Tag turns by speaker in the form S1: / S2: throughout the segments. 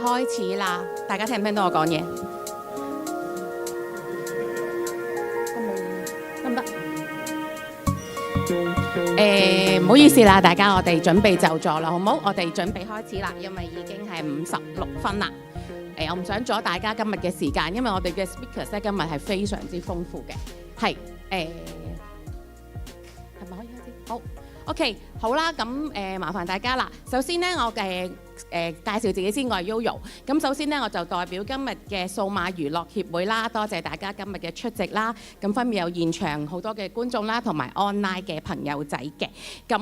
S1: 開始啦！大家聽唔聽到我講嘢？得唔得？唔好意思啦，大家我哋準備就座啦，好唔好？我哋準備開始啦，因為已經係56分啦。我唔想阻大家今日嘅時間，因為我哋嘅 speakers 咧今日係非常之豐富嘅。係係咪可以開始？好 ，OK， 好啦，咁麻煩大家啦。首先咧，我介紹自己先，我係 Yoyo。咁首先呢，我就代表今日嘅數碼娛樂協會啦，多謝大家今日嘅出席啦。咁分別有現場好多嘅觀眾啦，同埋 online 嘅朋友仔嘅。咁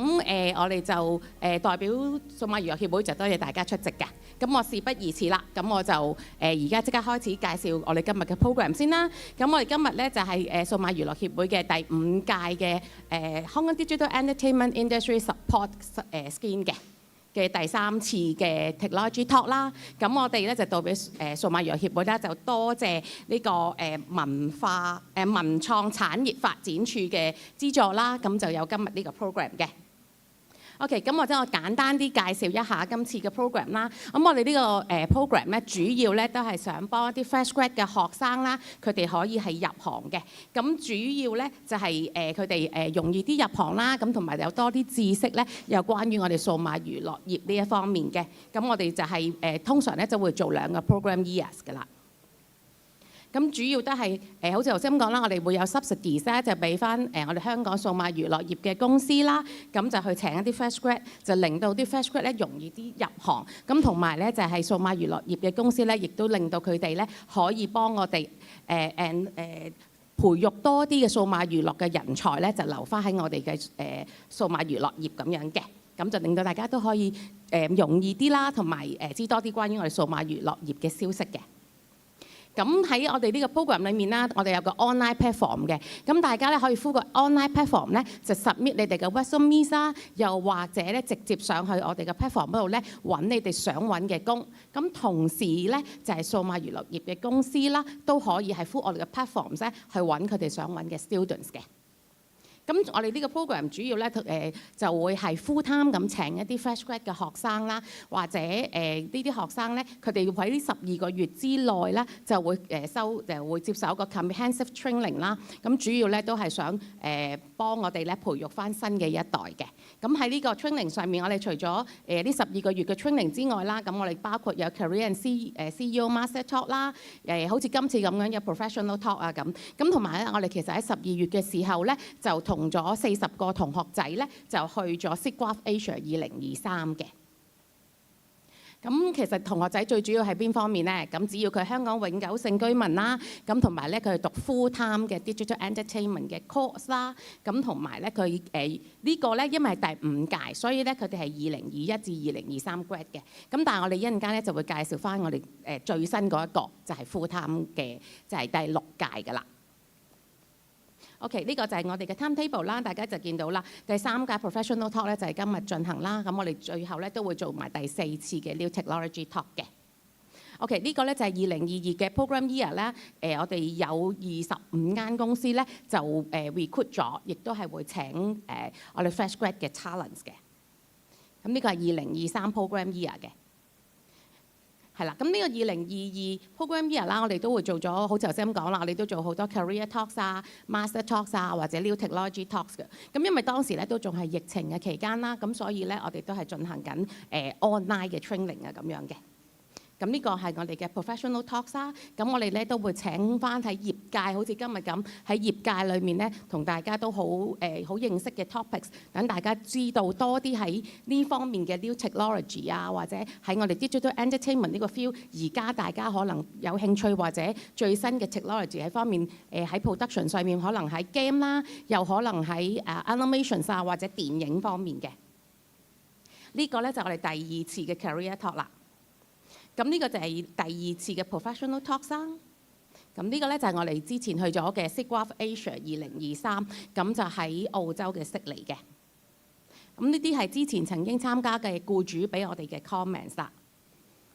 S1: 我哋就代表數碼娛樂協會就多謝大家出席嘅。咁我事不宜遲啦，咁我就而家即刻開始介紹我哋今日嘅 program 先啦。咁我哋今日呢，就係數碼娛樂協會嘅第5屆嘅Hong Kong Digital Entertainment Industry Support Scheme 嘅第3次嘅 Technology Talk 啦，咁我哋咧就代表數碼娛樂協會咧就多謝呢個文創產業發展處嘅資助啦，咁就有今日呢個 program 嘅。OK， 咁或者我簡單啲介紹一下今次嘅 program 啦。咁我哋呢個program 咧，主要咧都係想幫一啲 fresh grad 嘅學生啦，佢哋可以係入行嘅。咁主要咧就係佢哋容易啲入行啦，咁同埋有多啲知識咧，有關於我哋數碼娛樂業呢一方面嘅。咁我哋就係通常咧就會做2個 program years 㗎啦。咁主要都係好似頭先咁講啦，我哋會有 subsidies 咧，就俾翻我哋香港數碼娛樂業嘅公司啦，咁就去請一啲 fresh grad， 就令到啲 fresh grad 咧容易啲入行。咁同埋咧就係數碼娛樂業嘅公司咧，亦都令到佢哋咧可以幫我哋培育多啲嘅數碼娛樂嘅人才咧，就留翻喺我哋嘅數碼娛樂業咁樣嘅。咁就令到大家都可以容易啲啦，同埋知多啲關於我哋數碼娛樂業嘅消息嘅。咁喺我哋呢個 program 裏面啦，我哋有個 online platform 嘅，咁大家咧可以敷個 online platform 咧，就 submit 你哋嘅 resume 啦，又或者咧直接上去我哋嘅 platform 嗰度咧揾你哋想揾嘅工。咁同時咧就係數碼娛樂業嘅公司啦，都可以係敷我哋嘅 platforms 咧去揾佢哋想揾嘅 students 嘅。咁我哋呢個 program 主要咧就會係 full time 咁請一啲 fresh grad 嘅學生啦，或者呢啲學生咧，佢哋喺呢12個月之內咧就會會接受一個 comprehensive training 啦。咁主要咧都係想幫我哋咧培育翻新嘅一代嘅。咁喺呢個 training 上面，我哋除咗呢12個月嘅 training 之外啦，咁我哋包括有 career and CEO master talk 啦，好似今次咁樣有 professional talk 啊咁同埋咧，我哋其實喺12月嘅時候咧就同咗40個同學仔咧，就去咗 SIGGRAPH Asia 2023嘅。咁其實同學仔最主要係邊方面咧？咁只要佢香港永久性居民啦，咁同埋咧佢係讀 full time 嘅 digital entertainment 嘅 course 啦，咁同埋咧佢呢個咧因為係第5屆，所以咧佢哋係2021至2023 grad 嘅。咁但係我哋一陣間咧就會介紹翻我哋最新嗰一個就係 full time 嘅，就係第6屆㗎啦。OK， 呢個就係我哋嘅 timetable 啦，大家就見到啦。第3屆 professional talk 咧就係今日進行啦，咁我哋最後咧都會做埋第4次嘅 new technology talk 嘅。OK， 呢個咧就係2022嘅 program year 咧，我哋有25間公司咧就recruit 咗，亦都係會請我哋 fresh grad 嘅 talents 嘅。咁呢個係2023 program year 嘅。係啦，咁呢個2022 program year 啦，我哋都會做咗，好似頭先咁講啦，我哋都做好多 career talks 啊、master talks 啊，或者 new technology talks 嘅。咁因為當時咧都仲係疫情嘅期間啦，咁所以咧我哋都係進行緊online 嘅 training 啊咁樣嘅。咁呢個係我哋嘅 professional talks 啦。咁我哋咧都會請翻喺業界，好似今日咁喺業界裏面咧，同大家都好認識嘅 topics， 等大家知道多啲喺呢方面嘅 new technology 啊，或者喺我哋 digital entertainment 呢個 field， 而家大家可能有興趣或者最新嘅 technology 喺方面喺 production 上面，可能喺 game 啦，又可能喺animations 啊或者電影方面嘅。呢個咧就係我哋第二次嘅 career talk 啦。咁呢個就係第二次嘅 professional talk 啦。咁呢個咧就係我哋之前去咗嘅 SIGGRAPH Asia 2023，咁就喺澳洲嘅悉尼嘅。咁呢啲係之前曾經參加嘅僱主俾我哋嘅 comments 啦。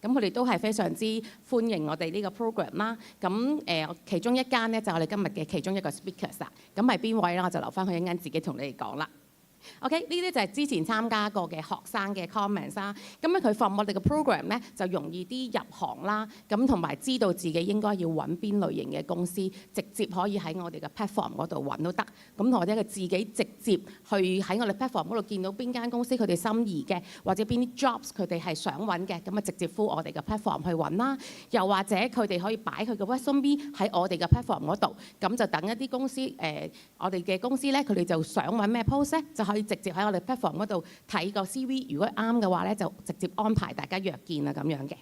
S1: 咁佢哋都係非常之歡迎我哋呢個 program 啦。咁其中一間咧就係我哋今日嘅其中一個 speakers 啦。咁係邊位咧？我就留翻佢一陣自己同你哋講啦。OK， 呢啲就係之前參加過嘅學生嘅 comments 啦。咁咧佢 from 我哋嘅 program 咧就容易啲入行啦。咁同埋知道自己應該要揾邊類型嘅公司，直接可以喺我哋嘅 platform 嗰度揾都得。咁或者佢自己直接去喺我哋 platform 嗰度見到邊間公司佢哋心儀嘅，或者邊啲 jobs 佢哋係想揾嘅，咁啊直接 through 我哋嘅 platform 去揾啦。又或者佢哋可以擺佢嘅 resume 喺我哋嘅 platform 嗰度，咁就等一啲公司我哋嘅公司咧，佢哋就想揾咩 post 咧，就可以直接喺我哋 platform 嗰度睇個 CV， 如果啱嘅話咧，就直接安排大家約見啊咁樣嘅。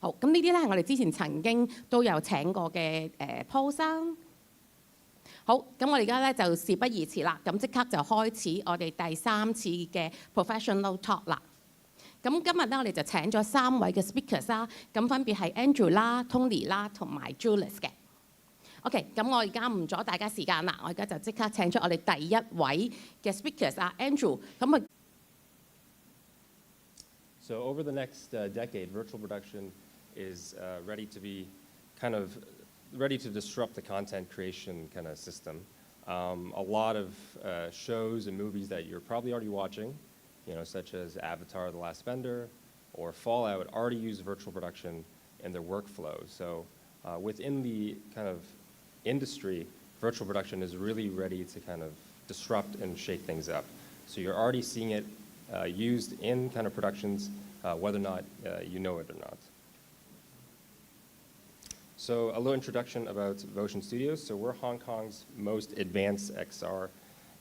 S1: 好，咁呢啲咧係我哋之前曾經都有請過嘅post 啦。好，咁我哋而家咧就事不宜遲啦，咁即刻就開始我哋第三次嘅 professional talk 啦。咁今日咧我哋就請咗3位嘅 speakers 啦，咁分別係 Andrew 啦、Tony 啦同埋 Jules 嘅。OK， 咁我而家唔阻大家時間啦，我而家就即刻請出我哋第一位嘅 speakers 啊 Andrew。咁啊
S2: So over the next decade, virtual production is ready to be ready to disrupt the content creation kind of system. A lot of shows and movies that you're probably already watching, such as Avatar: The Last Bender or Fallout, already use virtual production in their workflow. So within the kind of industry, virtual production is really ready to kind of disrupt and shake things up. So you're already seeing it used in kind of productions, whether or not you know it or not. So a little introduction about Votion Studios. So we're Hong Kong's most advanced XR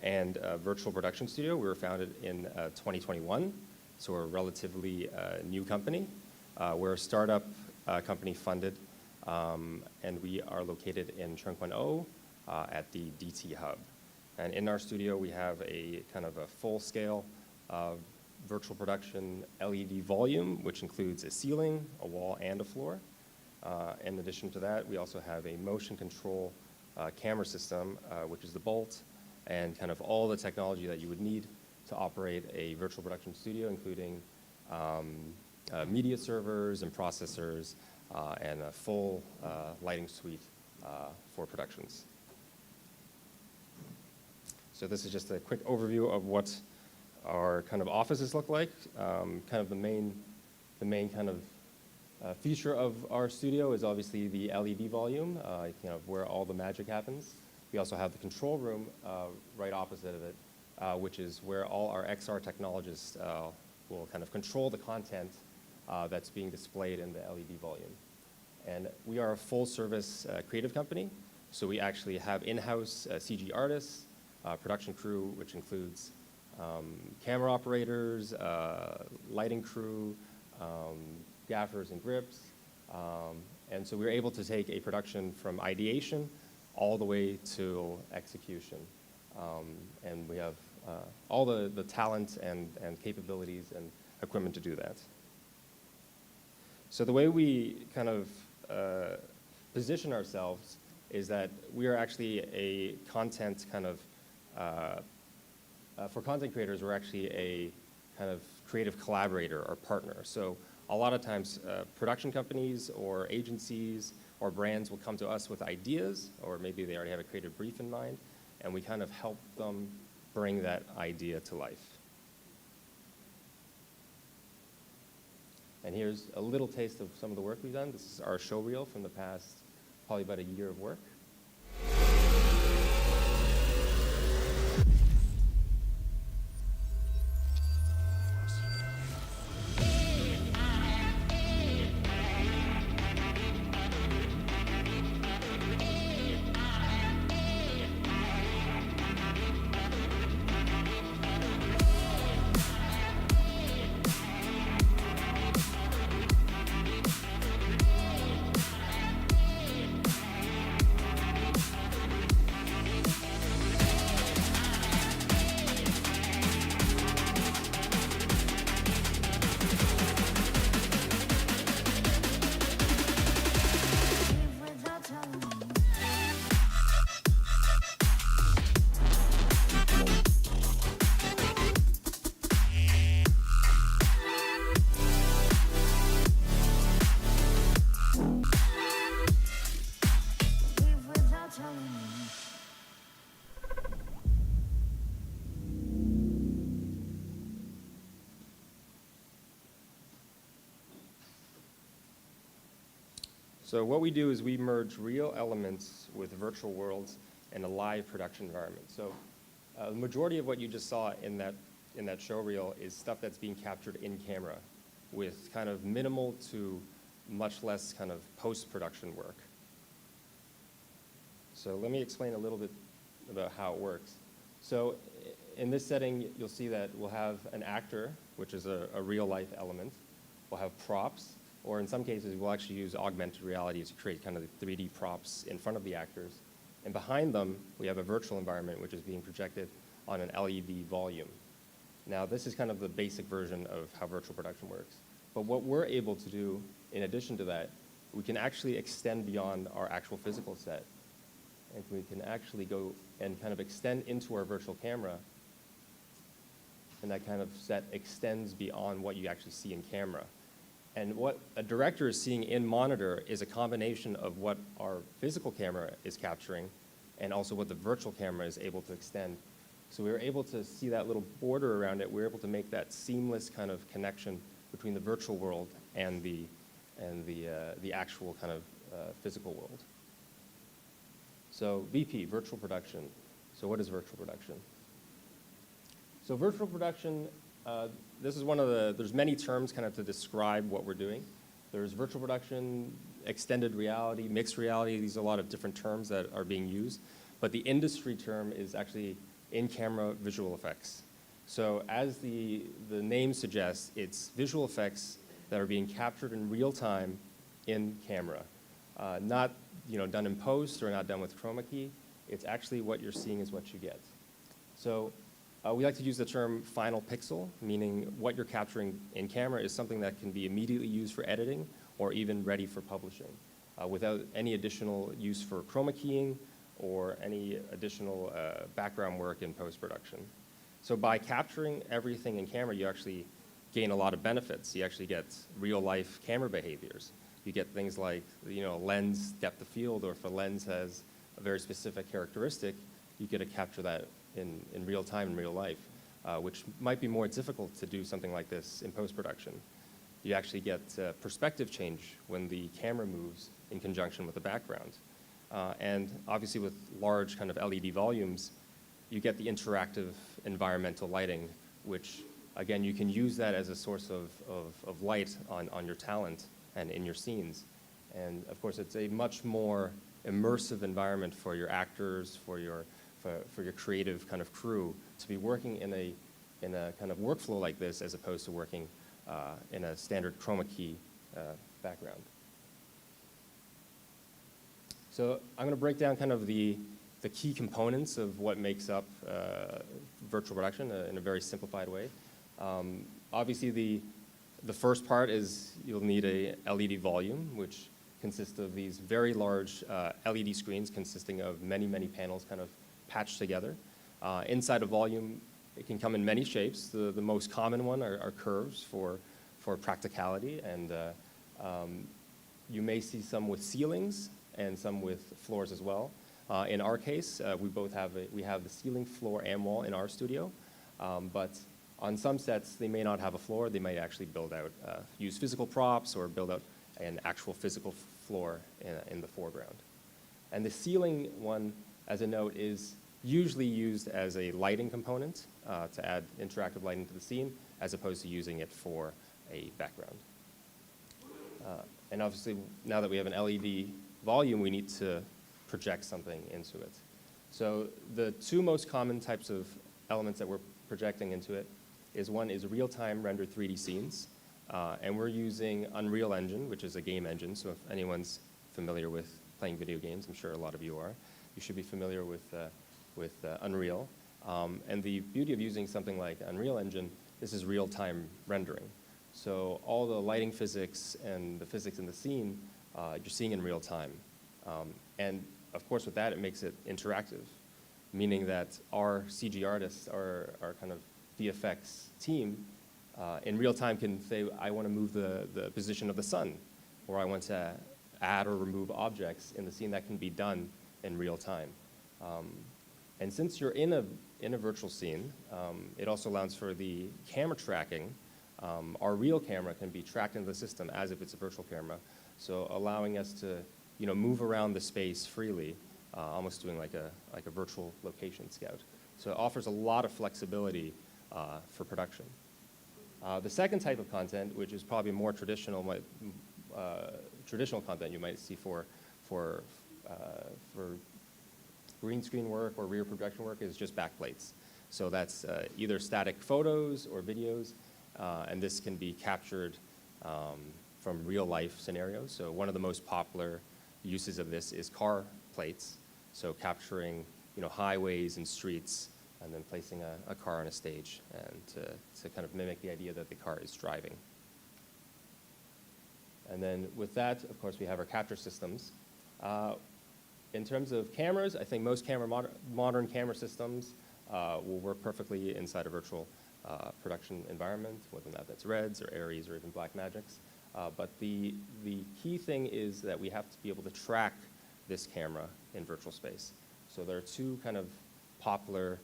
S2: and virtual production studio. We were founded in 2021, so we're a relatively new company. We're a startup company funded, and we are located in Tseung Kwan O at the DT Hub. And in our studio, we have a kind of a full-scale virtual production LED volume, which includes a ceiling, a wall, and a floor. In addition to that, we also have a motion control camera system, which is the Bolt, and kind of all the technology that you would need to operate a virtual production studio, including media servers and processors, and a full lighting suite for productions. So this is just a quick overview of what our kind of offices look like. Kind of the main kind of feature of our studio is obviously the LED volume, where all the magic happens. We also have the control room right opposite of it, which is where all our XR technologists will kind of control the content that's being displayed in the LED volume. And we are a full-service creative company, so we actually have in-house CG artists, production crew, which includes camera operators, lighting crew, gaffers and grips. And so we were able to take a production from ideation all the way to execution. And we have all the talent and capabilities and equipment to do that. So the way we kind of position ourselves is that we are actually a content kind of, for content creators, we're actually a kind of creative collaborator or partner. So a lot of times production companies or agencies or brands will come to us with ideas, or maybe they already have a creative brief in mind, and we kind of help them bring that idea to life. And here's a little taste of some of the work we've done. This is our show reel from the past, probably about a year of work. So what we do is we merge real elements with virtual worlds in a live production environment. So the majority of what you just saw in that show reel is stuff that's being captured in camera with kind of minimal to much less kind of post-production work. So let me explain a little bit about how it works. So in this setting, you'll see that we'll have an actor, which is a real-life element. We'll have props, or in some cases, we'll actually use augmented reality to create kind of the 3D props in front of the actors. And behind them, we have a virtual environment, which is being projected on an LED volume. Now, this is kind of the basic version of how virtual production works. But what we're able to do, in addition to that, we can actually extend beyond our actual physical set. And we can actually go and kind of extend into our virtual camera. And that kind of set extends beyond what you actually see in camera. And what a director is seeing in monitor is a combination of what our physical camera is capturing and also what the virtual camera is able to extend. So we were able to see that little border around it. We were able to make that seamless kind of connection between the virtual world and the actual kind of physical world. So VP, virtual production. So what is virtual production? So virtual production, this is one of there's many terms kind of to describe what we're doing. There's virtual production, extended reality, mixed reality. These are a lot of different terms that are being used. But the industry term is actually in-camera visual effects. So as the name suggests, it's visual effects that are being captured in real time in camera. Not done in post or not done with chroma key. It's actually what you're seeing is what you get. So we like to use the term final pixel, meaning what you're capturing in camera is something that can be immediately used for editing or even ready for publishing without any additional use for chroma keying or any additional background work in post-production. So by capturing everything in camera, you actually gain a lot of benefits. You actually get real-life camera behaviors. You get things like, lens depth of field, or if a lens has a very specific characteristic, you get to capture that in real time, in real life, which might be more difficult to do something like this in post-production. You actually get perspective change when the camera moves in conjunction with the background. And obviously with large kind of LED volumes, you get the interactive environmental lighting, which again, you can use that as a source of light on your talent and in your scenes. And of course, it's a much more immersive environment for your actors, for your creative kind of crew to be working in a kind of workflow like this as opposed to working in a standard chroma key background. So I'm going to break down kind of the key components of what makes up virtual production in a very simplified way. Obviously, the first part is you'll need a LED volume, which consists of these very large LED screens consisting of many, many panels kind of patched together. Inside a volume, it can come in many shapes. The most common one are curves for practicality, and you may see some with ceilings and some with floors as well. In our case, we have the ceiling, floor, and wall in our studio, but on some sets, they may not have a floor. They might actually use physical props or build out an actual physical floor in the foreground. And the ceiling one, as a note, is usually used as a lighting component to add interactive lighting to the scene, as opposed to using it for a background. And obviously, now that we have an LED volume, we need to project something into it. So the two most common types of elements that we're projecting into it is one is real-time rendered 3D scenes. And we're using Unreal Engine, which is a game engine. So if anyone's familiar with playing video games, I'm sure a lot of you are, you should be familiar with Unreal. And the beauty of using something like Unreal Engine, this is real-time rendering. So all the lighting physics and the physics in the scene, you're seeing in real time. And of course, with that, it makes it interactive, meaning that our CG artists, our kind of VFX team, in real time can say, I want to move the position of the sun, or I want to add or remove objects in the scene. That can be done in real time. And since you're in a virtual scene, it also allows for the camera tracking. Our real camera can be tracked into the system as if it's a virtual camera So allowing us to, move around the space freely, almost doing like a virtual location scout. So it offers a lot of flexibility for production. The second type of content, which is probably more traditional content you might see for green screen work or rear projection work, is just backplates. So that's either static photos or videos, and this can be captured from real life scenarios. So one of the most popular uses of this is car plates. So capturing, highways and streets, and then placing a car on a stage, and to kind of mimic the idea that the car is driving. And then with that, of course, we have our capture systems. In terms of cameras, I think most modern camera systems will work perfectly inside a virtual production environment, whether or not that's Reds or Aries or even Blackmagics. But the key thing is that we have to be able to track this camera in virtual space. So there are two kind of popular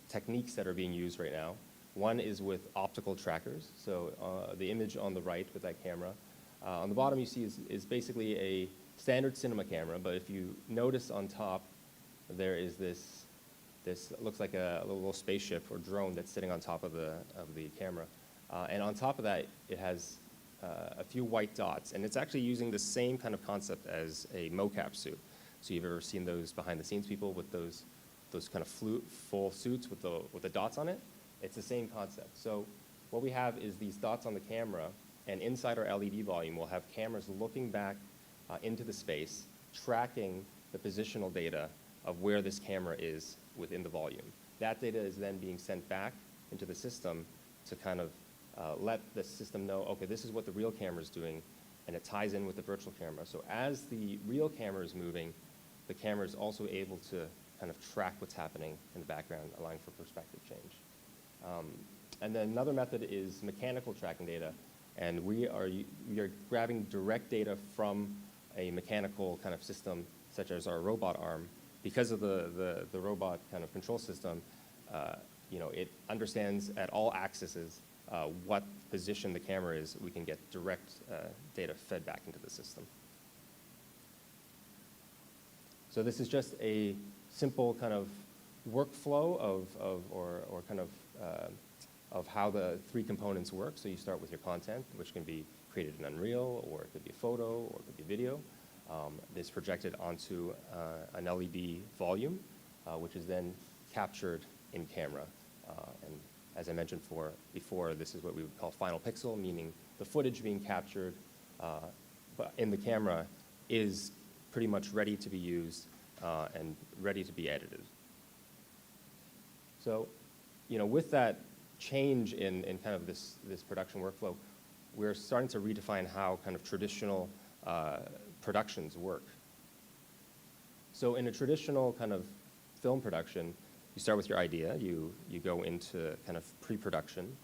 S2: techniques that are being used right now. One is with optical trackers. So the image on the right with that camera. On the bottom you see is basically a standard cinema camera, but if you notice on top, there is this looks like a little spaceship or drone that's sitting on top of the camera. And on top of that, it has a few white dots, and it's actually using the same kind of concept as a mocap suit. So you've ever seen those behind the scenes people with those kind of full suits with the dots on it? It's the same concept. So what we have is these dots on the camera, and inside our LED volume, we'll have cameras looking back into the space, tracking the positional data of where this camera is within the volume. That data is then being sent back into the system to kind of let the system know, okay, this is what the real camera is doing, and it ties in with the virtual camera. So as the real camera is moving, the camera is also able to kind of track what's happening in the background, allowing for perspective change. And then another method is mechanical tracking data, and we are grabbing direct data from a mechanical kind of system, such as our robot arm. Because of the robot kind of control system, it understands at all axes what position the camera is. We can get direct data fed back into the system. So this is just a simple kind of workflow of how the three components work. So you start with your content, which can be created in Unreal, or it could be a photo, or it could be video. It's projected onto an LED volume, which is then captured in camera. And as I mentioned before, this is what we would call final pixel, meaning the footage being captured but in the camera is pretty much ready to be used and ready to be edited. So, with that change in kind of this production workflow, we're starting to redefine how kind of traditional productions work. So in a traditional kind of film production, you start with your idea, you go into kind of pre-production,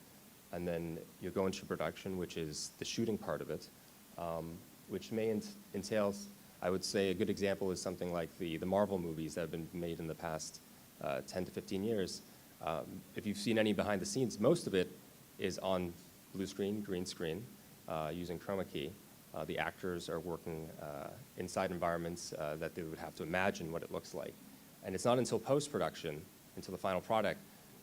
S2: and then you go into production, which is the shooting part of it, which may entail, I would say a good example is something like the Marvel movies that have been made in the past 10 to 15 years. If you've seen any behind the scenes, most of it is on blue screen, green screen, using chroma key. The actors are working inside environments that they would have to imagine what it looks like. And it's not until post-production, until the final product,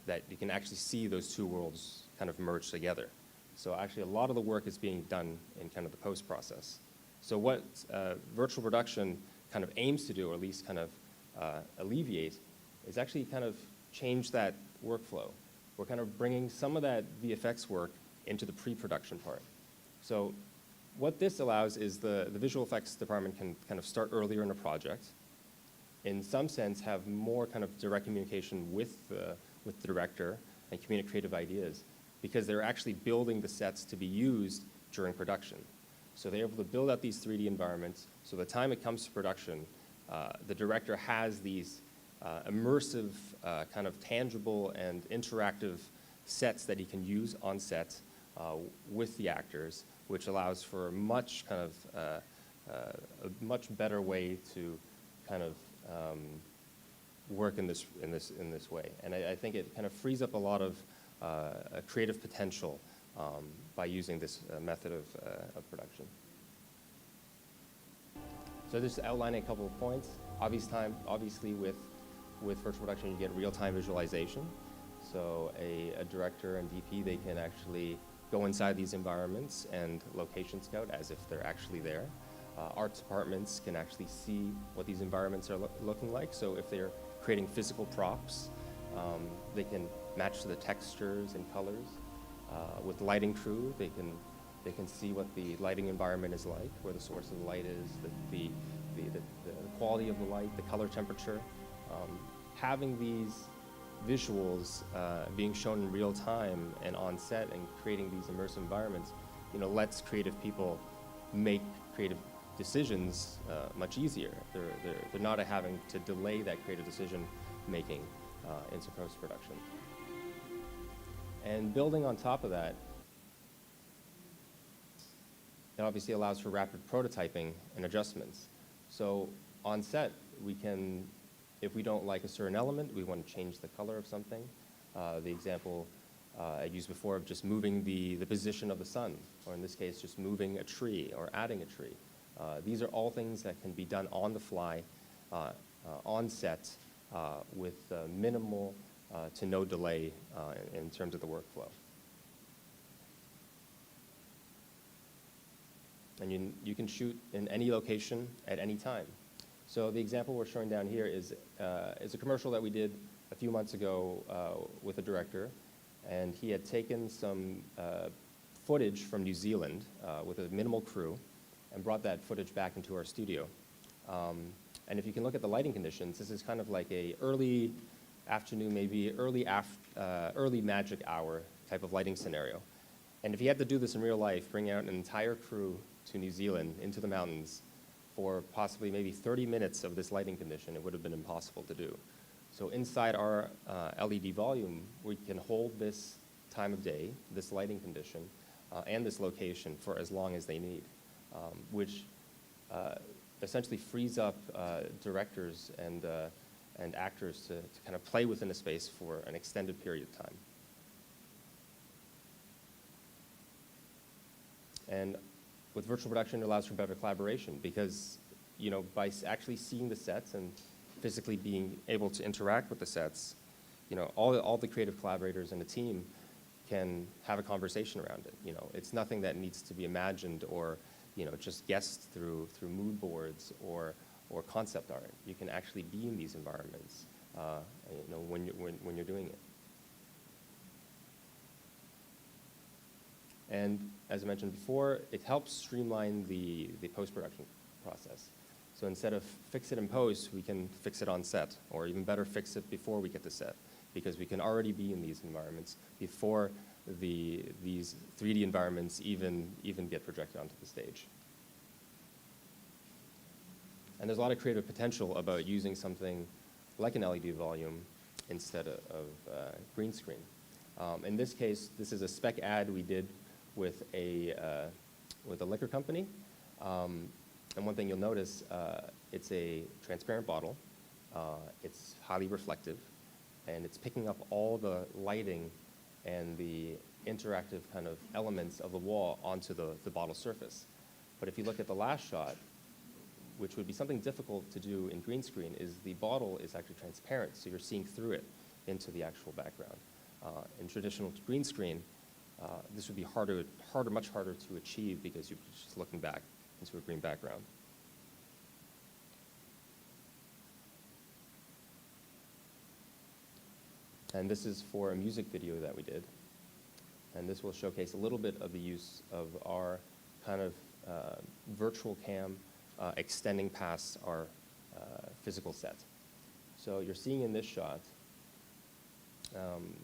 S2: that you can actually see those two worlds kind of merge together. So actually a lot of the work is being done in kind of the post-process. So what virtual production kind of aims to do, or at least kind of alleviate, is actually kind of change that workflow. We're kind of bringing some of that VFX work into the pre-production part. So what this allows is the visual effects department can kind of start earlier in a project, in some sense have more kind of direct communication with the director and communicate creative ideas, because they're actually building the sets to be used during production. So they're able to build out these 3D environments, so by the time it comes to production, the director has these immersive, kind of tangible and interactive sets that he can use on set with the actors, which allows for much kind of a much better way to kind of work in this way. And I think it kind of frees up a lot of creative potential by using this method of production. So just outlining a couple of points. Obviously with virtual production, you get real-time visualization. So a director and DP, they can actually go inside these environments and location scout as if they're actually there. Arts departments can actually see what these environments are looking like. So if they're creating physical props, they can match the textures and colors. With lighting crew, they can see what the lighting environment is like, where the source of the light is, the quality of the light, the color temperature. Having these visuals being shown in real time and on set and creating these immersive environments, lets creative people make creative decisions much easier. They're not having to delay that creative decision making into post-production. And building on top of that, it obviously allows for rapid prototyping and adjustments. So on set, we can, if we don't like a certain element, we want to change the color of something. The example I used before of just moving the position of the sun, or in this case, just moving a tree or adding a tree. These are all things that can be done on the fly, on set, with minimal to no delay in terms of the workflow. And you can shoot in any location at any time. So the example we're showing down here is a commercial that we did a few months ago with a director, and he had taken some footage from New Zealand with a minimal crew and brought that footage back into our studio. And if you can look at the lighting conditions, this is kind of like a early afternoon, maybe early magic hour type of lighting scenario. And if he had to do this in real life, bring out an entire crew to New Zealand into the mountains for possibly maybe 30 minutes of this lighting condition, it would have been impossible to do. So inside our LED volume, we can hold this time of day, this lighting condition, and this location for as long as they need, which essentially frees up directors and actors to kind of play within a space for an extended period of time. And with virtual production, it allows for better collaboration because, by actually seeing the sets and physically being able to interact with the sets, all the creative collaborators in a team can have a conversation around it. It's nothing that needs to be imagined or, just guessed through mood boards or concept art. You can actually be in these environments, when you're doing it. And as I mentioned before, it helps streamline the post-production process. So instead of fix it in post, we can fix it on set, or even better, fix it before we get to set, because we can already be in these environments before these 3D environments even get projected onto the stage. And there's a lot of creative potential about using something like an LED volume instead of green screen. In this case, this is a spec ad we did with a liquor company. And one thing you'll notice, it's a transparent bottle. It's highly reflective, and it's picking up all the lighting and the interactive kind of elements of the wall onto the bottle surface. But if you look at the last shot, which would be something difficult to do in green screen, is the bottle is actually transparent, so you're seeing through it into the actual background. In traditional green screen, this would be much harder to achieve because you're just looking back into a green background. And this is for a music video that we did. And this will showcase a little bit of the use of our kind of virtual cam extending past our physical set. So you're seeing in this shot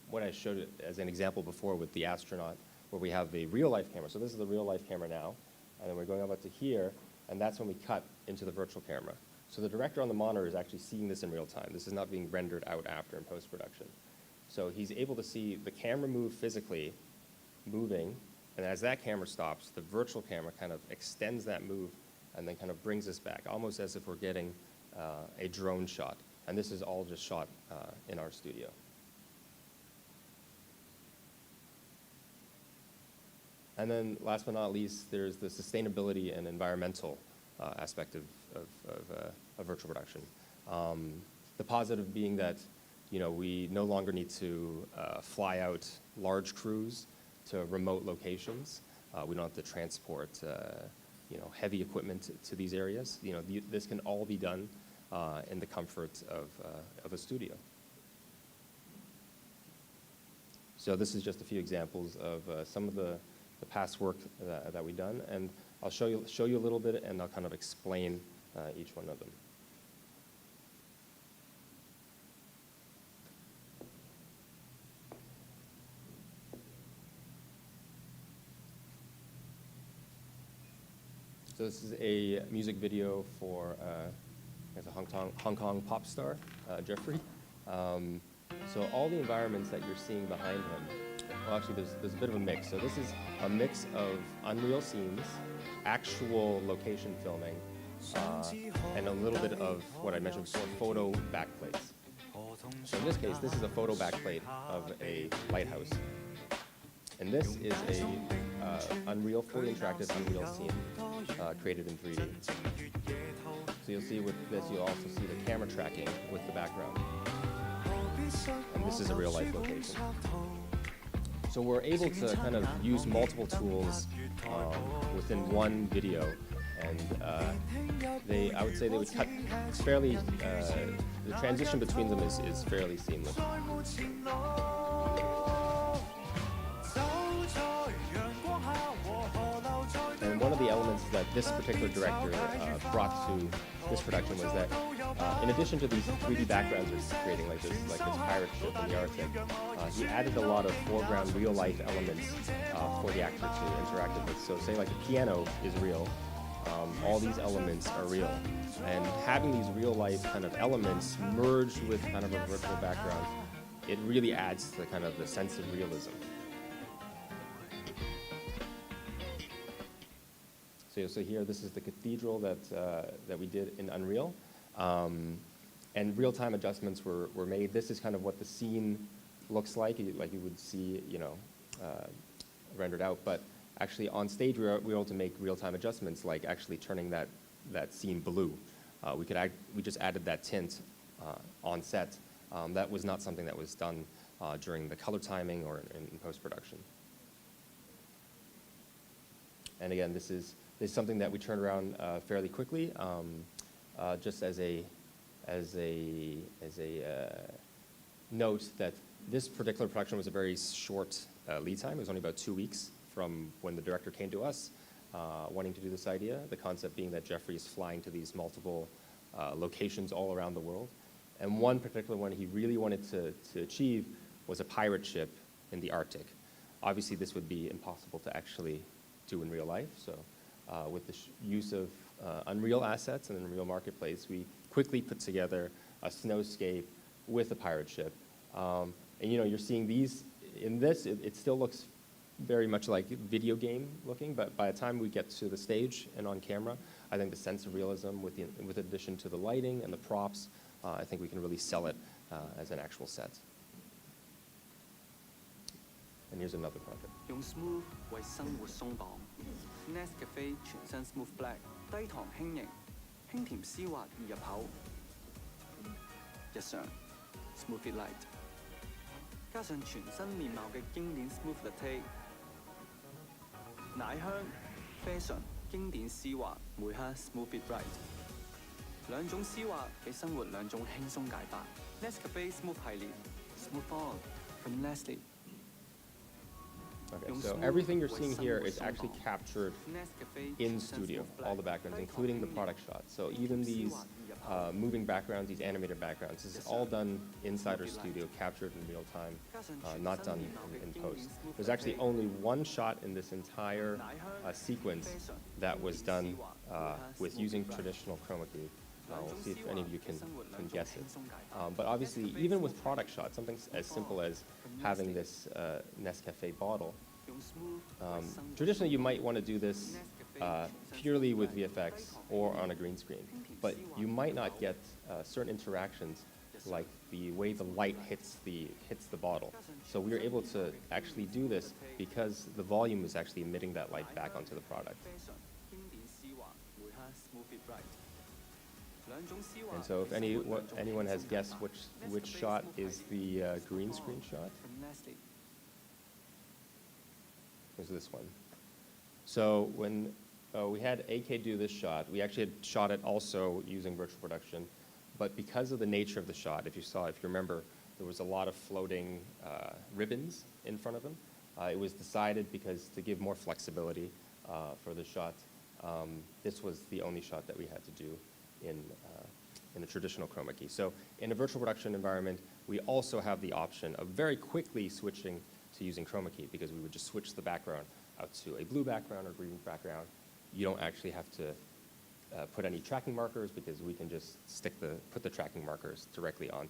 S2: what I showed as an example before with the astronaut, where we have the real-life camera. So this is the real-life camera now, and then we're going up to here, and that's when we cut into the virtual camera. So the director on the monitor is actually seeing this in real time. This is not being rendered out after in post-production. So he's able to see the camera move physically, moving, and as that camera stops, the virtual camera kind of extends that move and then kind of brings us back, almost as if we're getting a drone shot. And this is all just shot in our studio. And then last but not least, there's the sustainability and environmental aspect of virtual production. The positive being that, we no longer need to fly out large crews to remote locations. We don't have to transport, heavy equipment to these areas. This can all be done in the comfort of a studio. So this is just a few examples of some of the past work that we've done, and I'll show you a little bit, and I'll kind of explain each one of them. So this is a music video for as a Hong Kong pop star, Jeffrey. So all the environments that you're seeing behind him, well, actually there's a bit of a mix. So this is a mix of unreal scenes, actual location filming, and a little bit of what I mentioned before, photo backplates. So in this case, this is a photo backplate of a lighthouse. And this is a Unreal, fully interactive Unreal scene created in 3D. So you'll see with this, you'll also see the camera tracking with the background. And this is a real life location. So we're able to kind of use multiple tools within one video. And I would say they would cut fairly, the transition between them is fairly seamless. And one of the elements that this particular director brought to this production was that in addition to these 3D backgrounds he's creating, like this pirate ship in the Arctic, he added a lot of foreground real-life elements for the actor to interact with. So say like the piano is real, all these elements are real. And having these real-life kind of elements merged with kind of a virtual background, it really adds to the kind of the sense of realism. So here, this is the cathedral that we did in Unreal. And real-time adjustments were made. This is kind of what the scene looks like you would see, rendered out. But actually on stage, we were able to make real-time adjustments, like actually turning that scene blue. We just added that tint on set. That was not something that was done during the color timing or in post-production. And again, this is something that we turned around fairly quickly, just as a note that this particular production was a very short lead time. It was only about 2 weeks from when the director came to us wanting to do this idea, the concept being that Jeffrey is flying to these multiple locations all around the world. And one particular one he really wanted to achieve was a pirate ship in the Arctic. Obviously, this would be impossible to actually do in real life, so with the use of Unreal assets and Unreal Marketplace, we quickly put together a snowscape with a pirate ship. And you're seeing these, in this, it still looks very much like video game looking, but by the time we get to the stage and on camera, I think the sense of realism with addition to the lighting and the props, I think we can really sell it as an actual set. And here's another project.
S3: 用 Smooth 為生活鬆綁 ，Nescafe 全身 Smooth Black， 低糖輕盈，輕甜絲滑易入口。日常 Smooth It Light， 加上全新面貌嘅經典 Smooth Latte， 奶香 Fashion 經典絲滑，每刻 Smooth It Right， 兩種絲滑俾生活兩種輕鬆解法。Nescafe Smooth 系列 Smooth On from Nestle。
S2: Okay, so everything you're seeing here is actually captured in studio, all the backgrounds, including the product shots. So even these moving backgrounds, these animated backgrounds, this is all done inside our studio, captured in real time, not done in post. There's actually only one shot in this entire sequence that was done with using traditional chroma key. We'll see if any of you can guess it. But obviously, even with product shots, something as simple as having this Nescafe bottle, traditionally you might want to do this purely with VFX or on a green screen. But you might not get certain interactions like the way the light hits the bottle. So we were able to actually do this because the volume is actually emitting that light back onto the product. And so if anyone has guessed which shot is the green screen shot, is this one. So when we had AK do this shot, we actually had shot it also using virtual production, but because of the nature of the shot, if you remember, there was a lot of floating ribbons in front of him. It was decided because to give more flexibility for the shot, this was the only shot that we had to do in a traditional chroma key. So in a virtual production environment, we also have the option of very quickly switching to using chroma key, because we would just switch the background out to a blue background or green background. You don't actually have to put any tracking markers, because we can just put the tracking markers directly on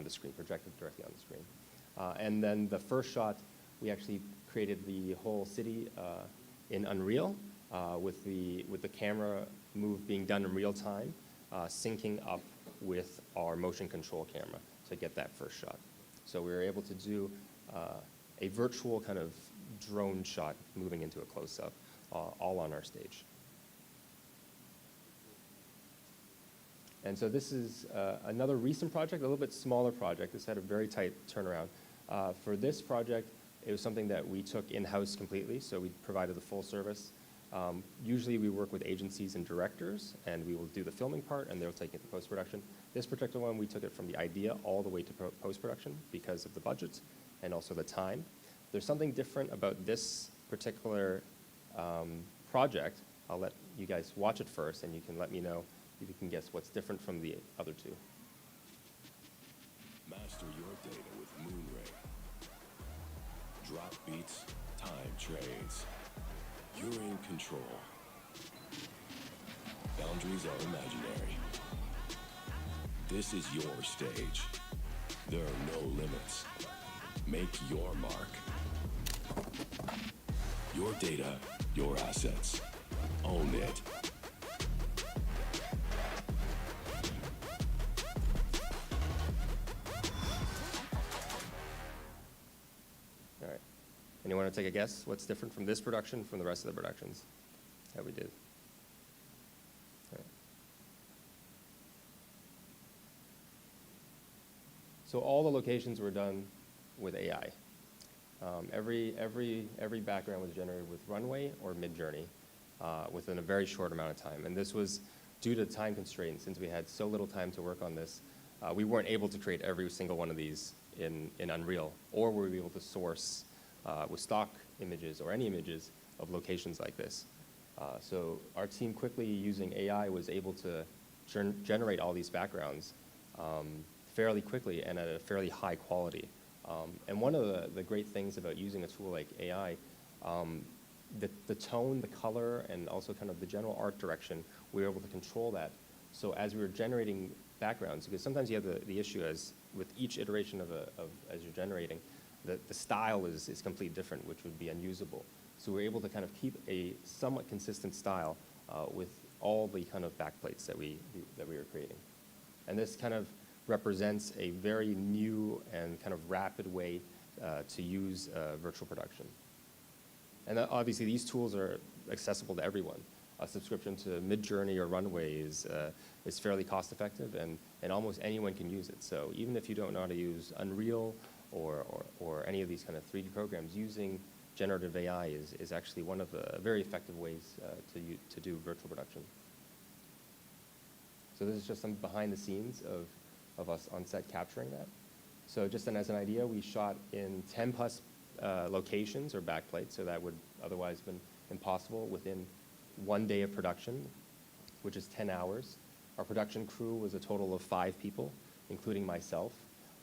S2: the screen, projected directly on the screen. And then the first shot, we actually created the whole city in Unreal with the camera move being done in real time, syncing up with our motion control camera to get that first shot. So we were able to do a virtual kind of drone shot moving into a close-up, all on our stage. And so this is another recent project, a little bit smaller project. This had a very tight turnaround. For this project, it was something that we took in-house completely, so we provided the full service. Usually we work with agencies and directors, and we will do the filming part, and they'll take it to post-production. This particular one, we took it from the idea all the way to post-production because of the budget and also the time. There's something different about this particular project. I'll let you guys watch it first, and you can let me know if you can guess what's different from the other two.
S4: Master your data with Moonray. Drop beats, time trades. You're in control. Boundaries are imaginary. This is your stage. There are no limits. Make your mark. Your data, your assets. Own it.
S2: All right. Anyone want to take a guess? What's different from this production from the rest of the productions that we did? All right. So all the locations were done with AI. Every background was generated with Runway or Midjourney within a very short amount of time. And this was due to time constraints. Since we had so little time to work on this, we weren't able to create every single one of these in Unreal, or were we able to source with stock images or any images of locations like this. So our team quickly, using AI, was able to generate all these backgrounds fairly quickly and at a fairly high quality. And one of the great things about using a tool like AI, the tone, the color, and also kind of the general art direction, we were able to control that. So as we were generating backgrounds, because sometimes you have the issue as with each iteration as you're generating, the style is completely different, which would be unusable. So we're able to kind of keep a somewhat consistent style with all the kind of backplates that we were creating. And this kind of represents a very new and kind of rapid way to use virtual production. And obviously these tools are accessible to everyone. A subscription to Midjourney or Runway is fairly cost effective, and almost anyone can use it. So even if you don't know how to use Unreal or any of these kind of 3D programs, using generative AI is actually one of the very effective ways to do virtual production. So this is just some behind the scenes of us on set capturing that. So just as an idea, we shot in 10 plus locations or backplates, so that would otherwise have been impossible within 1 day of production, which is 10 hours. Our production crew was a total of 5 people, including myself,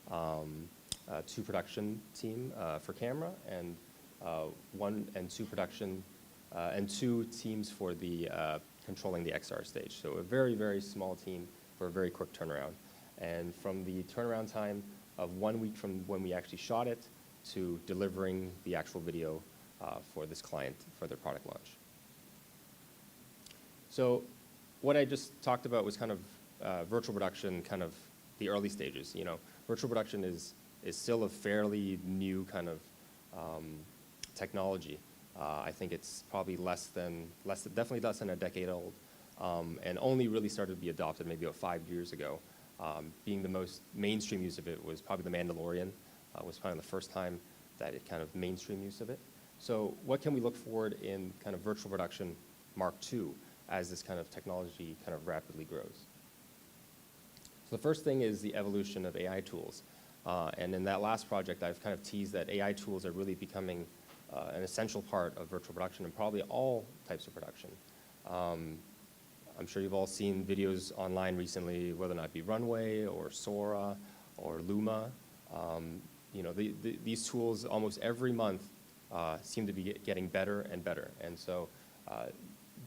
S2: 2 production team for camera, and 1 and 2 production, and 2 teams for the controlling the XR stage. So a very, very small team for a very quick turnaround. And from the turnaround time of 1 week from when we actually shot it to delivering the actual video for this client for their product launch. So what I just talked about was kind of virtual production, kind of the early stages. You know, virtual production is still a fairly new kind of technology. I think it's probably definitely less than a decade old. and only really started to be adopted maybe about 5 years ago. Being the most mainstream use of it was probably The Mandalorian, was probably the first time that it kind of mainstream use of it. So what can we look forward in kind of virtual production Mark II as this kind of technology kind of rapidly grows? So the first thing is the evolution of AI tools. And in that last project, I've kind of teased that AI tools are really becoming an essential part of virtual production and probably all types of production. I'm sure you've all seen videos online recently, whether or not it be Runway or Sora or Luma. You know, these tools almost every month seem to be getting better and better. And so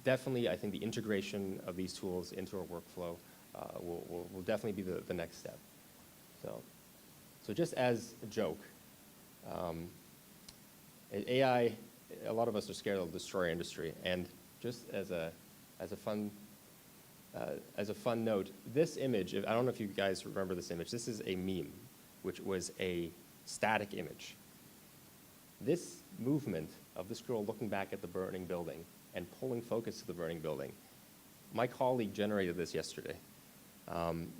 S2: definitely, I think the integration of these tools into our workflow will definitely be the next step. So just as a joke, AI, a lot of us are scared it'll destroy our industry. And just as a fun note, this image, I don't know if you guys remember this image, this is a meme, which was a static image. This movement of this girl looking back at the burning building and pulling focus to the burning building, my colleague generated this yesterday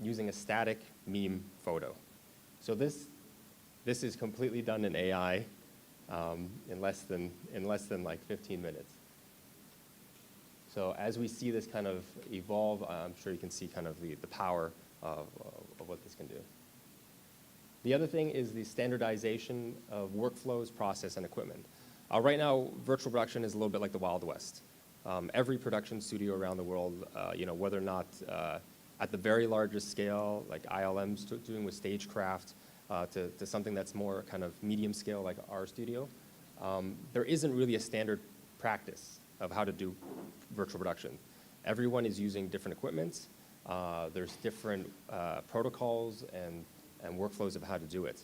S2: using a static meme photo. So this is completely done in AI in less than like 15 minutes. So as we see this kind of evolve, I'm sure you can see kind of the power of what this can do. The other thing is the standardization of workflows, process, and equipment. Right now, virtual production is a little bit like the Wild West. Every production studio around the world, you know, whether or not at the very largest scale, like ILM's doing with stagecraft, to something that's more kind of medium scale like our studio, there isn't really a standard practice of how to do virtual production. Everyone is using different equipment. There's different protocols and workflows of how to do it.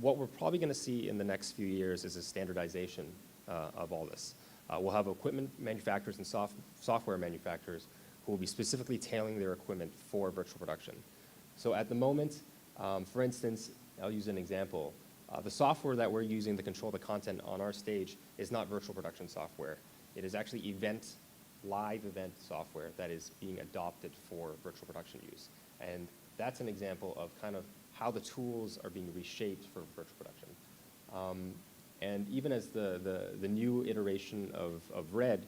S2: What we're probably going to see in the next few years is a standardization of all this. We'll have equipment manufacturers and software manufacturers who will be specifically tailoring their equipment for virtual production. So at the moment, for instance, I'll use an example. The software that we're using to control the content on our stage is not virtual production software. It is actually live event software that is being adopted for virtual production use. And that's an example of kind of how the tools are being reshaped for virtual production. And even as the new iteration of Red,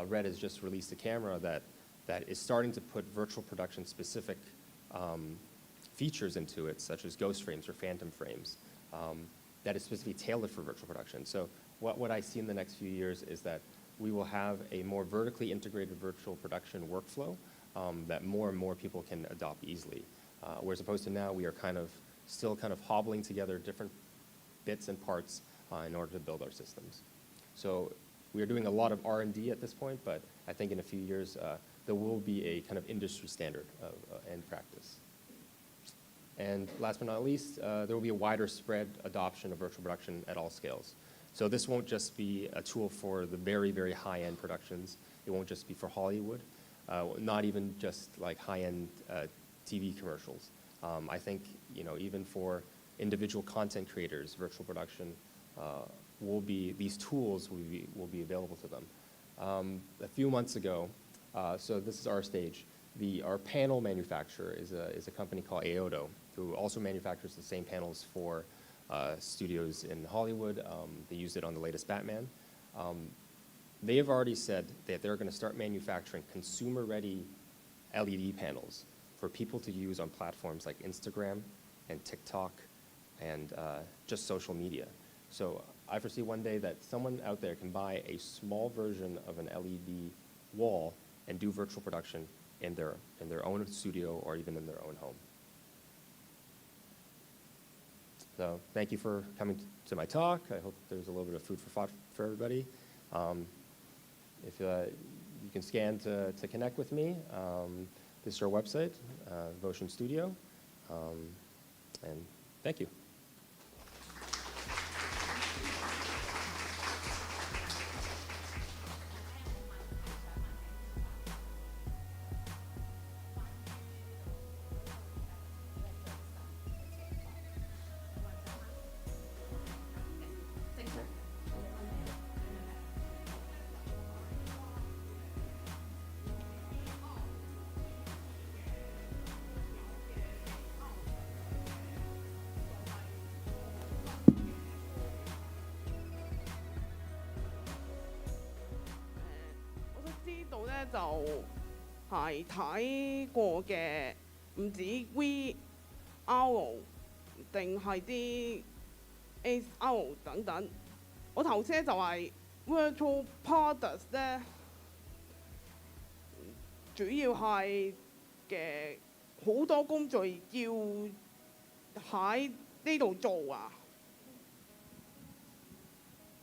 S2: Red has just released a camera that is starting to put virtual production specific features into it, such as ghost frames or phantom frames, that is specifically tailored for virtual production. So what I see in the next few years is that we will have a more vertically integrated virtual production workflow that more and more people can adopt easily. Whereas opposed to now, we are still kind of hobbling together different bits and parts in order to build our systems. So we are doing a lot of R&D at this point, but I think in a few years, there will be a kind of industry standard and practice. And last but not least, there will be a wider spread adoption of virtual production at all scales. So this won't just be a tool for the very, very high-end productions. It won't just be for Hollywood, not even just like high-end TV commercials. I think, you know, even for individual content creators, virtual production these tools will be available to them. A few months ago, so this is our stage, our panel manufacturer is a company called Aodo, who also manufactures the same panels for studios in Hollywood. They used it on the latest Batman. They have already said that they're going to start manufacturing consumer-ready LED panels for people to use on platforms like Instagram and TikTok and just social media. So I foresee one day that someone out there can buy a small version of an LED wall and do virtual production in their own studio or even in their own home. So thank you for coming to my talk. I hope there's a little bit of food for thought for everybody. If you can scan to connect with me, this is our website, Votion Studio. And thank you.
S5: 咧就係睇過嘅，唔止 VR 定係啲 AR 等等。我頭先就係 virtual products 咧，主要係嘅好多工序要喺呢度做啊。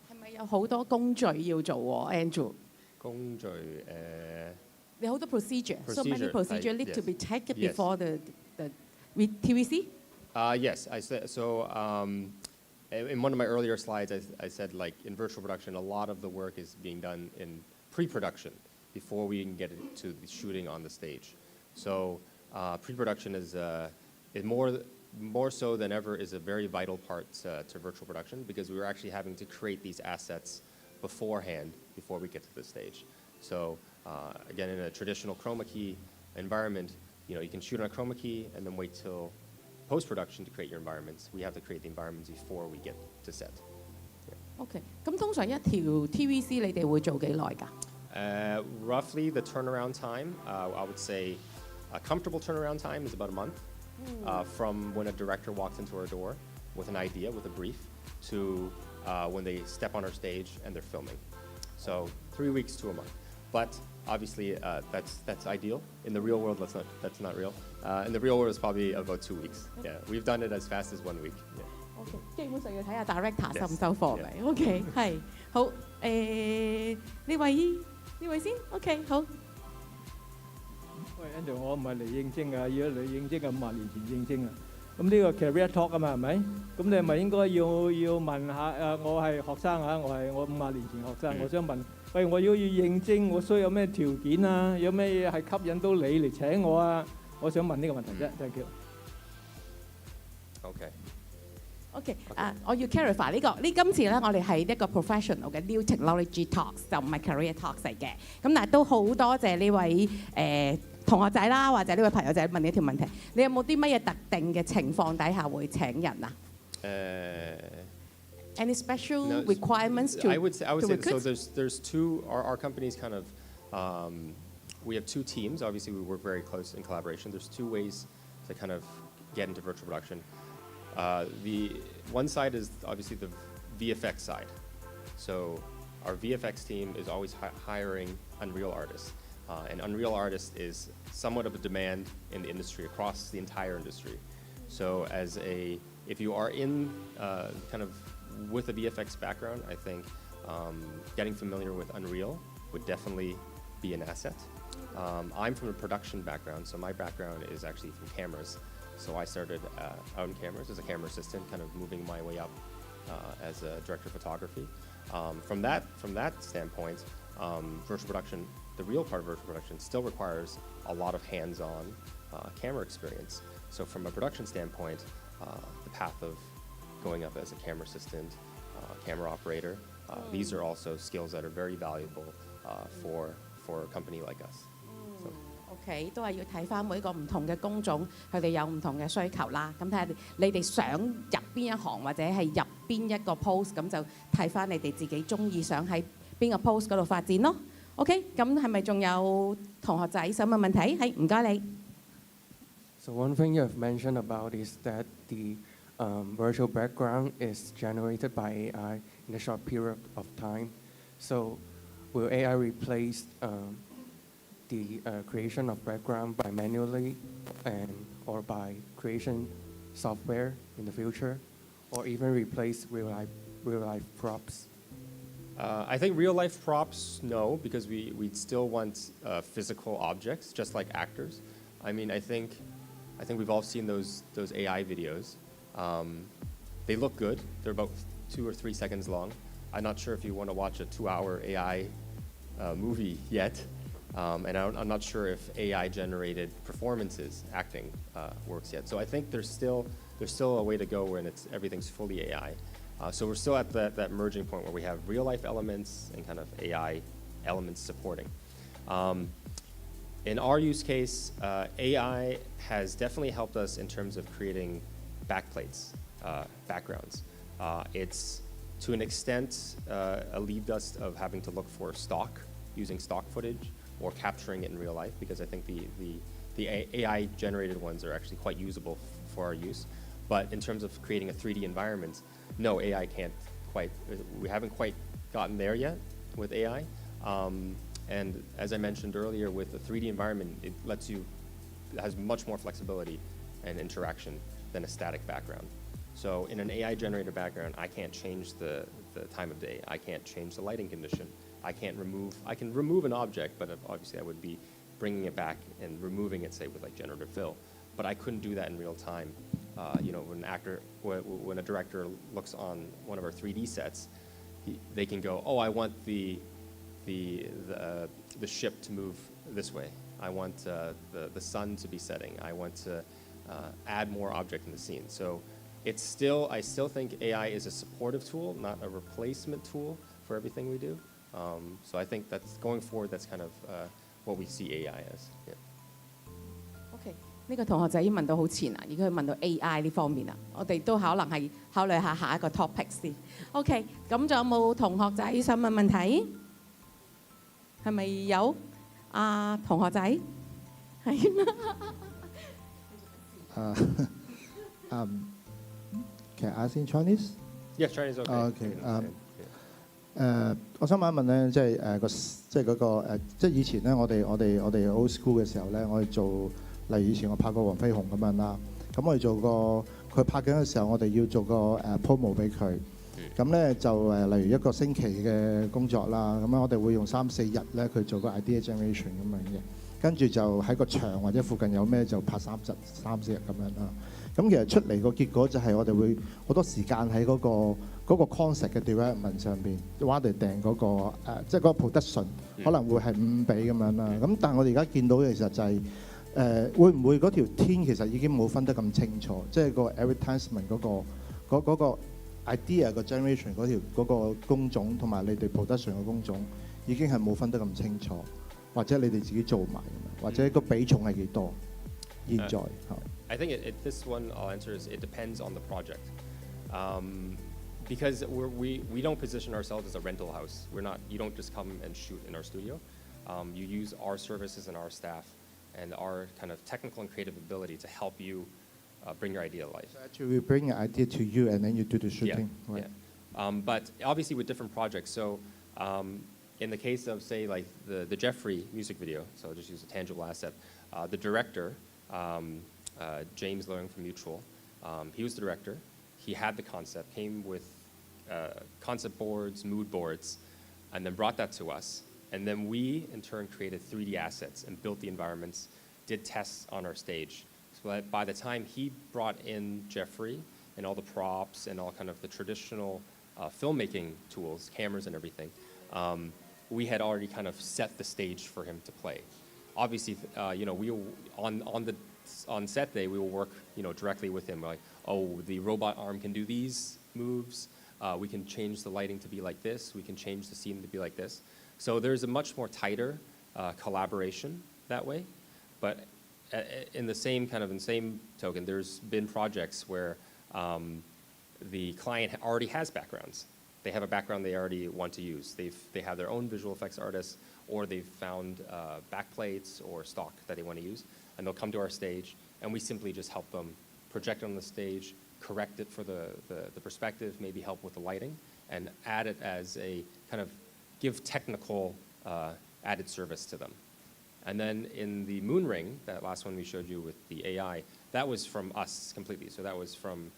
S1: 係咪有好多工序要做喎，Andrew？
S2: 工序
S1: 有好多 procedure，so many procedure need to be checked
S2: yes.
S1: before the TVC?
S2: Yes, I said so. In one of my earlier slides, I said like in virtual production, a lot of the work is being done in pre-production before we can get it to the shooting on the stage. So pre-production is more so than ever is a very vital part to virtual production because we were actually having to create these assets beforehand before we get to the stage. So again, in a traditional chroma key environment, you can shoot on a chroma key and then wait till post-production to create your environments. We have to create the environments before we get to set.
S1: OK， 咁通常一條 TVC 你哋會做幾耐㗎
S2: ？Roughly the turnaround time, I would say a comfortable turnaround time is about a month from when a director walks into our door with an idea, with a brief, to when they step on our stage and they're filming. So 3 weeks to a month. But obviously, that's ideal. In the real world, that's not real. In the real world, it's probably about 2 weeks. Yeah, we've done it as fast as 1 week. Yeah.
S1: OK， 基本上要睇下 director 收唔收貨嘅。OK， 係好呢位先。OK， 好。
S6: 喂 ，Andrew， 我唔係嚟應徵啊，如果你應徵啊，50年前應徵啊。咁呢個 career talk 啊嘛，係咪？咁你係咪應該要問下我係學生啊，我50年前學生，我想問，喂，我要應徵，我需要有咩條件啊？有咩嘢係吸引到你嚟請我啊？我想問呢個問題啫，thank you。OK，
S1: 我要 clarify 今次咧，我哋係一個 professional 嘅 new technology talks， 就唔係 career talks 嚟嘅。咁但係都好多謝呢位同學仔啦，或者呢位朋友仔問你一條問題，你有冇啲乜嘢特定嘅情況底下會請人啊？Any special requirements to
S2: I would say
S1: recruit?
S2: so. There's two. Our companies kind of we have two teams. Obviously, we work very close in collaboration. There's two ways to kind of get into virtual production. The one side is obviously the VFX side. So our VFX team is always hiring Unreal artists. And Unreal artist is somewhat of a demand in the industry, across the entire industry. So if you are in kind of with a VFX background, I think getting familiar with Unreal would definitely be an asset. I'm from a production background, so my background is actually from cameras. So I started out in cameras as a camera assistant, kind of moving my way up as a director of photography. From that standpoint, virtual production, the real part of virtual production, still requires a lot of hands-on camera experience. So from a production standpoint, the path of going up as a camera assistant, camera operator, these are also skills that are very valuable for a company like us.
S1: OK， 都係要睇翻每個唔同嘅工種，佢哋有唔同嘅需求啦。咁睇下你哋想入邊一行，或者係入邊一個 post， 咁就睇翻你哋自己中意想喺邊個 post 嗰度發展咯。OK， 咁係咪仲有同學仔想問問題？係，唔該你。
S7: So one thing you have mentioned about is that the virtual background is generated by AI in a short period of time. So will AI replace the creation of background by manually or by creation software in the future, or even replace real life props?
S2: I think real life props, no, because we still want physical objects, just like actors. I mean, I think we've all seen those AI videos. They look good. They're about 2 or 3 seconds long. I'm not sure if you want to watch a 2-hour AI movie yet. And I'm not sure if AI-generated performances, acting, works yet. So I think there's still a way to go when everything's fully AI. So we're still at that merging point where we have real-life elements and kind of AI elements supporting. In our use case, AI has definitely helped us in terms of creating backplates, backgrounds. It's, to an extent, alleviated us of having to look for using stock footage, or capturing it in real life, because I think the AI generated ones are actually quite usable for our use. But in terms of creating a 3D environment, no, AI can't quite, we haven't quite gotten there yet with AI. And as I mentioned earlier, with a 3D environment, it has much more flexibility and interaction than a static background. So in an AI generated background, I can't change the time of day. I can't change the lighting condition. I can remove an object, but obviously I would be bringing it back and removing it, say, with like generative fill. But I couldn't do that in real time. When a director looks on one of our 3D sets, they can go, oh, I want the ship to move this way. I want the sun to be setting. I want to add more object in the scene. So I still think AI is a supportive tool, not a replacement tool for everything we do. So I think that's going forward, that's kind of what we see AI as. Yeah.
S1: OK， 呢個同學仔已經問到好前啦，而家佢問到 AI 呢方面啦，我哋都可能係考慮下一個 topic 先。OK， 咁仲有冇同學仔想問問題？係咪有？同學仔係。
S8: Can I ask in Chinese?
S2: Yes, Chinese okay.
S8: OK， 我想問一問咧，即係以前咧，我哋 old school 嘅時候咧，我哋做，例如以前我拍過黃飛鴻咁樣啦，咁我哋做個佢拍緊嘅時候，我哋要做個promo 俾佢，咁咧就例如一個星期嘅工作啦，咁樣我哋會用3-4日咧，佢做個 idea generation 咁樣嘅，跟住就喺個場或者附近有咩就拍3-4日咁樣啦。咁其實出嚟個結果就係我哋會好多時間喺嗰個 concept 嘅 development 上邊，rather than嗰個即係嗰個 production 可能會係5比咁樣啦。咁但係我哋而家見到嘅其實就係會唔會嗰條天其實已經冇分得咁清楚，即係個 advertisement 嗰個 idea 個 generation 嗰個工種同埋你哋 production 嘅工種已經係冇分得咁清楚，或者你哋自己做埋咁樣，或者個比重係幾多？現在
S2: I think this one I'll answer is it depends on the project, because we don't position ourselves as a rental house. You don't just come and shoot in our studio. You use our services and our staff and our kind of technical and creative ability to help you bring your idea to life.
S8: So actually, we bring an idea to you and then you do the shooting.
S2: Yeah.
S8: Right.
S2: Yeah. But obviously with different projects. So in the case of say like the Jeffrey music video, so I'll just use a tangible asset. The director. James Lin from Mutual. He was the director. He had the concept, came with concept boards, mood boards, and then brought that to us. And then we, in turn, created 3D assets and built the environments, did tests on our stage. So that by the time he brought in Jeffrey and all the props and all kind of the traditional filmmaking tools, cameras and everything, we had already kind of set the stage for him to play. Obviously, we on set day we will work, directly with him. We're like, oh, the robot arm can do these moves. We can change the lighting to be like this. We can change the scene to be like this. So there's a much more tighter collaboration that way. But in the same token, there's been projects where the client already has backgrounds. They have a background they already want to use. They have their own visual effects artists, or they've found backplates or stock that they want to use, and they'll come to our stage, and we simply just help them project on the stage, correct it for the perspective, maybe help with the lighting, and add it as a kind of give technical added service to them. And then in the moon ring, that last one we showed you with the AI, that was from us completely. So that was from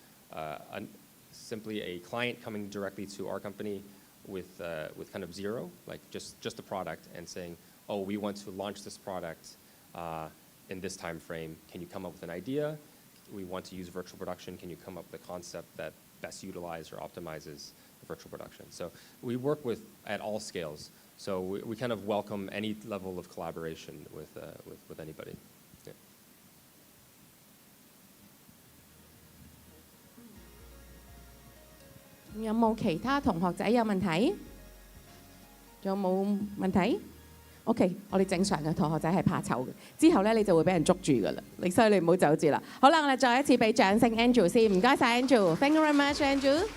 S2: simply a client coming directly to our company with kind of zero, like just a product, and saying, oh, we want to launch this product in this time frame. Can you come up with an idea? We want to use virtual production. Can you come up with a concept that best utilizes or optimizes virtual production? So we work at all scales. So we kind of welcome any level of collaboration with anybody. Yeah.
S1: 有冇其他同學仔有問題？仲有冇問題 ？OK， 我哋正常嘅同學仔係怕醜嘅，之後咧你就會俾人捉住㗎啦。所以你唔好走住啦。好啦，我哋再一次俾掌聲 Andrew 先，唔該晒 Andrew，Thank you very much Andrew。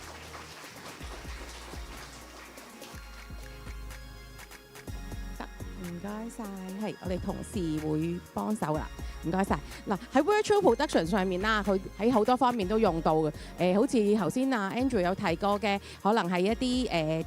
S1: 得，唔該晒，係我哋同事會幫手啦，唔該晒。嗱喺 virtual production 上面啦，佢喺好多方面都用到嘅。好似頭先啊 Andrew 有提過嘅，可能係一啲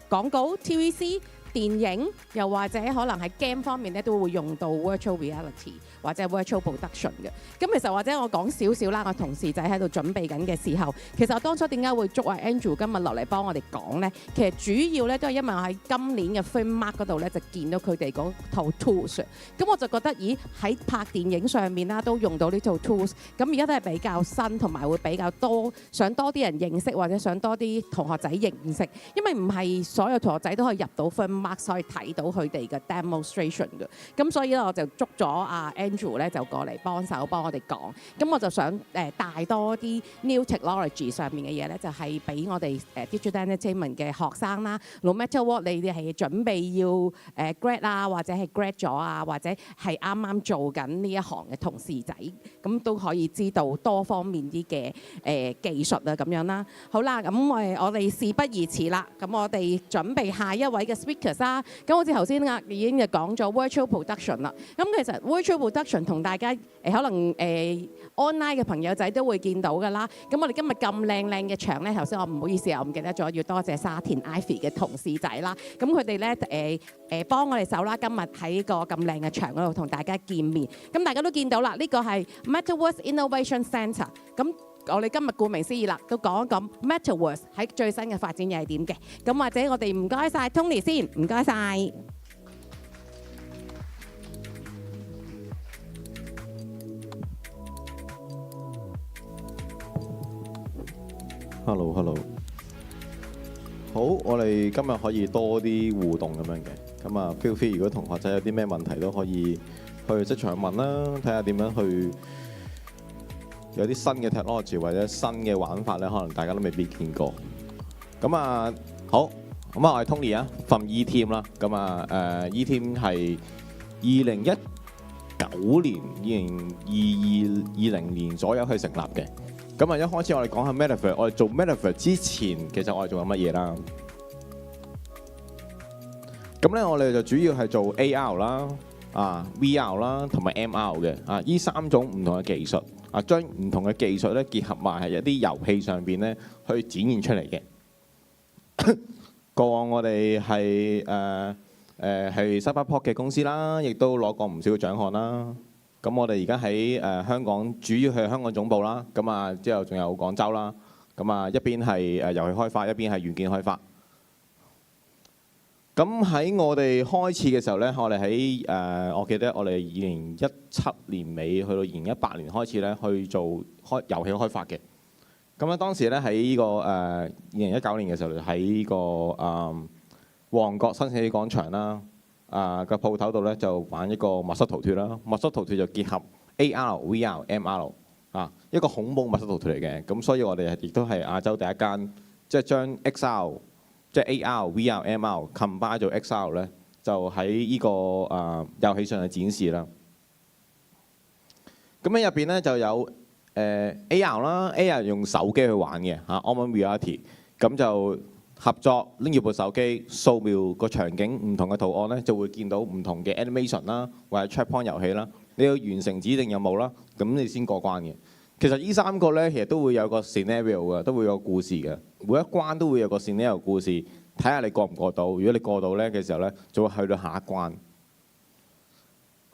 S1: 廣告、TVC、電影，又或者可能喺 game 方面咧都會用到 virtual reality 或者 virtual production 嘅。咁其實或者我講少少啦，我同事仔喺度準備緊嘅時候，其實我當初點解會捉阿 Andrew 今日落嚟幫我哋講咧？其實主要咧都係因為我喺今年嘅 Filmmaking 嗰度咧就見到佢哋嗰套 tools， 咁我就覺得咦喺拍電影上面啦都用到呢套 tools， 咁而家都係比較新同埋會比較多，想多啲人認識或者想多啲同學仔認識，因為唔係所有同學仔都可以入到 Filmmaking， 所以睇到佢哋嘅 demonstration 嘅，咁所以咧我就捉咗阿 Andrew 咧就過嚟幫手幫我哋講，咁我就想帶多啲 new technology 上面嘅嘢咧，就係俾我哋digital entertainment 嘅學生啦 ，no matter what 你哋係準備要grad 啊，或者係 grad 咗啊，或者係啱啱做緊呢一行嘅同事仔，咁都可以知道多方面啲嘅技術啊咁樣啦。好啦，咁我哋事不宜遲啦，咁我哋準備下一位嘅 speakers 啦。咁好似頭先已經就講咗 virtual production 啦。咁其實 virtual production 同大家可能online 嘅朋友仔都會見到㗎啦。咁我哋今日咁靚靚嘅場咧，頭先我唔好意思啊，我唔記得咗要多謝沙田 Ivy 嘅同事仔啦。咁佢哋咧幫我哋手啦，今日喺個咁靚嘅場嗰度同大家見面。咁大家都見到啦，呢個係 Metaverse Innovation Centre。咁我哋今日顧名思義啦，都講一講 Metaverse 喺最新嘅發展又係點嘅。咁或者我哋唔該晒 Tony 先，唔該晒。
S9: Hello， 好，我哋今日可以多啲互動咁樣嘅，咁啊 feel free，如果同學仔有啲咩問題都可以去即場問啦，睇下點樣去有啲新嘅 technology 或者新嘅玩法咧，可能大家都未必見過。咁啊好，咁啊我係 Tony 啊 ，from eTeam 啦，咁啊eTeam 係2019年、2020年左右去成立嘅。咁啊，一開始我哋講下 Metaverse， 我哋做 Metaverse 之前，其實我哋做緊乜嘢啦？咁咧，我哋就主要係做 AR 啦、VR 啦同埋 MR 嘅呢3種唔同嘅技術將唔同嘅技術咧結合埋喺一啲遊戲上邊咧去展現出嚟嘅。過往我哋係係 Cyberport 嘅公司啦，亦都攞過唔少嘅獎項啦。咁我哋而家喺香港，主要係香港總部啦。咁啊，之後仲有廣州啦。咁啊，一邊係遊戲開發，一邊係軟件開發。咁喺我哋開始嘅時候咧，我哋喺我記得我哋2017年尾去到2018年開始咧去做遊戲開發嘅。咁咧當時咧喺呢個2019年嘅時候，喺呢個旺角新世紀廣場啦。個鋪頭度咧就玩一個密室逃脫啦，密室逃脫就結合 AR、VR、MR 一個恐怖密室逃脫嚟嘅，咁所以我哋亦都係亞洲第一間，即係將 XR 即係 AR、VR、MR combine 做 XR 咧，就喺呢個遊戲上嘅展示啦。咁喺入邊咧就有AR 啦 ，AR 用手機去玩嘅Augmented Reality， 咁就合作拎住部手機掃描個場景唔同嘅圖案咧，就會見到唔同嘅 animation 啦，或者 checkpoint 遊戲啦。你要完成指定任務啦，咁你先過關嘅。其實呢3個咧，其實都會有個 scenario 嘅，都會有個故事嘅。每一關都會有個 scenario 故事，睇下你過唔過到。如果你過到咧嘅時候咧，就會去到下一關。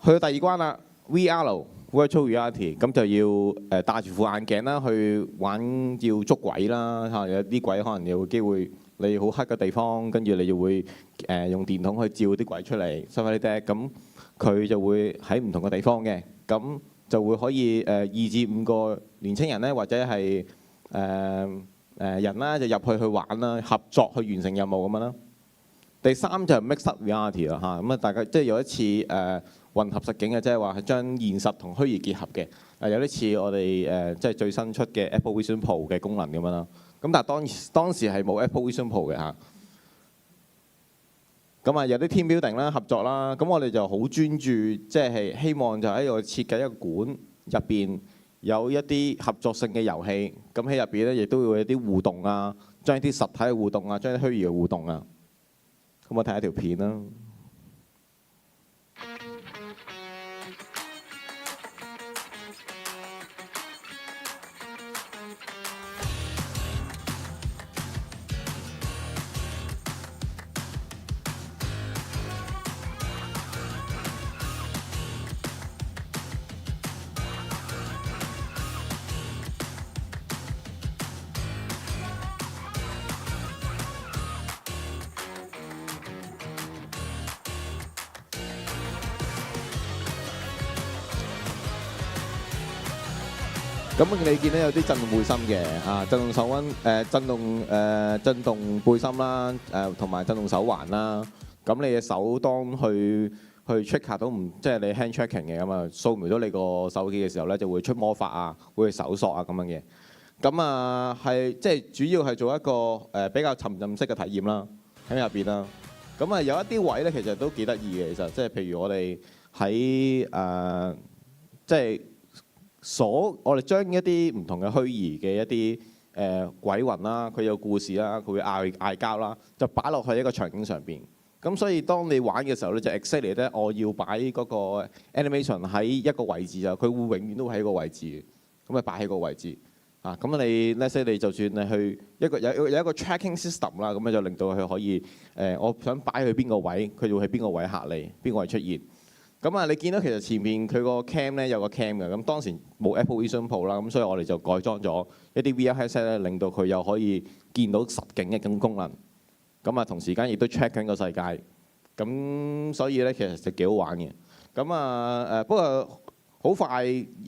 S9: 去到第2關啦 ，VR Virtual Reality， 咁就要戴住副眼鏡啦，去玩要捉鬼啦嚇。有啲鬼可能有機會。你好黑嘅地方，跟住你就會用電筒去照啲鬼出嚟，收翻啲笛，咁佢就會喺唔同嘅地方嘅，咁就會可以2至5個年青人咧，或者係人啦，就入去玩啦，合作去完成任務咁樣啦。第3就係 Mixed Reality 啦嚇，咁啊大家即係有一次混合實境嘅，即係話係將現實同虛擬結合嘅，有啲似我哋即係最新出嘅 Apple Vision Pro 嘅功能咁樣啦。咁但係當時係冇 Apple Vision Pro 嘅嚇。咁啊有啲 team building 啦，合作啦，咁我哋就好專注，即係希望就喺度設計一個館入邊有一啲合作性嘅遊戲，咁喺入邊咧亦都會有一啲互動啊，將一啲實體嘅互動啊，將啲虛擬嘅互動啊。咁我睇下條片啦。咁你見到有啲震動背心嘅震動手溫震動背心啦，同埋震動手環啦。咁你嘅手當去 check 到即係你 hand tracking 嘅咁啊，掃描到你個手機嘅時候咧，就會出魔法啊，會去搜索啊咁樣嘅。咁啊係即係主要係做一個比較沉浸式嘅體驗啦，喺入邊啦。咁啊有一啲位咧其實都幾得意嘅，其實即係譬如我哋喺即係我哋將一啲唔同嘅虛擬嘅一啲鬼魂啦，佢有故事啦，佢會嗌交啦，就擺落去一個場景上邊。咁所以當你玩嘅時候咧，就 exactly 咧，我要擺嗰個 animation 喺一個位置就，佢會永遠都會喺一個位置嘅，咁啊擺喺個位置咁你 let's say 你就算你去有一個 tracking system 啦，咁就令到佢可以我想擺去邊個位，佢就會喺邊個位嚇你，邊個位出現。咁啊，你見到其實前面佢個 cam 咧有個 cam 嘅，咁當時冇 Apple Vision Pro 啦，咁所以我哋就改裝咗一啲 VR headset 咧，令到佢又可以見到實景嘅咁功能。咁啊，同時間亦都 check 緊個世界，咁所以咧其實就幾好玩嘅。咁啊不過好快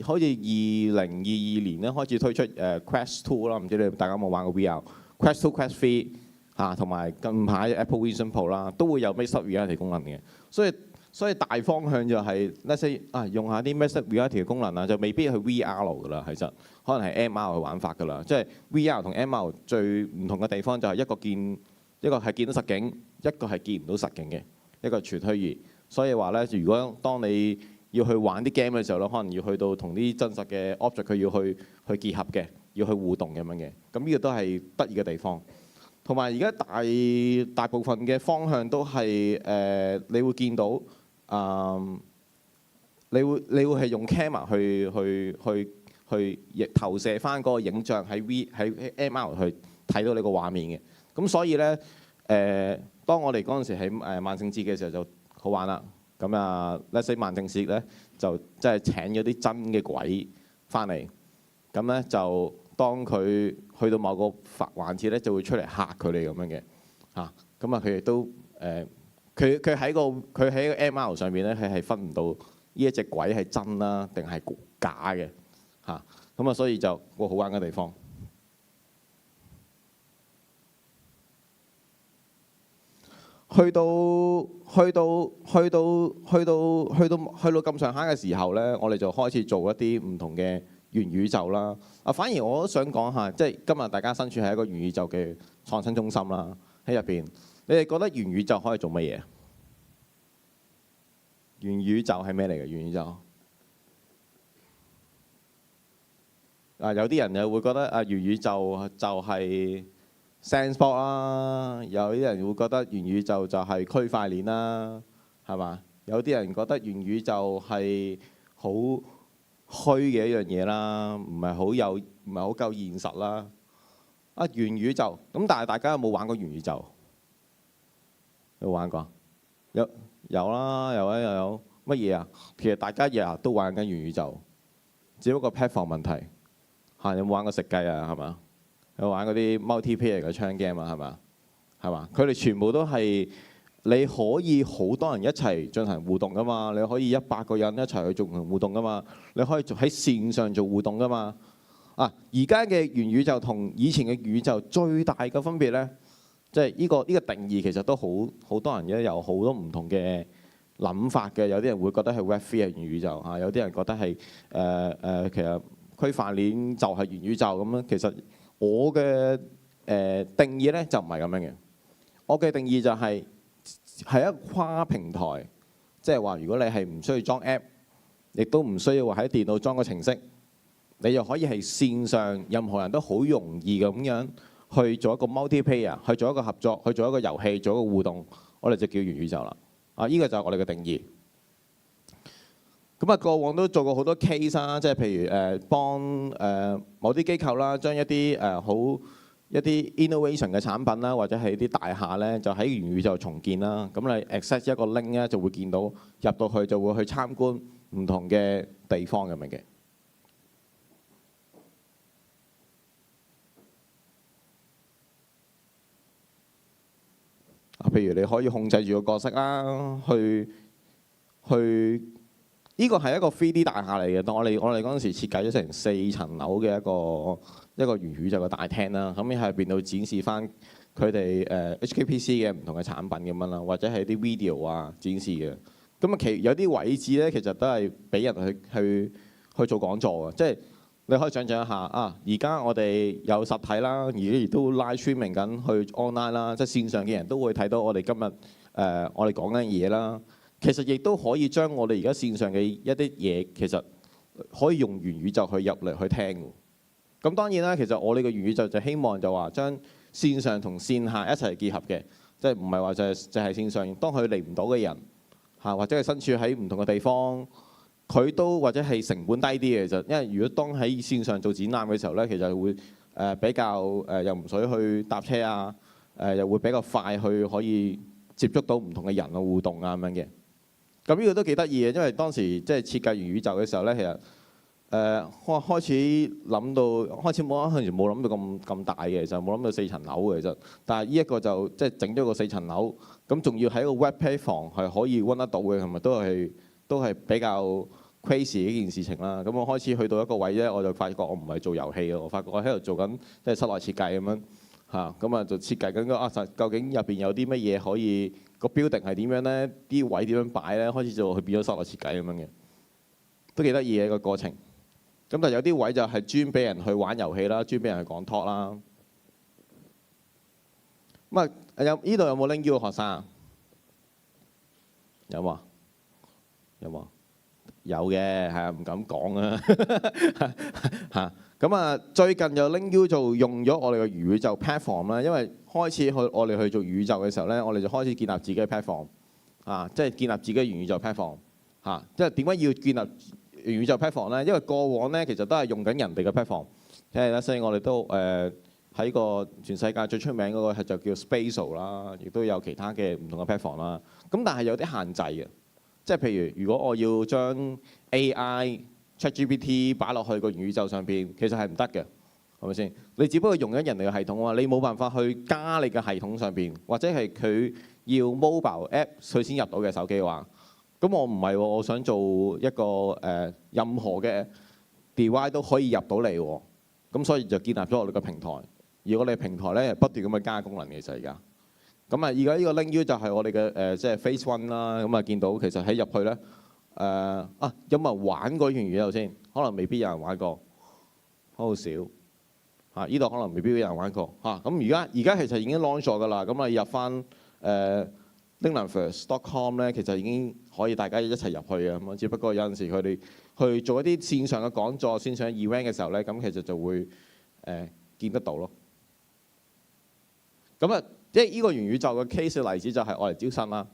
S9: 好似2022年咧開始推出Quest 2啦，唔知你大家有冇玩過 VR？Quest 2、Quest 3同埋近排 Apple Vision Pro 啦，都會有 Mixed Reality 功能嘅。所以大方向就係 let's say 用下啲 Mixed Reality 嘅功能啊，就未必係 VR 噶啦，其實可能係 MR 去玩法噶啦。即係 VR 同 MR 最唔同嘅地方就係一個係見到實景，一個係見唔到實景嘅，一個全虛擬。所以話咧，如果當你要去玩啲 game 嘅時候咧，可能要去到同啲真實嘅 object 佢要去結合嘅，要去互動咁樣嘅。咁呢個都係得意嘅地方。同埋而家大部分嘅方向都係你會見到你會係用 camera 去投射翻嗰個影像喺 MR 去睇到你個畫面嘅。咁所以咧當我哋嗰陣時喺萬聖節嘅時候就好玩啦。咁啊 let's say 萬聖節咧就即係請咗啲真嘅鬼翻嚟，咁咧就當佢去到某個環節咧，就會出嚟嚇佢哋咁樣嘅咁啊佢亦都佢喺個 MR 上面咧，佢係分唔到呢一隻鬼係真啦定係假嘅咁啊，所以就個好玩嘅地方。去到咁上下嘅時候咧，我哋就開始做一啲唔同嘅元宇宙啦。反而我都想講下，即係今日大家身處喺一個元宇宙嘅創新中心啦，喺入邊，你哋覺得元宇宙可以做乜嘢？元宇宙係咩嚟嘅？元宇宙有啲人又會覺得元宇宙就係 Sandbox 啦，有啲人會覺得元宇宙就係區塊鏈啦，係嘛？有啲人覺得元宇宙係好虛嘅一樣嘢啦，唔係好夠現實啦。元宇宙咁，但係大家有冇玩過元宇宙？有冇玩過？有啦，有乜嘢啊？其實大家日日都玩緊元宇宙，只不過 platform 問題有冇玩過食雞啊？係嘛？有玩嗰啲 multiplayer 嘅槍 game 啊？係嘛？佢哋全部都係你可以好多人一齊進行互動噶嘛，你可以100個人一齊去進行互動噶嘛，你可以喺線上做互動噶嘛。而家嘅元宇宙同以前嘅元宇宙最大嘅分別咧，即係呢個定義其實都好多人有好多唔同嘅諗法嘅。有啲人會覺得係 Web3 係元宇宙有啲人覺得係其實區塊鏈就係元宇宙咁樣。其實我嘅定義咧就唔係咁樣嘅。我嘅定義就係一個跨平台，即係話如果你係唔需要裝 app， 亦都唔需要話喺電腦裝個程式，你又可以係線上任何人都好容易咁樣去做一個 multiplayer， 去做一個合作，去做一個遊戲，做一個互動，我哋就叫元宇宙啦。呢個就係我哋嘅定義。咁過往都做過好多 case 啦，即係譬如幫某啲機構啦，將一啲一啲 innovation 嘅產品啦，或者係啲大廈咧，就喺元宇宙重建啦。咁你 access 一個 link 咧，就會見到入到去就會去參觀唔同嘅地方咁樣嘅。譬如你可以控制住個角色啦，去呢個係一個 3D 大廈嚟嘅，當我哋嗰陣時設計咗成4層樓嘅一個元宇宙嘅大廳啦，咁喺入邊度展示翻佢哋HKPC 嘅唔同嘅產品咁樣啦，或者係啲 video 啊展示嘅。咁啊，有啲位置咧，其實都係俾人去做講座嘅，即係你可以想像一下啊！而家我哋有實體啦，而家亦都 live streaming 緊去 online 啦，即係線上嘅人都會睇到我哋今日我哋講緊嘢啦。其實亦都可以將我哋而家線上嘅一啲嘢，其實可以用元宇宙去入嚟去聽嘅。咁當然啦，其實我哋嘅元宇宙就希望就話將線上同線下一齊結合嘅，即係唔係話就係線上，當佢嚟唔到嘅人嚇，或者係身處喺唔同嘅地方，佢都或者係成本低啲嘅。其實因為如果當喺線上做展覽嘅時候咧，其實會比較又唔使去搭車啊，又會比較快去可以接觸到唔同嘅人嘅互動啊咁樣嘅。咁呢個都幾得意嘅，因為當時即係設計元宇宙嘅時候咧，其實開始諗到開始冇諗到咁大嘅，其實冇諗到4層樓嘅其實。但係呢一個就即係整咗個4層樓，咁仲要喺個 web platform 係可以溫得到嘅，係咪都係比較 crazy 嘅一件事情啦。咁我開始去到一個位咧，我就發覺我唔係做遊戲嘅，我發覺我喺度做緊即係室內設計咁樣嚇，咁啊就設計緊究竟入邊有啲乜嘢可以。個 building 係點樣咧？啲位點樣擺咧？開始就去變咗室內設計咁樣嘅，都幾得意嘅一個過程。咁但係有啲位就係專俾人去玩遊戲啦，專俾人去講 talk 啦。咁啊，呢度有冇 link U 嘅學生啊？有冇？有冇？有嘅，係啊，唔敢講啊嚇。咁啊，最近就 link U 就用咗我哋嘅元宇宙 platform 啦，因為開始我哋去做宇宙嘅時候咧，我哋就開始建立自己嘅 platform 啊，即係建立自己嘅元宇宙 platform 嚇。即係點解要建立元宇宙 platform 咧？因為過往咧其實都係用緊人哋嘅 platform， 即係咧，所以我哋都喺個全世界最出名嗰個係就叫 Spatial 啦，亦都有其他嘅唔同嘅 platform 啦。咁但係有啲限制嘅，即係譬如如果我要將 AI、ChatGPT 擺落去個元宇宙上邊，其實係唔得嘅，係咪先？你只不過用緊人哋嘅系統啊，你冇辦法去加你嘅系統上邊，或者係佢要 mobile app 佢先入到嘅手機話。咁我唔係喎，我想做一個任何嘅 device 都可以入到嚟喎。咁所以就建立咗我哋嘅平台。而我哋平台咧不斷咁去加功能嘅，其實而家。咁啊，而家呢個 link U 就係我哋嘅即係 Phase One 啦。咁啊，見到其實喺入去咧有冇人玩過元宇宙先？可能未必有人玩過，好少嚇。呢度可能未必有人玩過嚇。咁而家其實已經 launch 咗㗎啦。咁啊入翻Metaverse.com 咧，其實已經可以大家一齊入去嘅。咁只不過有陣時佢哋去做一啲線上嘅講座、線上嘅 event 嘅時候咧，咁其實就會見得到咯。咁啊，即係呢個元宇宙嘅 case 嘅例子就係我嚟招生啦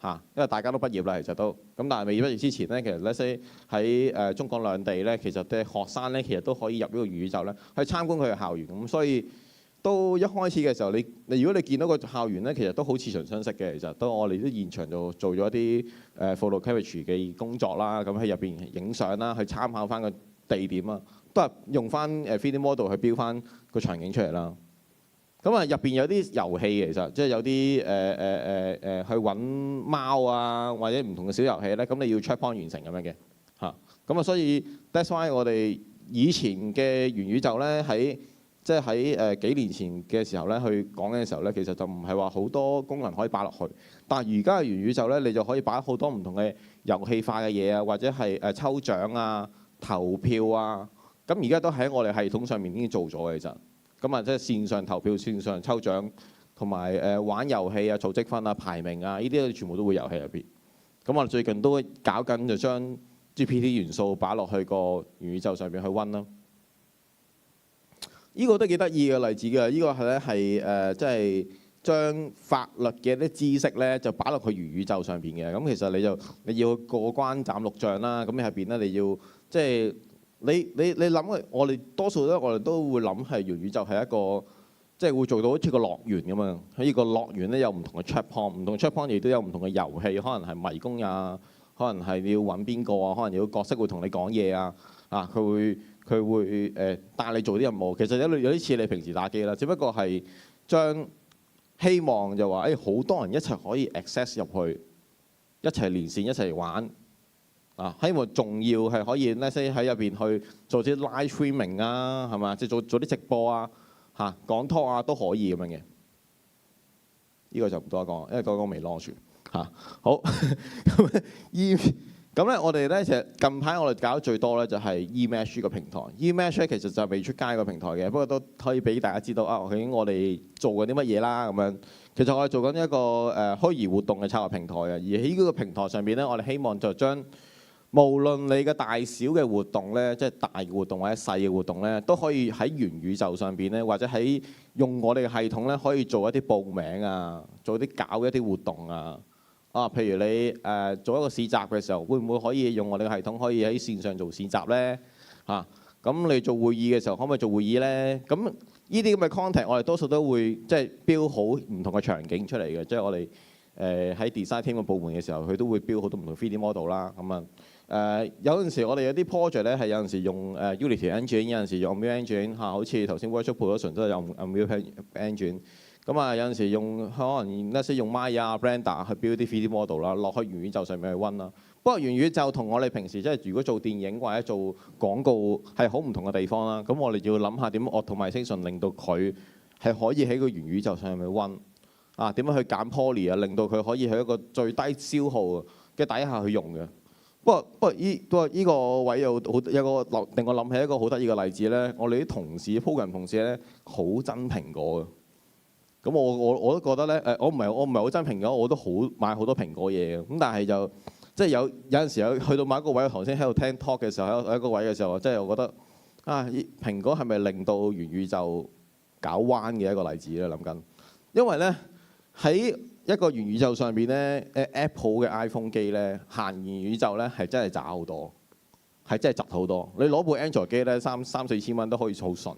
S9: 嚇，因為大家都畢業啦，其實都咁，但係未畢業之前咧，其實 let's say 喺中港兩地咧，其實嘅學生咧，其實都可以入呢個元宇宙咧去參觀佢嘅校園。咁所以都一開始嘅時候，你如果你見到個校園咧，其實都好似曾相識嘅。其實都我哋都現場就做咗啲photography 嘅工作啦，咁喺入邊影相啦，去參考翻個地點啊，都係用翻3D model 去標翻個場景出嚟啦。咁啊，入邊有啲遊戲其實，即係有啲去揾貓啊，或者唔同嘅小遊戲咧，咁你要 check point 完成咁樣嘅嚇。咁啊，所以 that's why 我哋以前嘅元宇宙咧，即係喺幾年前嘅時候咧，去講嘅時候咧，其實就唔係話好多功能可以擺落去。但係而家嘅元宇宙咧，你就可以擺好多唔同嘅遊戲化嘅嘢啊，或者係抽獎啊、投票啊。咁而家都喺我哋系統上面已經做咗嘅，其實。咁啊，即係線上投票、線上抽獎，同埋玩遊戲啊、做積分啊、排名啊，呢啲全部都會遊戲入邊。咁我哋最近都搞緊就將 GPT 元素擺落去個元宇宙上邊去温啦。呢個都幾得意嘅例子嘅，呢個係咧係即係將法律嘅啲知識咧就擺落去元宇宙上邊嘅。咁其實你要過關斬六將啦，咁入邊咧你要即係。你諗我哋多數咧，我哋都會諗係元宇宙係一個即係會做到好似個樂園咁樣。喺呢個樂園咧有唔同嘅 check point， 唔同 check point 亦都有唔同嘅遊戲，可能係迷宮啊，可能係你要揾邊個啊，可能有個角色會同你講嘢啊，佢會帶你做啲任務。其實有啲似你平時打機啦，只不過係將希望就話好多人一齊可以 access 入去，一齊連線一齊玩。希望仲要係可以咧喺入邊去做啲 live streaming 啊，係嘛？即係做啲直播啊，講 talk 啊都可以咁樣嘅。呢個就唔多講，因為嗰個未 launch 好咁咧，我哋咧其實近排我哋搞得最多咧就係 eMesh 個平台。eMesh 咧其實就係未出街個平台嘅，不過都可以俾大家知道究竟我哋做緊啲乜嘢啦咁樣。其實我哋做緊一個虛擬活動嘅策劃平台啊，而喺呢個平台上邊咧，我哋希望就將無論你嘅大小嘅活動咧，即係大嘅活動或者細嘅活動咧，都可以喺元宇宙上邊咧，或者喺用我哋嘅系統咧，可以做一啲報名啊，做啲搞一啲活動啊。譬如你做一個市集嘅時候，會唔會可以用我哋嘅系統可以喺線上做市集咧？咁你做會議嘅時候，可唔可以做會議咧？咁呢啲咁嘅 content，我哋多數都會即係標好唔同嘅場景出嚟嘅，即係我哋喺 design team 嘅部門嘅時候，佢都會標好多唔同 3D model 啦。咁有陣時我哋有啲 project 咧係有陣時用Unity Engine， 有陣時用 Unreal Engine 好似頭先 Virtual Production 都係用 Unreal Engine。有陣時用可能用 Maya Blender 去 build 啲 3D model 啦，落去元宇宙上面去温啦。不過元宇宙同我哋平時即係如果做電影或者做廣告係好唔同嘅地方啦。咁我哋要諗下點 automation 令到佢係可以喺個元宇宙上面温點樣去減 poly 令到佢可以喺一個最低消耗嘅底下去用嘅。不過呢個位有個令我諗起一個好得意嘅例子咧。我哋啲同事 program 同事咧好憎蘋果嘅。咁我都覺得咧，我唔係好憎蘋果，我都好買好多蘋果嘢嘅。咁但係就即係有陣時去到某一個位，我頭先喺度聽 talk 嘅時候，喺一個位嘅時候，即係我覺得蘋果係咪令到元宇宙搞彎嘅一個例子咧？諗緊，因為咧喺一個元宇宙上邊咧，Apple 嘅 iPhone 機咧行元宇宙咧係真係渣好多，係真係窒好多。你攞部 Android 機咧3-4千蚊都可以好順。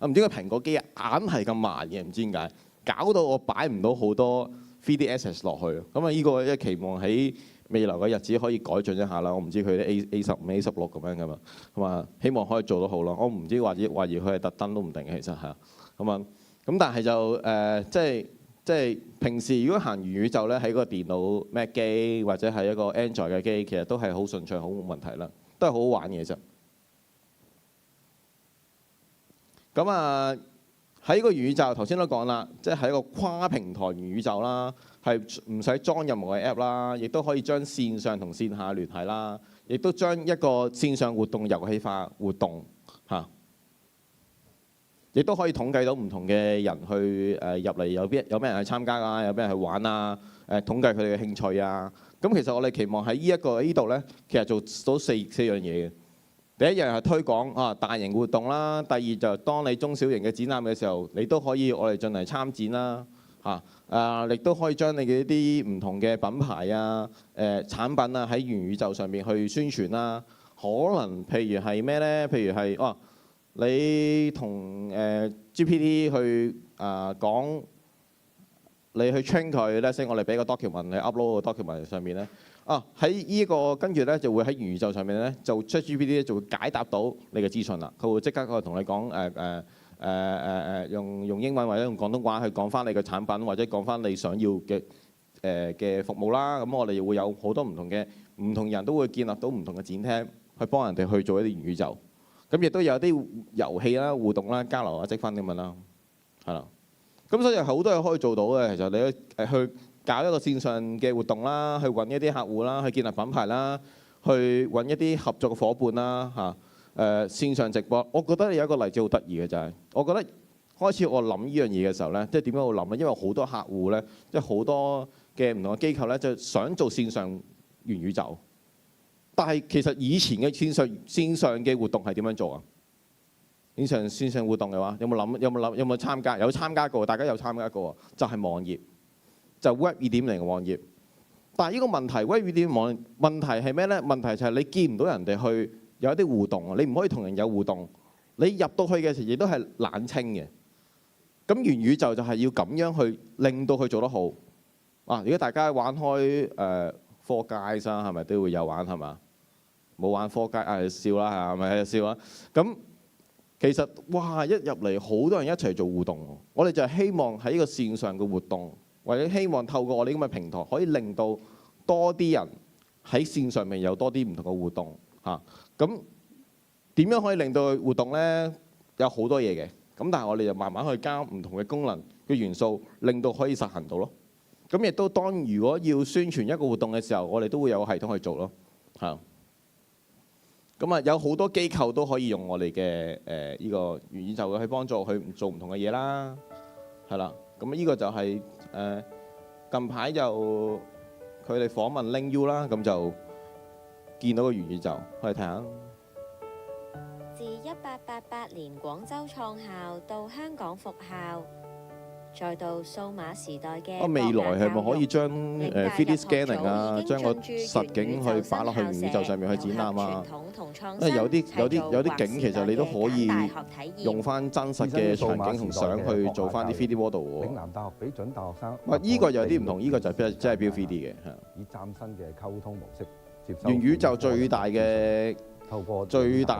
S9: 唔知個蘋果機硬係咁慢嘅，唔知點解。搞到我擺唔到好多 3D assets 落去，咁呢個一期望喺未來嘅日子可以改進一下啦。我唔知佢啲 A15、A16 咁樣噶嘛，希望可以做得好咯。我唔知懷疑佢係特登都唔定，其實係咁但係就即係平時如果行元宇宙咧，喺個電腦 Mac 機或者係一個 Android 嘅機，其實都係好順暢，好冇問題啦，都係好好玩嘅啫。喺個元宇宙頭先都講啦，即係一個跨平台元宇宙啦，係唔使裝任何嘅 app 啦，亦都可以將線上同線下聯繫啦，亦都將一個線上活動遊戲化活動亦都可以統計到唔同嘅人去入嚟，有咩人去參加啊，有咩人去玩啊，統計佢哋嘅興趣啊。咁其實我哋期望喺呢度咧，其實做到四樣嘢嘅。第一樣係推廣大型活動啦，第二就當你中小型嘅展覽嘅時候，你都可以我哋進行參展啦，亦都可以將你嘅一啲唔同嘅品牌產品喺元宇宙上面去宣傳啦。可能譬如係咩咧？譬如係你同GPT 去講，你去 train 佢咧，先我哋俾個 document 你 upload 個 document 上面咧。喺呢個跟住咧就會喺元宇宙上面咧就出 GPT 咧就會解答到你嘅資訊啦。佢會即刻同你講用英文或者用廣東話去講翻你嘅產品或者講翻你想要嘅服務啦。咁我哋會有好多唔同人都會建立到唔同嘅展廳去幫人哋去做一啲元宇宙。咁亦都有啲遊戲啦、互動啦、交流啊、積分咁樣啦，係啦。咁所以好多嘢可以做到嘅。其實你去搞一個線上嘅活動啦，去揾一啲客戶啦，去建立品牌啦，去揾一啲合作嘅伙伴啦線上直播，我覺得有一個例子好得意嘅就係，我覺得開始我諗呢樣嘢嘅時候咧，即係點解我諗咧？因為好多客戶咧，即係好多嘅唔同嘅機構咧，就想做線上元宇宙，但係其實以前嘅線上嘅活動係點樣做啊？線上活動嘅話，有冇參加？有參加過，大家有參加過，就係網頁。就 Web 2.0嘅網頁，但係呢個問題 Web 2.0網問題係咩咧？問題就係你見唔到人哋去有一啲互動，你唔可以同人有互動。你入到去嘅時候亦都係冷清嘅。咁元宇宙就係要咁樣去令到佢做得好。如果大家玩開Four Guys係咪都會有玩係嘛？冇玩Four Guys笑啦係咪笑啊？咁其實哇一入嚟好多人一齊做互動，我哋就係希望喺呢個線上嘅活動。或者希望透過我哋咁嘅平台，可以令到多啲人喺線上面有多啲唔同嘅互動嚇。咁點樣可以令到佢互動咧？有好多嘢嘅。咁但係我哋就慢慢去加唔同嘅功能嘅元素，令到可以實行到咯。咁亦都當如果要宣傳一個活動嘅時候，我哋都會有個系統去做咯，係。咁啊，有好多機構都可以用我哋嘅呢個元宇宙去幫助去做唔同嘅嘢啦，係啦。咁呢個就係近排就佢哋訪問 Link U 啦，咁就見到個元宇宙，我哋睇下。
S10: 自1888年廣州創校到香港復校，再到數碼時代嘅
S9: 未來係咪可以將3D scanning 啊，將個實景去擺落去元宇宙上面去展覽啊？因為有啲景其實你都可以用翻真實嘅場景同相去做翻啲 3D model 喎。
S11: 嶺南大學俾準大學生。
S9: 依個有啲唔同，依個就真係標 3D 嘅。
S11: 以嶄新嘅溝通模式接收。
S9: 元宇宙最大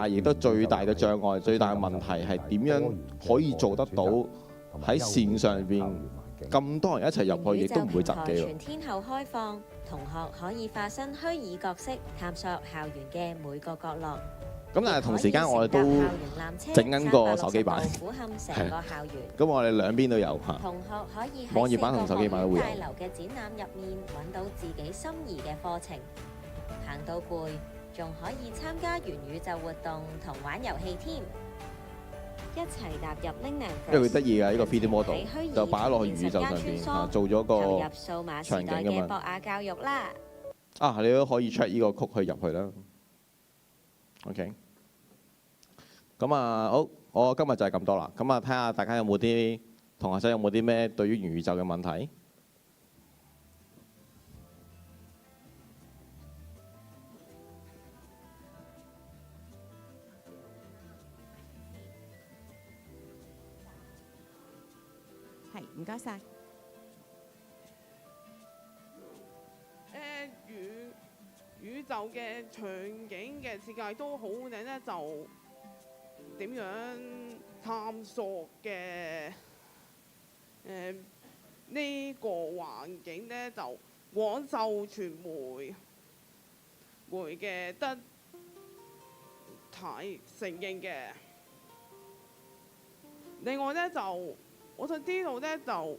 S9: 亦都最大嘅障礙、最大嘅問題係點樣可以做得到喺線上邊咁多人一齊入去，亦都唔會窒機喎。
S10: 全天候開放，同學可以化身虛擬角色，探索校園嘅每個角落。
S9: 咁但係同時間我哋都整緊個手機版，係。咁我哋兩邊都有嚇。
S10: 同學可以
S9: 網頁版同手機版都會有。
S10: 大樓嘅展覽入面揾到自己心儀嘅課程，行到攰仲可以參加元宇宙活動同玩遊戲添。一齊踏入 Metaverse，
S9: 因為佢得意㗎，呢個 3D model 就擺落去元宇宙上邊，做咗個場景㗎嘛。
S10: 博雅教育啦。
S9: 你都可以 check 呢個曲去入去啦。OK。咁好，我今日就係咁多啦。咁睇下大家有冇啲同學仔有冇啲咩對於元宇宙嘅問題？
S1: 係，唔該晒。
S5: 宇宙嘅場景嘅設計都好靚咧，就點樣探索嘅呢個環境咧，就廣受傳媒嘅得體承認嘅。另外咧就我想知道咧，就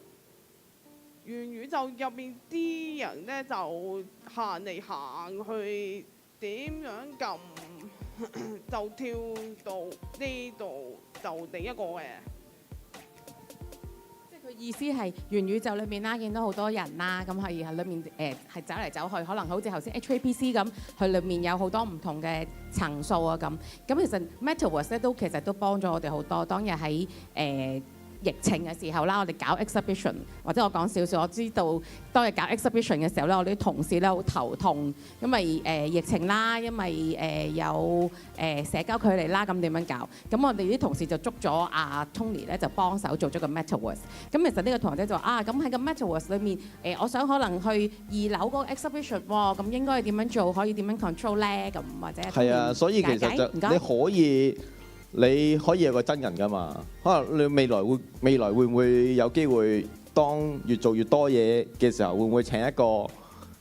S5: 元宇宙入面啲人咧就行嚟行去，點樣撳就跳到呢度就另一個嘅。
S1: 即係佢意思係元宇宙裏面啦，見到好多人啦，咁可以喺裏面係走嚟走去，可能好似頭先 HKPC 咁，佢裏面有好多唔同嘅層數啊咁。咁其實 Metaverse 咧其實都幫咗我哋好多。當日喺疫情嘅時候啦，我哋搞 exhibition， 或者我講少少，我知道當日搞 exhibition 嘅時候咧，我哋啲同事咧好頭痛，因為疫情啦，因為有社交距離啦，咁點樣搞？咁我哋啲同事就捉咗阿 Tony 咧，就幫手做咗個 Metaverse。咁其實呢個同學仔就話咁喺個 Metaverse 裏面，我想可能去2樓嗰個 exhibition 喎，咁應該點樣做？可以點樣 control 咧？咁或者
S9: 係啊，所以其實就你可以有個真人㗎嘛？可能你未來會唔會有機會，當越做越多嘢嘅時候，會唔會請一個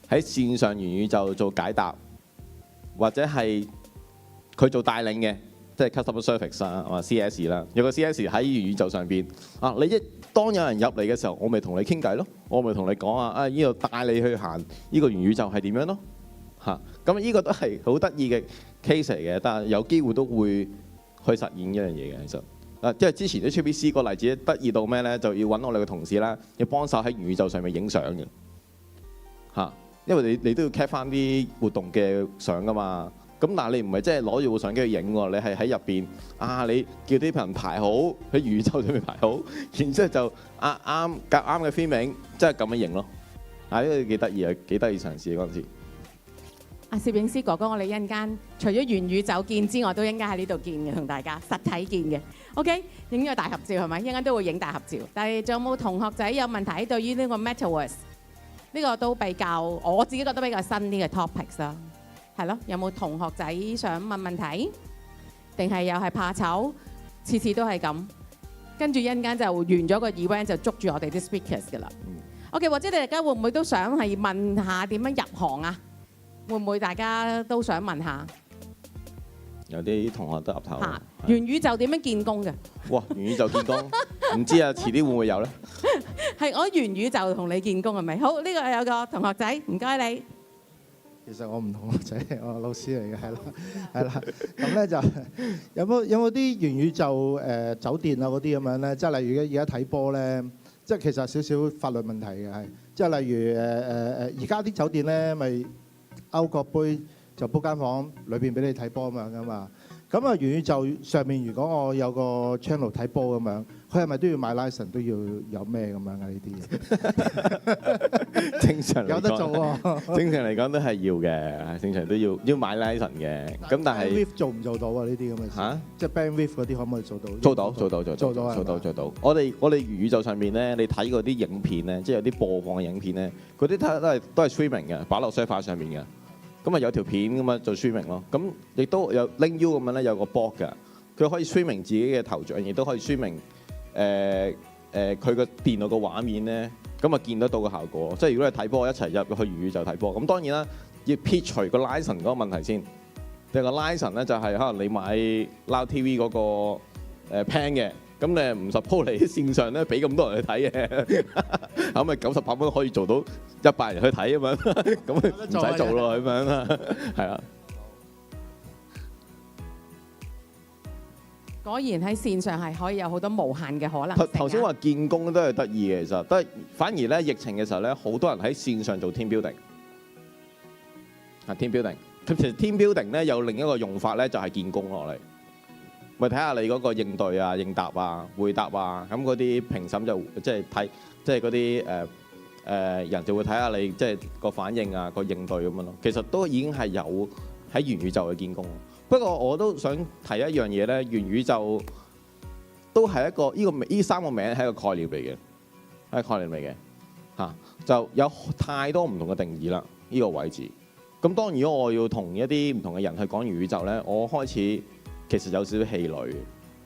S9: 喺線上元宇宙做解答，或者係佢做帶領嘅，即係 customer service 啊，或 CS 啦，有個 CS 喺元宇宙上邊你當有人入嚟嘅時候，我咪同你傾偈咯，我咪同你講呢度帶你去行呢個元宇宙係點樣咯咁呢個都係好得意嘅 case 嚟嘅，但係有機會都會去實現一樣嘢嘅，其實因為之前啲 HBC 個例子得意到咩咧，就要揾我哋嘅同事啦，要幫手喺元宇宙上面影相嘅因為你都要 cap 翻啲活動嘅相噶嘛。咁但係你唔係真係攞住部相機去影喎，你係喺入邊你叫啲人排好喺元宇宙上面排好，然之後就夾啱嘅 filming，即係咁樣影咯。呢個幾得意啊，幾得意嘗試嗰陣時。
S1: 攝影師哥哥，我哋一陣間除咗元宇宙見之外，都應該喺呢度見嘅，同大家實體見嘅。OK， 影咗大合照係咪？一陣間都會影大合照。但係仲有冇同學仔有問題對於呢個 Metaverse？ 呢個都比較我自己覺得比較新啲嘅 topics 啦。係咯，有冇同學仔想問問題？定係又係怕醜？次次都係咁。跟住一陣間就完咗個 event 就捉住我哋啲 speakers 㗎啦。OK， 或者你大家會唔會都想係問下點樣入行啊？會唔會大家都想問下？
S9: 有啲同學都岌頭。
S1: 元宇宙點樣建功嘅？
S9: 哇！元宇宙建功，唔知啊，遲啲會唔會有咧？
S1: 係我元宇宙同你建功係咪？好，呢個有個同學仔，唔該你。
S8: 其實我唔同學仔，我老師嚟嘅，係啦，係啦。咁咧就有冇啲元宇宙酒店啊嗰啲咁樣咧？即係例如而家睇波咧，即係其實少少法律問題嘅係，即係例如而家啲酒店咧咪歐國杯就 book 間房裏邊俾你睇波咁樣噶嘛。咁啊元宇宙上面如果我有個 channel 睇波咁樣，佢係咪都要買 license 都要有咩咁樣啊？呢啲嘢正常有得做喎。
S9: 正常嚟講都係要嘅，正常都要買 license 嘅。咁但係
S8: bandwidth 做唔做到啊？呢啲咁嘅事嚇，即係 bandwidth 嗰啲可唔可以做到？
S9: 做到。我哋元宇宙上面咧，你睇嗰啲影片咧，即係有啲播放嘅影片咧，嗰啲都係 streaming 嘅，擺落 server 上面嘅。咁啊有條片咁啊做 streaming 咯，咁亦都有 link U 咁樣咧，有個 blog 㗎，佢可以 streaming 自己嘅頭像，亦都可以 streaming 佢個電腦個畫面咧，咁啊見得到個效果。即係如果你睇波一齊入去元宇宙睇波，咁當然啦，要撇除個 license 嗰個問題先。第個 license 咧就係可能你買 Now TV 嗰個plan 嘅。咁你唔 suppose 你線上咧俾咁多人去睇嘅，咁咪98蚊可以做到100人去睇啊嘛，咁咪唔使做咯咁樣啦，係啦。
S1: 果然喺線上係可以有好多無限嘅可能性。
S9: 頭先話見工都係得意嘅，其實都係反而咧疫情嘅時候咧，好多人喺線上做 team building。team building， 其實 team building 咧有另一個用法咧，就係見工落嚟。咪睇下你嗰個應對啊、應答啊、回答啊，咁嗰啲評審就即係睇，即係嗰啲人就會睇下你即係個反應啊、個應對咁樣咯。其實都已經係有喺元宇宙嘅見工。不過我都想提一樣嘢咧，元宇宙都係一個呢三個名係一個概念嚟嘅，係概念嚟嘅嚇，就有太多唔同嘅定義啦。呢個位置咁當然，如果我要同一啲唔同嘅人去講元宇宙咧，我開始。其實有少少氣餒，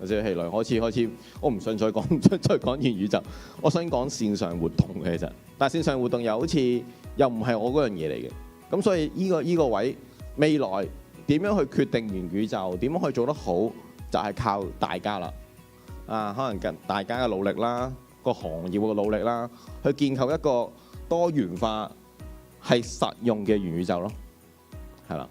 S9: 開始，我唔想再講元宇宙，我想講線上活動嘅其實，但係線上活動又好似又唔係我嗰樣嘢嚟嘅，咁所以呢個位未來點樣去決定元宇宙，點樣去做得好，就係靠大家啦，可能大家嘅努力啦，個行業嘅努力啦，去建構一個多元化係實用嘅元宇宙咯，係啦。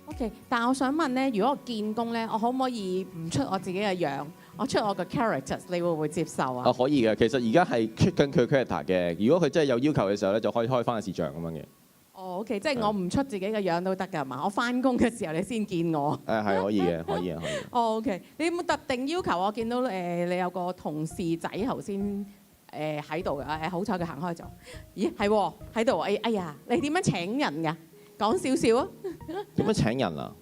S1: OK， 但係我想問咧，如果我見工咧，我可唔可以唔出我自己嘅樣，我出我個 characters， 你會唔會接受啊？
S9: 可以嘅，其實而家係出緊佢 character 嘅。如果佢真係有要求嘅時候咧，就可以開翻個視像咁樣嘅。
S1: OK， 即係我唔出自己嘅樣都得㗎嘛？我翻工嘅時候你先見我。
S9: 係可以嘅，可以。
S1: OK， 你有冇特定要求？我見到你有個同事仔頭先喺度嘅，好彩佢行開咗。咦，係喎，喺度。哎呀，你點樣請人㗎？講少少啊！
S9: 點樣請人啊？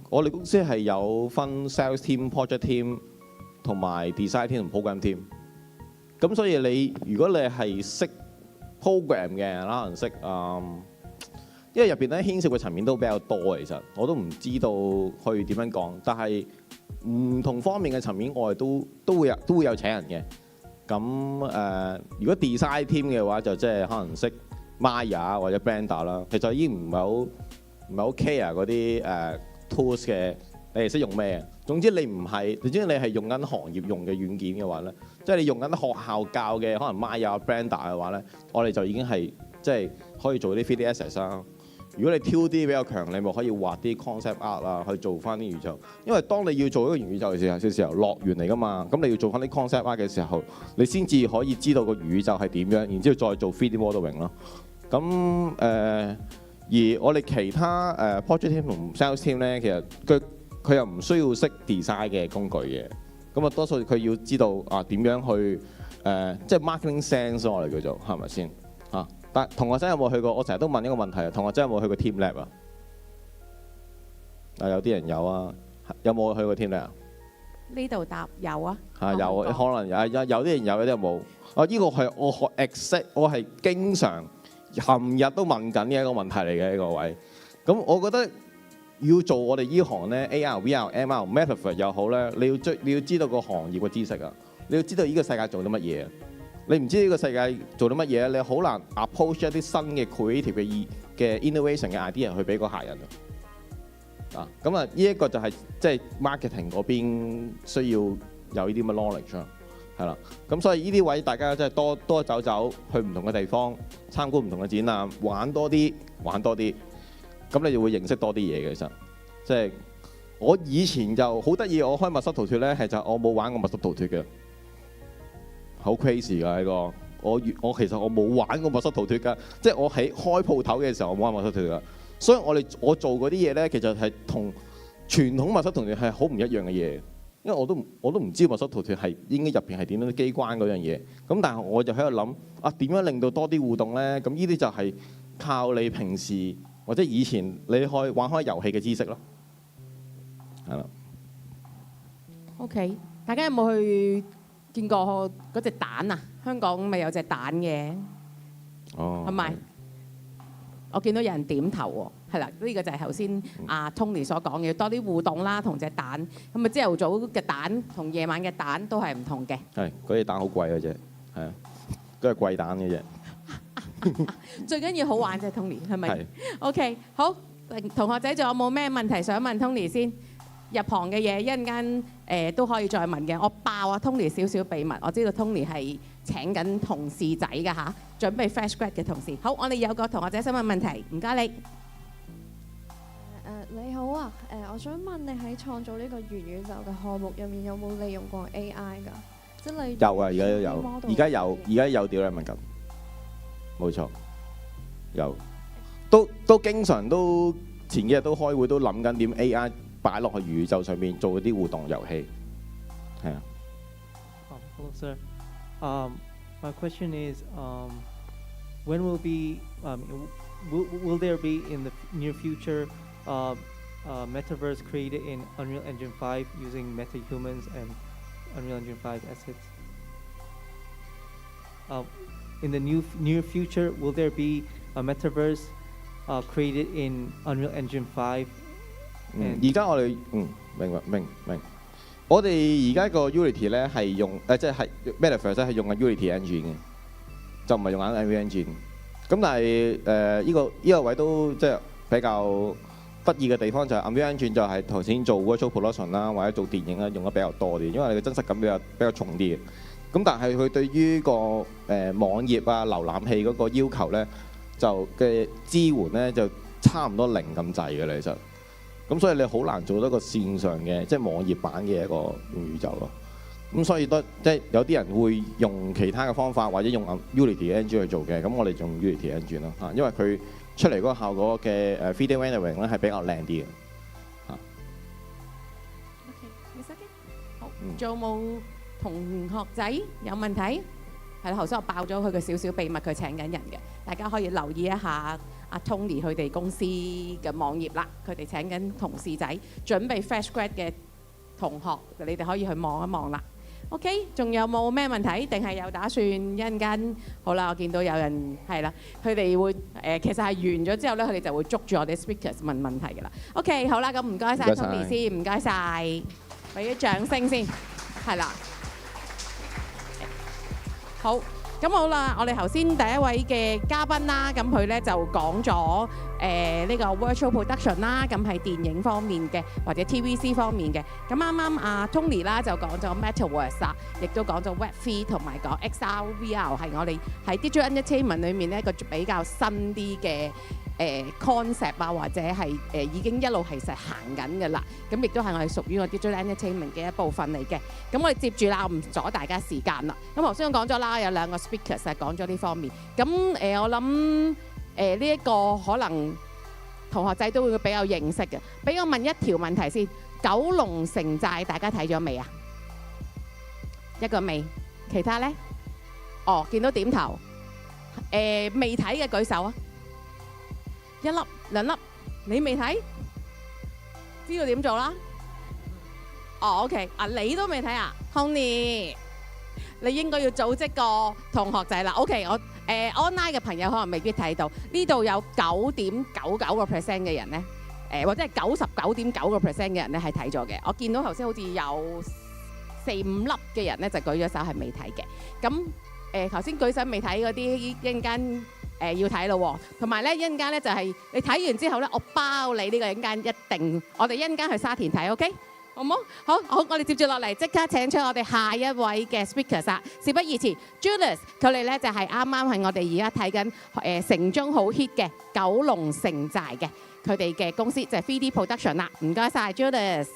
S9: 我哋公司係有分 sales team、project team 同埋 design team 同 program team。咁所以如果你係識 program 嘅，可能識因為入邊咧牽涉嘅層面都比較多，其實我都唔知道去點樣講。但係唔同方面嘅層面，我哋都會有請人嘅。咁如果 design team 嘅話，就即係可能識Maya 或者 Blender 啦，其實已經唔係好 care 嗰啲tools 嘅，你係識用咩？總之你係用緊行業用嘅軟件嘅話咧，即係你用緊學校教嘅可能 Maya、Blender 嘅話咧，我哋就已經係即係可以做啲 3D assets 啦。如果你 2D 比較強，你咪可以畫啲 concept art 啊，去做翻啲元宇宙。因為當你要做一個元宇宙嘅時候，樂園嚟噶嘛，咁你要做翻啲 concept art 嘅時候，你先至可以知道個元宇宙係點樣，然之後再做 3D modeling 咯。咁而我哋其他project team 同 sales team 咧，其實佢又唔需要識 design 嘅工具嘅。咁啊，多數佢要知道點樣去即係 marketing sense 我哋叫做係咪先嚇？但同學仔有冇去過？我成日都問一個問題啊，同學仔有冇去過 team lab 啊？有啲人有啊，有冇去過 team lab 啊？
S1: 呢度答有啊。
S9: 有，可能有啲人有，有啲人冇。呢個係我學 exact， 我係經常冚日都問緊嘅一個問題嚟嘅呢個位。咁我覺得要做我哋呢行咧 ，AR、VR、MR、Metaverse 又好咧，你要知道個行業嘅知識啊，你要知道呢個世界做啲乜嘢。你唔知呢個世界做啲乜嘢，你好難 approach 一啲新嘅 creative 嘅 innovation 嘅 idea 去俾個客人啊。咁啊，呢一個就係即係 marketing 嗰邊需要有呢啲咁嘅 knowledge 啦，係啦。咁所以呢啲位大家即係多走走，去唔同嘅地方參觀唔同嘅展覽，玩多啲，咁你就會認識多啲嘢嘅。其實即係我以前就好得意，我開密室逃脫咧係就我冇玩過密室逃脫嘅。好 crazy 㗎呢個，我其實我冇玩過密室逃脫㗎，即係我喺開鋪頭嘅時候我冇玩密室逃脫㗎，所以我做嗰啲嘢咧，其實係同傳統密室逃脫係好唔一樣嘅嘢，因為我都唔知密室逃脫係應該入邊係點樣機關嗰樣嘢，咁但係我就喺度諗啊，點樣令到多啲互動咧？咁呢啲就係靠你平時或者以前你玩開遊戲嘅知識咯，係啦。
S1: OK， 大家有冇去見過嗰隻蛋啊？香港咪有隻蛋嘅，係咪？我見到有人點頭喎，係啦，呢個就係頭先阿 Tony 所講嘅，多啲互動啦，同隻蛋。咁啊，朝頭早嘅蛋同夜晚嘅蛋都係唔同嘅。係，
S9: 嗰隻蛋好貴嘅啫，係啊，都係貴蛋嘅啫。
S1: 最緊要好玩啫，Tony 係咪？OK， 好，同學仔仲有冇咩問題想問 Tony 先？入行嘅嘢一陣間都可以再問嘅。我爆啊 Tony 少少秘密，我知道 Tony 係請緊同事仔㗎嚇，準備 fresh grad 嘅同事。好，我哋有個同學仔想問問題，唔該你。
S12: 你好啊，我想問你喺創造呢個元宇宙嘅項目入面有冇利用過 AI 㗎？即係例如
S9: 有啊，而家都有，而家有屌你問緊，冇錯，有，都經常都前幾日都開會都諗緊點 AI。擺落去宇宙上面做嗰啲互動遊戲，係啊。
S13: Hello, sir. My question is, when will there be in the near future Metaverse created in Unreal Engine 5 using MetaHumans and Unreal Engine 5 assets? In the near future, will there be a Metaverse created in Unreal Engine 5?
S9: 而家我哋明，我哋而家個 Unity 咧係用即係 Metaverse 係用緊 Unity Engine 嘅，就唔係用緊 Unreal Engine。咁但係呢個位都即係比較得意嘅地方就係 Unreal Engine 就係頭先做 virtual production 啦，或者做電影啦用得比較多啲，因為你嘅真實感比較重啲嘅。咁但係佢對於個網頁啊瀏覽器嗰個要求咧，就嘅支援咧就差唔多零咁滯嘅啦，其實。咁所以你好難做到一個線上嘅即係網頁版嘅一個元宇宙咯。咁所以都即係有啲人會用其他嘅方法，或者用 Unity Engine 去做嘅。咁我哋用 Unity Engine 咯嚇，因為佢出嚟嗰個效果嘅3D rendering 咧係比較靚啲嘅嚇。
S1: OK，好，仲有冇同學仔有問題？係啦，頭先我爆咗佢嘅少少秘密，佢請緊人嘅，大家可以留意一下。阿 Tony 佢哋公司嘅網頁啦，佢哋請緊同事仔，準備 fresh grad 嘅同學，你哋可以去望一望啦。OK， 仲有冇咩問題？定係有打算一陣間？好啦，我見到有人係啦，佢哋會其實係完咗之後咧，佢哋就會捉住我哋 speakers 問問題㗎啦。OK， 好啦，咁唔該晒 Tony 先，唔該晒，俾啲掌聲先，係啦，好。咁好啦，我哋頭先第一位嘅嘉賓啦，咁佢咧就講咗呢個 virtual production 啦，咁係電影方面嘅或者 TVC 方面嘅。咁啱啱阿 Tony 啦就講咗 Metaverse 啦，亦都講咗 Web3 同埋講 XR、VR 係我哋喺 Digital Entertainment 裏面咧一個比較新啲嘅concept 啊，或者係已經一路其實行緊嘅啦。咁亦都係我哋屬於我 Digital Entertainment 嘅一部分嚟嘅。咁我哋接住啦，我唔阻大家時間啦。咁頭先我講咗啦，有兩個 speakers 係講咗呢方面。咁我諗呢一個可能同學仔都會比較認識嘅。俾我問一條問題先，九龍城寨大家睇咗未啊？一個未，其他呢？哦，見到點頭。未睇嘅舉手啊！一粒兩粒，你未睇？知道點做啦？哦 ，OK， 啊你都未睇啊 ，Tony， 你應該要組織個同學仔啦。OK， 我online 嘅朋友可能未必睇到，呢度有9.99% 嘅人咧，或者係99.9% 嘅人咧係睇咗嘅。我見到頭先好似有4-5粒嘅人咧就舉咗手係未睇嘅。咁頭先舉手未睇嗰啲，一陣間要睇咯喎。同埋咧一陣間咧就係你睇完之後咧，我包你呢個一陣間一定，我哋一陣間去沙田睇 ，OK？ 好唔好？好，我哋接住落嚟即刻請出我哋下一位嘅 speakers 啊！事不宜遲 ，Jules 佢哋咧就係啱啱係我哋而家睇緊城中好 hit 嘅九龍城寨嘅佢哋嘅公司就係 3D Production 啦。唔該晒 Jules。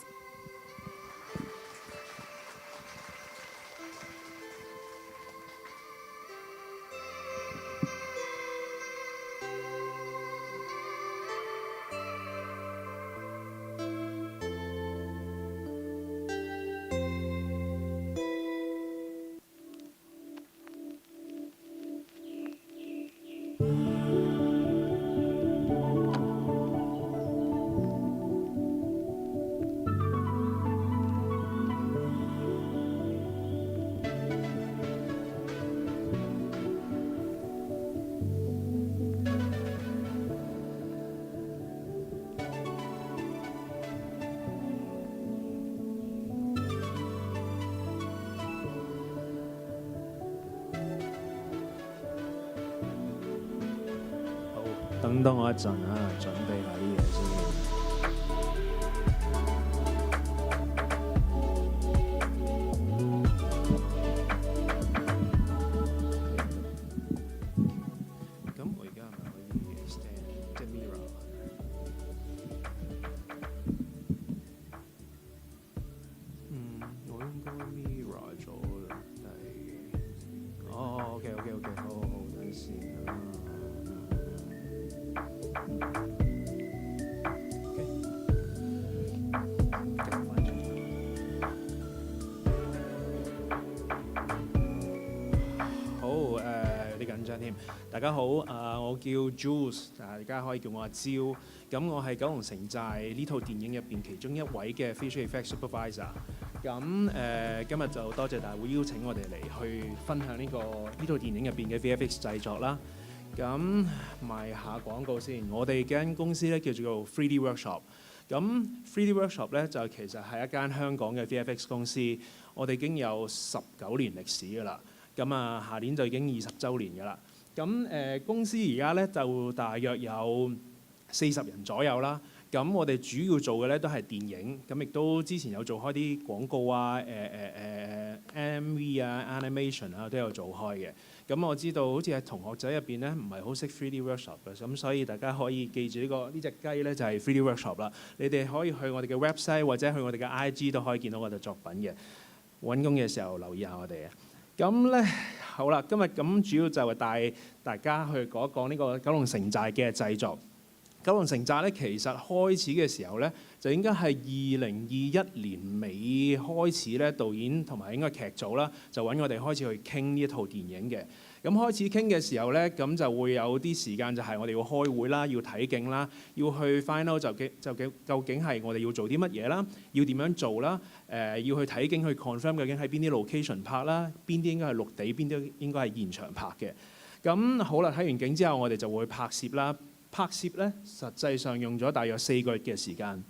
S14: 等我一陣啊，準備下啲嘢先。咁我而家係咪可以 stand 即係 mirror？我應該 mirror 咗啦，係。OK，好，等陣先啊。大家好，我叫 Jules， 大家可以叫我阿蕉。咁我係九龍城寨呢套電影入邊其中一位嘅 Visual Effects Supervisor。咁今日就多謝大會邀請我哋嚟去分享呢套電影入邊嘅 VFX 製作啦。咁賣下廣告先，我哋間公司咧叫做 3D Workshop。咁 3D Workshop 咧就其實係一間香港嘅 VFX 公司，我哋已經有19年歷史㗎啦。咁啊，下年就已經20週年㗎啦。咁公司而家咧就大約有40人左右啦。咁我哋主要做嘅咧都係電影，咁亦都之前有做開啲廣告啊、MV 啊、animation 啊都有做開嘅。咁我知道好似喺同學仔入邊咧唔係好識 3D workshop 嘅，咁所以大家可以記住呢隻雞咧就係 3D workshop 啦。你哋可以去我哋嘅 website 或者去我哋嘅 IG 都可以見到我哋作品嘅。揾工嘅時候留意下我哋啊。咁咧好啦，今日咁主要就係帶大家去講一講呢個九龍城寨嘅製作。九龍城寨咧其實開始嘅時候咧，就應該係2021年尾開始咧，導演同埋應該劇組啦，就揾我哋開始去傾呢一套電影嘅。咁開始傾嘅時候咧，咁就會有啲時間就係我哋要開會啦，要睇景啦，要去 find out 究竟係我哋要做啲乜嘢啦，要點樣做啦，要去睇景去 confirm 究竟喺邊啲 location 拍啦，邊啲應該係陸地，邊啲應該係現場拍嘅。咁好啦，睇完景之後，我哋就會拍攝啦。拍攝咧，實際上用咗大約4個月嘅時間。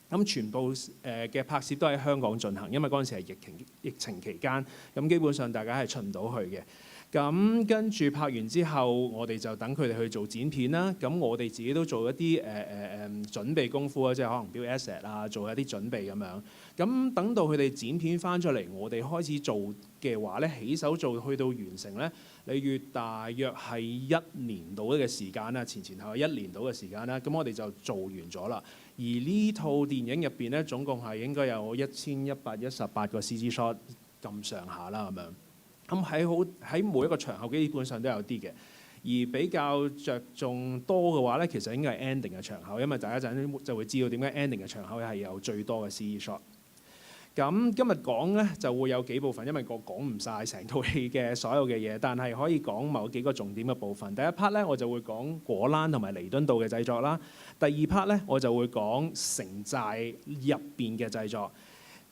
S14: 咁全部嘅拍攝都喺香港進行，因為嗰陣時係疫情期間，咁基本上大家係出唔到去嘅。咁跟住拍完之後，我哋就等佢哋去做剪片啦。咁我哋自己都做一啲準備功夫啊，即係可能標 asset 啊，做一啲準備咁樣。咁等到佢哋剪片翻出嚟，我哋開始做嘅話咧，起手做去到完成咧，大約係1年到嘅時間啦，前後係1年到嘅時間啦。咁我哋就做完咗啦。而呢套電影入邊咧，總共係應該有1118個 CG shot 咁上下啦，咁樣。咁喺每一個場口基本上都有啲嘅，而比較着重多嘅話咧，其實應該係 ending 嘅場口，因為大家陣就會知道點解 ending 嘅場口係有最多嘅 CG shot。咁今日講咧就會有幾部分，因為我講唔晒成套戲嘅所有嘅嘢，但係可以講某幾個重點嘅部分。第一 part 咧我就會講果欄同埋彌敦道嘅製作啦。第二 part 咧我就會講城寨入邊嘅製作。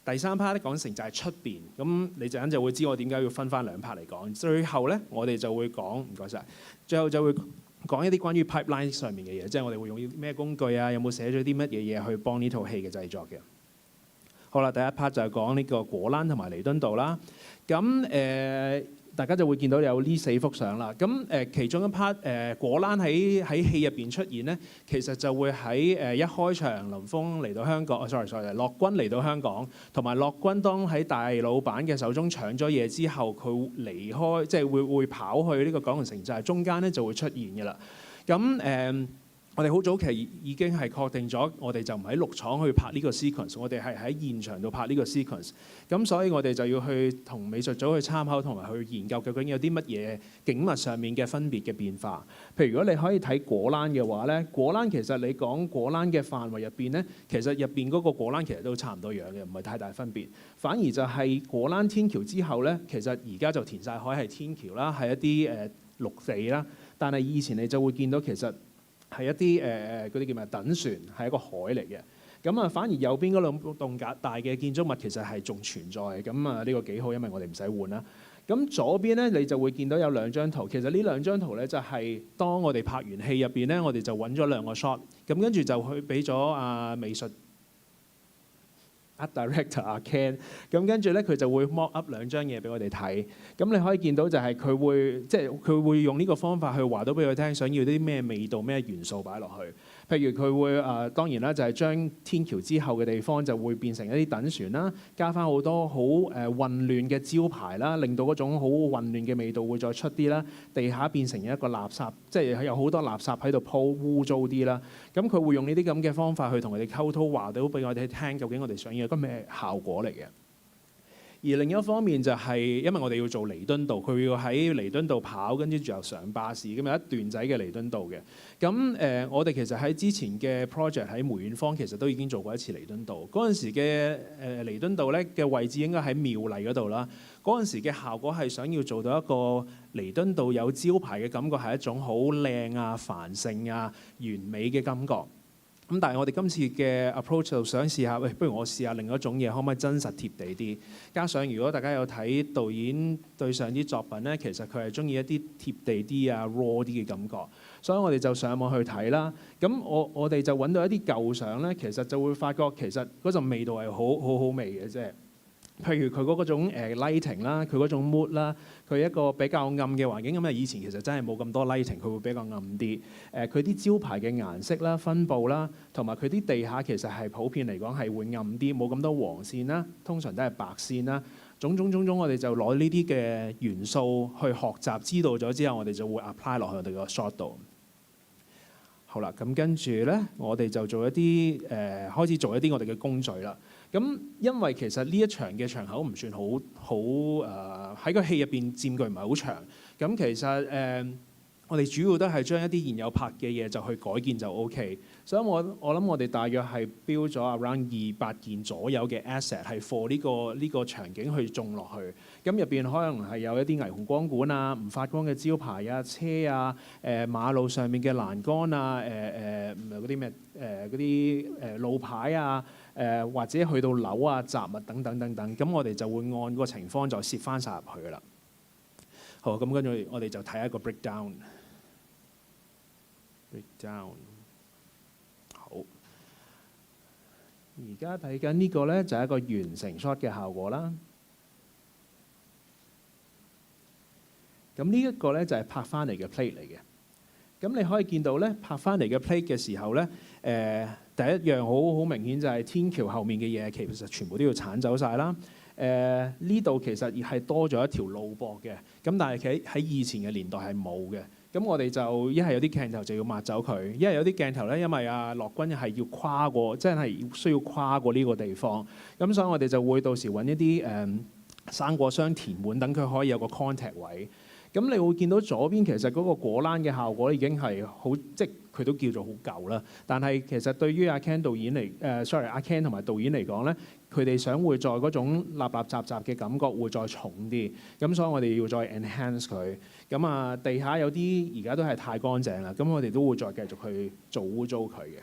S14: 第三 part 咧講城寨出邊，咁你陣間就會知我點解要分翻2 part 嚟講。最後咧我哋就會講，唔該晒，最後就會講一啲關於 pipeline 上面嘅嘢，即係我哋會用咩工具啊，有冇寫咗啲乜嘢嘢去幫呢套戲嘅製作嘅。好啦，第一 part 就係講呢個果欄同埋彌敦道啦。咁大家就會見到有呢4幅相啦。咁其中一 part 果欄喺戲入邊出現咧，其實就會喺一開場林峰嚟到香港，sorry，樂君嚟到香港，同埋樂君當喺大老闆嘅手中搶咗嘢之後，佢離開，即係會跑去呢個九龍城寨，中間咧就會出現嘅啦。咁我哋好早期已經係確定咗，我哋就唔喺綠廠去拍呢個 sequence， 我哋係喺現場度拍呢個 sequence。咁所以我哋就要去同美術組去參考同埋去研究究竟有啲乜嘢景物上面嘅分別嘅變化。譬如如果你可以睇果欄嘅話咧，果欄其實你講果欄嘅範圍入邊咧，其實入邊嗰個果欄其實都差唔多樣嘅，唔係太大分別。反而就係果欄天橋之後咧，其實而家就填晒海係天橋啦，係一啲陸地啦。但係以前你就會見到其實係一啲嗰啲叫咩躉船，係一個海嚟嘅。咁啊，反而右邊嗰兩棟大嘅建築物其實係仲存在。咁啊，呢個幾好，因為我哋唔使換啦。咁左邊咧，你就會見到有2張圖。其實呢2張圖咧，就係當我哋拍完戲入邊咧，我哋就揾咗2個 shot。咁跟住就去俾咗美術Art Director 阿 Ken， 咁跟住咧佢就會 mock up 2張嘢俾我哋睇。咁你可以見到就係佢會用呢個方法去話到俾佢聽，想要啲咩味道、咩元素擺落去。譬如佢會當然啦，就係將天橋之後嘅地方就會變成一啲躉船啦，加翻好多好混亂嘅招牌啦，令到嗰種好混亂嘅味道會再出啲啦。地下變成一個垃圾，即係有好多垃圾喺度鋪，污糟啲啦。咁佢會用呢啲咁嘅方法去同佢哋溝通，話到俾我哋聽，究竟我哋想要一個咩效果嚟嘅。而另一方面就係因為我哋要做彌敦道，佢要喺彌敦道跑，跟住又上巴士，咁有一段仔嘅彌敦道嘅。咁我哋其實喺之前嘅 project 喺梅艷芳其實都已經做過一次彌敦道。嗰陣時嘅彌敦道咧嘅位置應該喺廟麗嗰度啦。嗰陣時嘅效果係想要做到一個彌敦道有招牌嘅感覺，係一種好靚啊、繁盛啊、完美嘅感覺。咁但係我哋今次嘅 approach 就想試下，不如我試下另一種嘢，可唔可以真實貼地啲？加上如果大家有睇導演對上啲作品咧，其實佢係中意一啲貼地啲啊、raw 啲嘅感覺，所以我哋就上網去睇啦。咁我哋就揾到一啲舊相咧，其實就會發覺其實嗰陣味道係好味嘅啫。譬如佢嗰種lighting 啦，佢嗰種 mood 啦，佢一個比較暗嘅環境，咁啊以前其實真係冇咁多 lighting，佢會比較暗啲。佢啲招牌嘅顏色啦、分佈啦，同埋佢啲地下其實係普遍嚟講係會暗啲，冇咁多黃線啦，通常都係白線啦。種種，我哋就攞呢啲嘅元素去學習，知道咗之後，我哋就會 apply 落去我哋個 shot 度。好啦，咁跟住咧，我哋就做一啲開始做一啲我哋嘅工序啦。咁因為其實呢一場嘅場口唔算好喺個戲入邊佔據唔係好長。咁其實我哋主要都係將一啲現有拍嘅嘢就去改建就 OK。所以我諗我哋大約係標咗 around 200件左右嘅 asset 係 for 呢個場景去種落去。咁入邊可能係有一啲霓虹光管啊、唔發光嘅招牌啊、車啊、馬路上面嘅欄杆啊、嗰啲咩嗰啲路牌啊、或者去到樓啊、雜物等等。咁我哋就會按個情況就攝翻晒入去啦。好，咁跟住我哋就睇一個 breakdown。好，而家睇緊呢個咧就係一個完成 shot 嘅效果啦。咁呢一個咧就係拍翻嚟嘅 plate 嚟嘅。咁你可以見到咧拍翻嚟嘅 plate 嘅時候咧，第一樣好明顯就係天橋後面嘅嘢，其實全部都要剷走晒啦。呢度其實係多咗一條路駁嘅，咁但係喺以前嘅年代係冇嘅。咁我哋就一係有啲鏡頭就要抹走佢，一係有啲鏡頭咧，因為樂君係要跨過，真係需要跨過呢個地方。咁所以我哋就會到時揾一啲生果箱填滿，等佢可以有個 contact 位。咁你會見到左邊其實嗰個果欄嘅效果已經係好，即佢都叫做好舊啦。但係其實對於阿 Ken 導演嚟，阿 Ken 同埋導演嚟講咧，佢哋想會在嗰種立雜嘅感覺會再重啲。咁所以我哋要再 enhance 佢。咁啊，地下有啲而家都係太乾淨啦，咁我哋都會再繼續去做污糟佢嘅。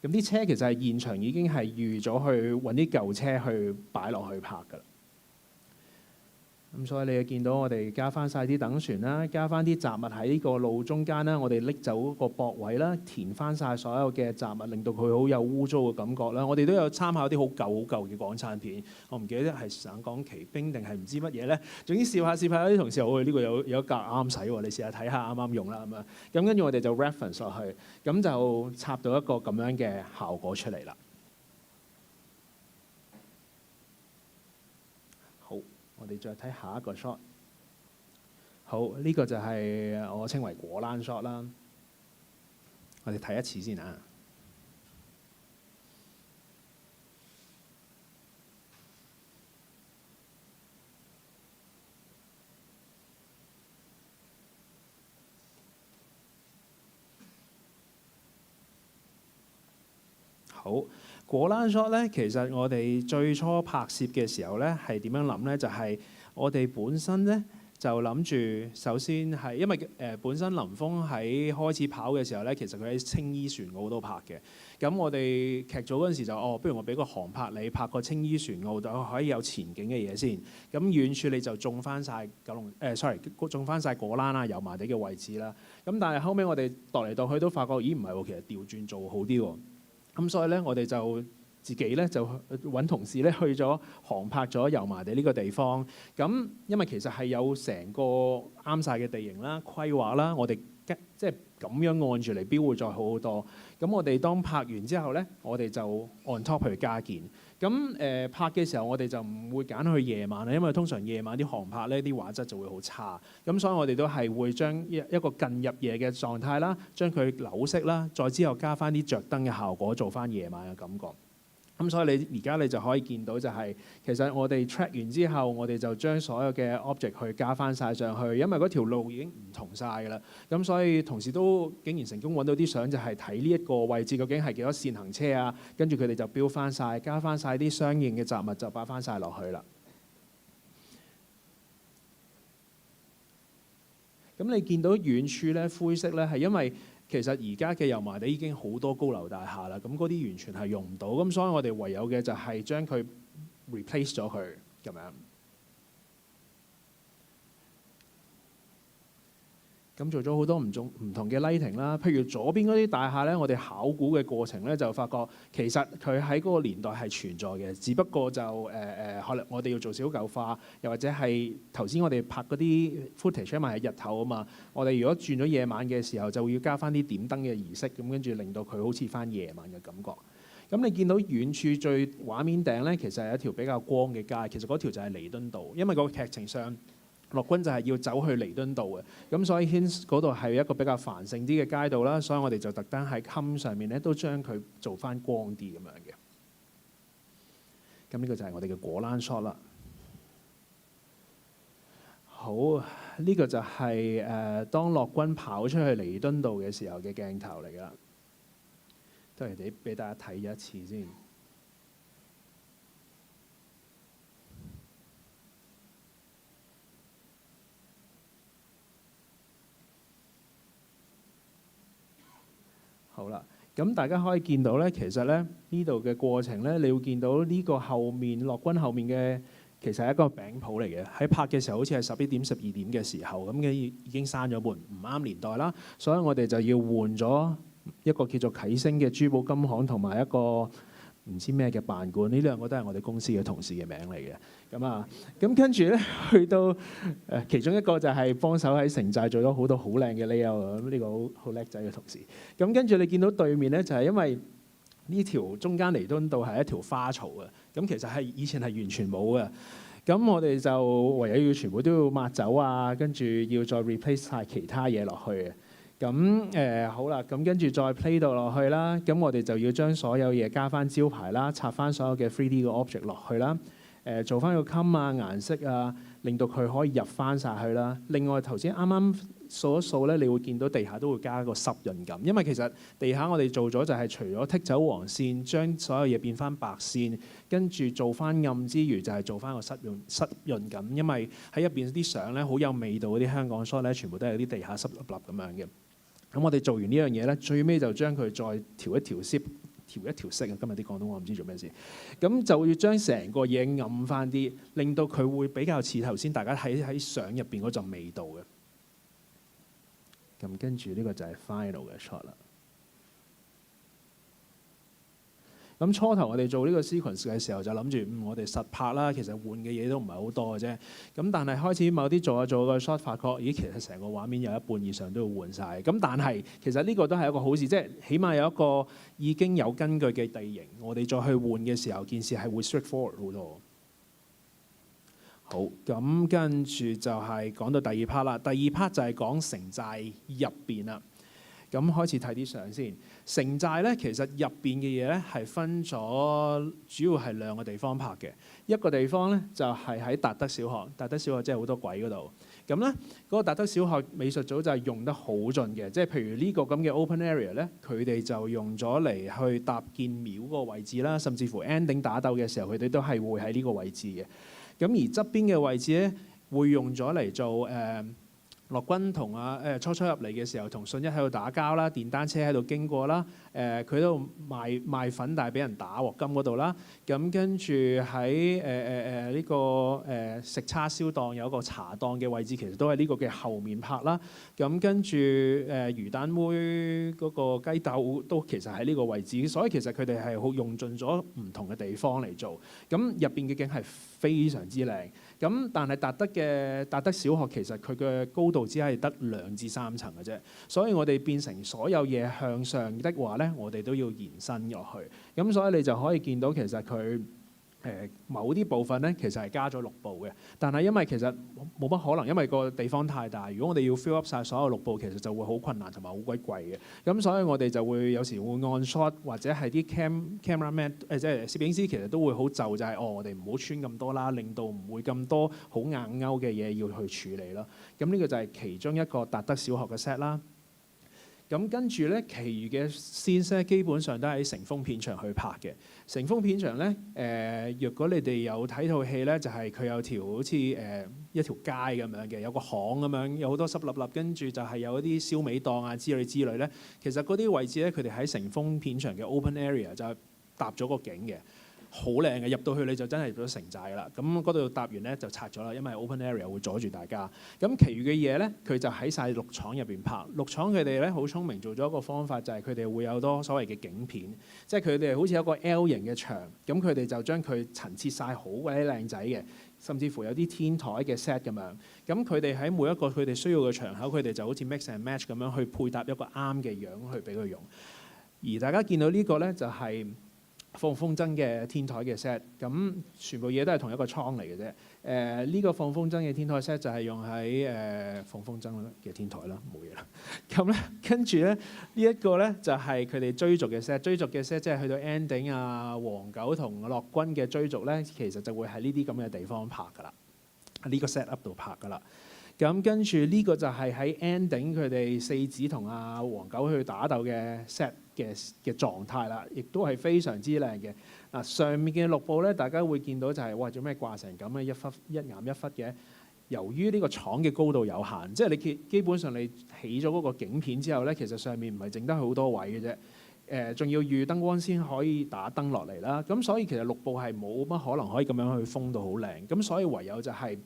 S14: 咁啲車其實係現場已經係預咗去揾啲舊車去擺落去拍㗎啦。咁所以你見到我哋加翻晒啲等船啦，加翻啲雜物喺呢個路中間啦，我哋拎走個駁位啦，填翻晒所有嘅雜物，令到佢好有污糟嘅感覺啦。我哋都有參考啲好舊嘅港產片，我唔記得係省港奇兵定係唔知乜嘢咧。總之試下有啲同事話：呢個有一格啱使喎，你試下睇下啱啱用啦咁樣。咁跟住我哋就 reference 落去，咁就插到一個咁樣嘅效果出嚟啦。我哋再睇下一個 shot。好，呢個就係我稱為果欄 shot 啦。我哋睇一次先啊。好。果欄 shot 咧，其實我哋最初拍攝嘅時候咧，係點樣諗咧？就係、是、我哋本身咧就諗住，首先係因為本身林峰喺開始跑嘅時候咧，其實佢喺青衣船澳都拍嘅。咁我哋劇組嗰陣時就不如我俾個航拍你拍個青衣船澳就可以有前景嘅嘢先。咁遠處你就種翻晒種翻晒果欄啊、油麻地嘅位置啦。咁但係後尾我哋度嚟度去都發覺，咦唔係喎，其實調轉做好啲喎。咁所以咧，我哋就自己咧就揾同事咧去咗航拍咗油麻地呢個地方。咁因為其實係有成個啱晒嘅地形啦、規劃啦，我哋即係咁樣按住嚟標會再好好多。咁我哋當拍完之後咧，我哋就 on top 去加建。咁拍嘅時候，我哋就唔會揀去夜晚啦，因為通常夜晚啲航拍咧啲畫質就會好差。咁所以我哋都係會將一個近入夜嘅狀態啦，將佢扭色啦，再之後加翻啲着燈嘅效果，做翻夜晚嘅感覺。咁所以你而家你就可以見到就係、其實我哋 track 完之後，我哋就將所有嘅 object 去加翻晒上去，因為嗰條路已經唔同晒㗎啦。咁所以同時都竟然成功揾到啲相，就係睇呢一個位置究竟係幾多線行車啊，跟住佢哋就標翻晒，加翻晒啲相應嘅雜物就擺翻晒落去啦。咁你見到遠處咧灰色咧係因為其實而家嘅油麻地已經好多高樓大廈啦，咁嗰啲完全係用唔到，咁所以我哋唯有嘅就係將佢 replace 咗佢咁樣。咁做咗好多唔同嘅 lighting 啦，譬如左邊嗰啲大廈咧，我哋考古嘅過程咧就發覺其實佢喺嗰個年代係存在嘅，只不過就可能我哋要做小舊化，又或者係頭先我哋拍嗰啲 footage 因為係日頭啊嘛，我哋如果轉咗夜晚嘅時候，就要加翻啲點燈嘅儀式，咁跟住令到佢好似翻夜晚嘅感覺。咁你見到遠處最畫面頂咧，其實係一條比較光嘅街，其實嗰條就係彌敦道，因為個劇情上樂君就係要走去彌敦道嘅，咁所以 hence 嗰度係一個比較繁盛啲嘅街道啦，所以我哋就特登喺冚上面咧都將佢做翻光啲咁樣嘅。咁呢個就係我哋嘅果欄 shot 啦。好，呢個就係當樂君跑出去彌敦道嘅時候嘅鏡頭嚟㗎啦，都係俾大家睇一次先。好啦，咁大家可以見到咧，其實咧呢度嘅過程咧，你會見到呢個後面樂君後面嘅其實係一個餅鋪嚟嘅。喺拍嘅時候好似係11點、12點嘅時候，咁嘅已經閂咗門，唔啱年代啦，所以我哋就要換咗一個叫做啟星嘅珠寶金行同埋一個唔知咩嘅辦館，呢兩個都係我哋公司嘅同事嘅名嚟嘅。咁跟住咧去到其中一個就係幫手喺城寨做咗好多好靚嘅 layout， 咁呢個好叻仔嘅同事。咁跟住你見到對面咧就係因為呢條中間彌敦道係一條花槽嘅，咁其實係以前係完全冇嘅。咁我哋就唯有要全部都要抹走啊，跟住要再 replace 晒其他嘢落去嘅。咁好啦，咁跟住再 play 到落去啦，咁我哋就要將所有嘢加翻招牌啦，插翻所有嘅 3D 嘅 object 落去啦，做翻個襟啊、顏色啊，令到佢可以入翻晒去啦。另外頭先啱啱掃一掃咧，你會見到地下都會加一個濕潤感，因為其實地下我哋做咗就係除咗剔走黃線，將所有嘢變翻白線，跟住做翻暗之餘就係做翻個濕潤感，因為喺入邊啲相咧好有味道嗰啲香港 shot 咧，全部都係啲地下濕立立咁樣嘅。咁我哋做完呢樣嘢咧，最尾就將佢再調一調調一調色啊！今日啲廣東話唔知做咩事，咁就要將成個嘢暗翻啲，令到佢會比較似頭先大家喺相入邊嗰陣味道嘅。咁跟住呢個就係 final 嘅 shot 啦。咁初頭我哋做呢個 sequence 嘅時候就諗住，我哋實拍啦，其實換嘅嘢都唔係好多嘅啫。咁但係開始某啲做下個 shot，發覺咦，其實成個畫面有一半以上都要換晒。咁但係其實呢個都係一個好事，即係起碼有一個已經有根據嘅地形，我哋再去換嘅時候，件事係會 straightforward 好多。好，咁跟住就係講到第二 part 啦。第二 part 就係講城寨入邊啦。咁開始睇啲相先。城寨咧，其實入邊嘅嘢咧係分咗，主要係兩個地方拍嘅。一個地方咧就係喺達德小學，達德小學即係好多鬼嗰度。咁咧嗰個達德小學美術組就係用得好盡嘅，即係譬如呢個咁嘅 open area 咧，佢哋就用咗嚟去搭建廟嗰個位置啦，甚至乎 ending 打鬥嘅時候，佢哋都係會喺呢個位置嘅。咁而側邊嘅位置咧，會用咗嚟做樂君同初初入嚟嘅時候，同信一喺度打交啦，電單車喺度經過啦，佢喺度賣粉，但係俾人打鑊金嗰度啦。咁跟住喺呢個食叉燒檔有一個茶檔嘅位置，其實都係呢個嘅後面拍啦。咁跟住魚蛋妹嗰個雞竇都其實喺呢個位置，所以其實佢哋係好用盡咗唔同嘅地方嚟做。咁入邊嘅景係非常之靚。咁但係達德小學其實佢嘅高度只係得2至3層嘅啫，所以我哋變成所有嘢向上的話咧，我哋都要延伸落去。咁所以你就可以見到其實佢某啲部分咧，其實係加咗6部嘅。但係因為其實冇乜可能，因為個地方太大。如果我哋要 fill up 晒所有6部，其實就會好困難同埋好鬼貴嘅。咁所以我哋就會有時會按 shot 或者係啲 cameraman 即係攝影師，其實都會好就係我哋唔好穿咁多啦，令到唔會咁多好硬勾嘅嘢要去處理啦。咁呢個就係其中一個達德小學嘅 set 啦。咁跟住咧，其餘嘅 scene 咧，基本上都喺成風片場去拍嘅。成風片場咧，若果你哋有睇套戲咧，就係佢有條好似一條街咁樣嘅，有個巷咁樣，有好多濕立立，跟住就係有一啲燒味檔啊之類咧。其實嗰啲位置咧，佢哋喺成風片場嘅 open area 就搭咗個景嘅。好靚嘅，入到去你就真係入咗城寨㗎啦。咁嗰度搭完咧就拆咗啦，因為 open area 會阻住大家。咁其餘嘅嘢咧，佢就喺晒綠廠入邊拍。綠廠佢哋咧好聰明，做咗一個方法，就係佢哋會有多所謂嘅景片，即係佢哋好似有個 L 型嘅牆，咁佢哋就將佢陳設晒好鬼靚仔嘅，甚至乎有啲天台嘅 set 咁樣。咁佢哋喺每一個佢哋需要嘅場口，佢哋就好似 mix and match 咁樣去配搭一個啱嘅樣去俾佢用。而大家見到呢個咧就係放風箏嘅天台嘅 set， 咁全部嘢都係同一個倉嚟嘅啫。呢個放風箏嘅天台 set 就係用喺放風箏嘅天台啦，冇嘢啦。咁咧跟住咧呢一個咧就係佢哋追逐嘅 set， 追逐嘅 set 即係去到 ending 啊，黃狗同樂君嘅追逐咧，其實就會喺呢啲咁嘅地方拍㗎啦，呢個 set up 度拍㗎啦。咁跟住呢個就係喺 ending 佢哋四子同阿黃狗去打鬥嘅 set 嘅狀態啦，亦都係非常之靚嘅。嗱，上面嘅6部咧，大家會見到就係哇，做咩掛成咁嘅一岩一忽嘅？由於呢個廠嘅高度有限，即係你基本上你起咗嗰個景片之後咧，其實上面唔係剩得好多位嘅啫。仲要預燈光先可以打燈落嚟啦。咁所以其實6部係冇乜可能可以咁樣去封到好靚。咁所以唯有就係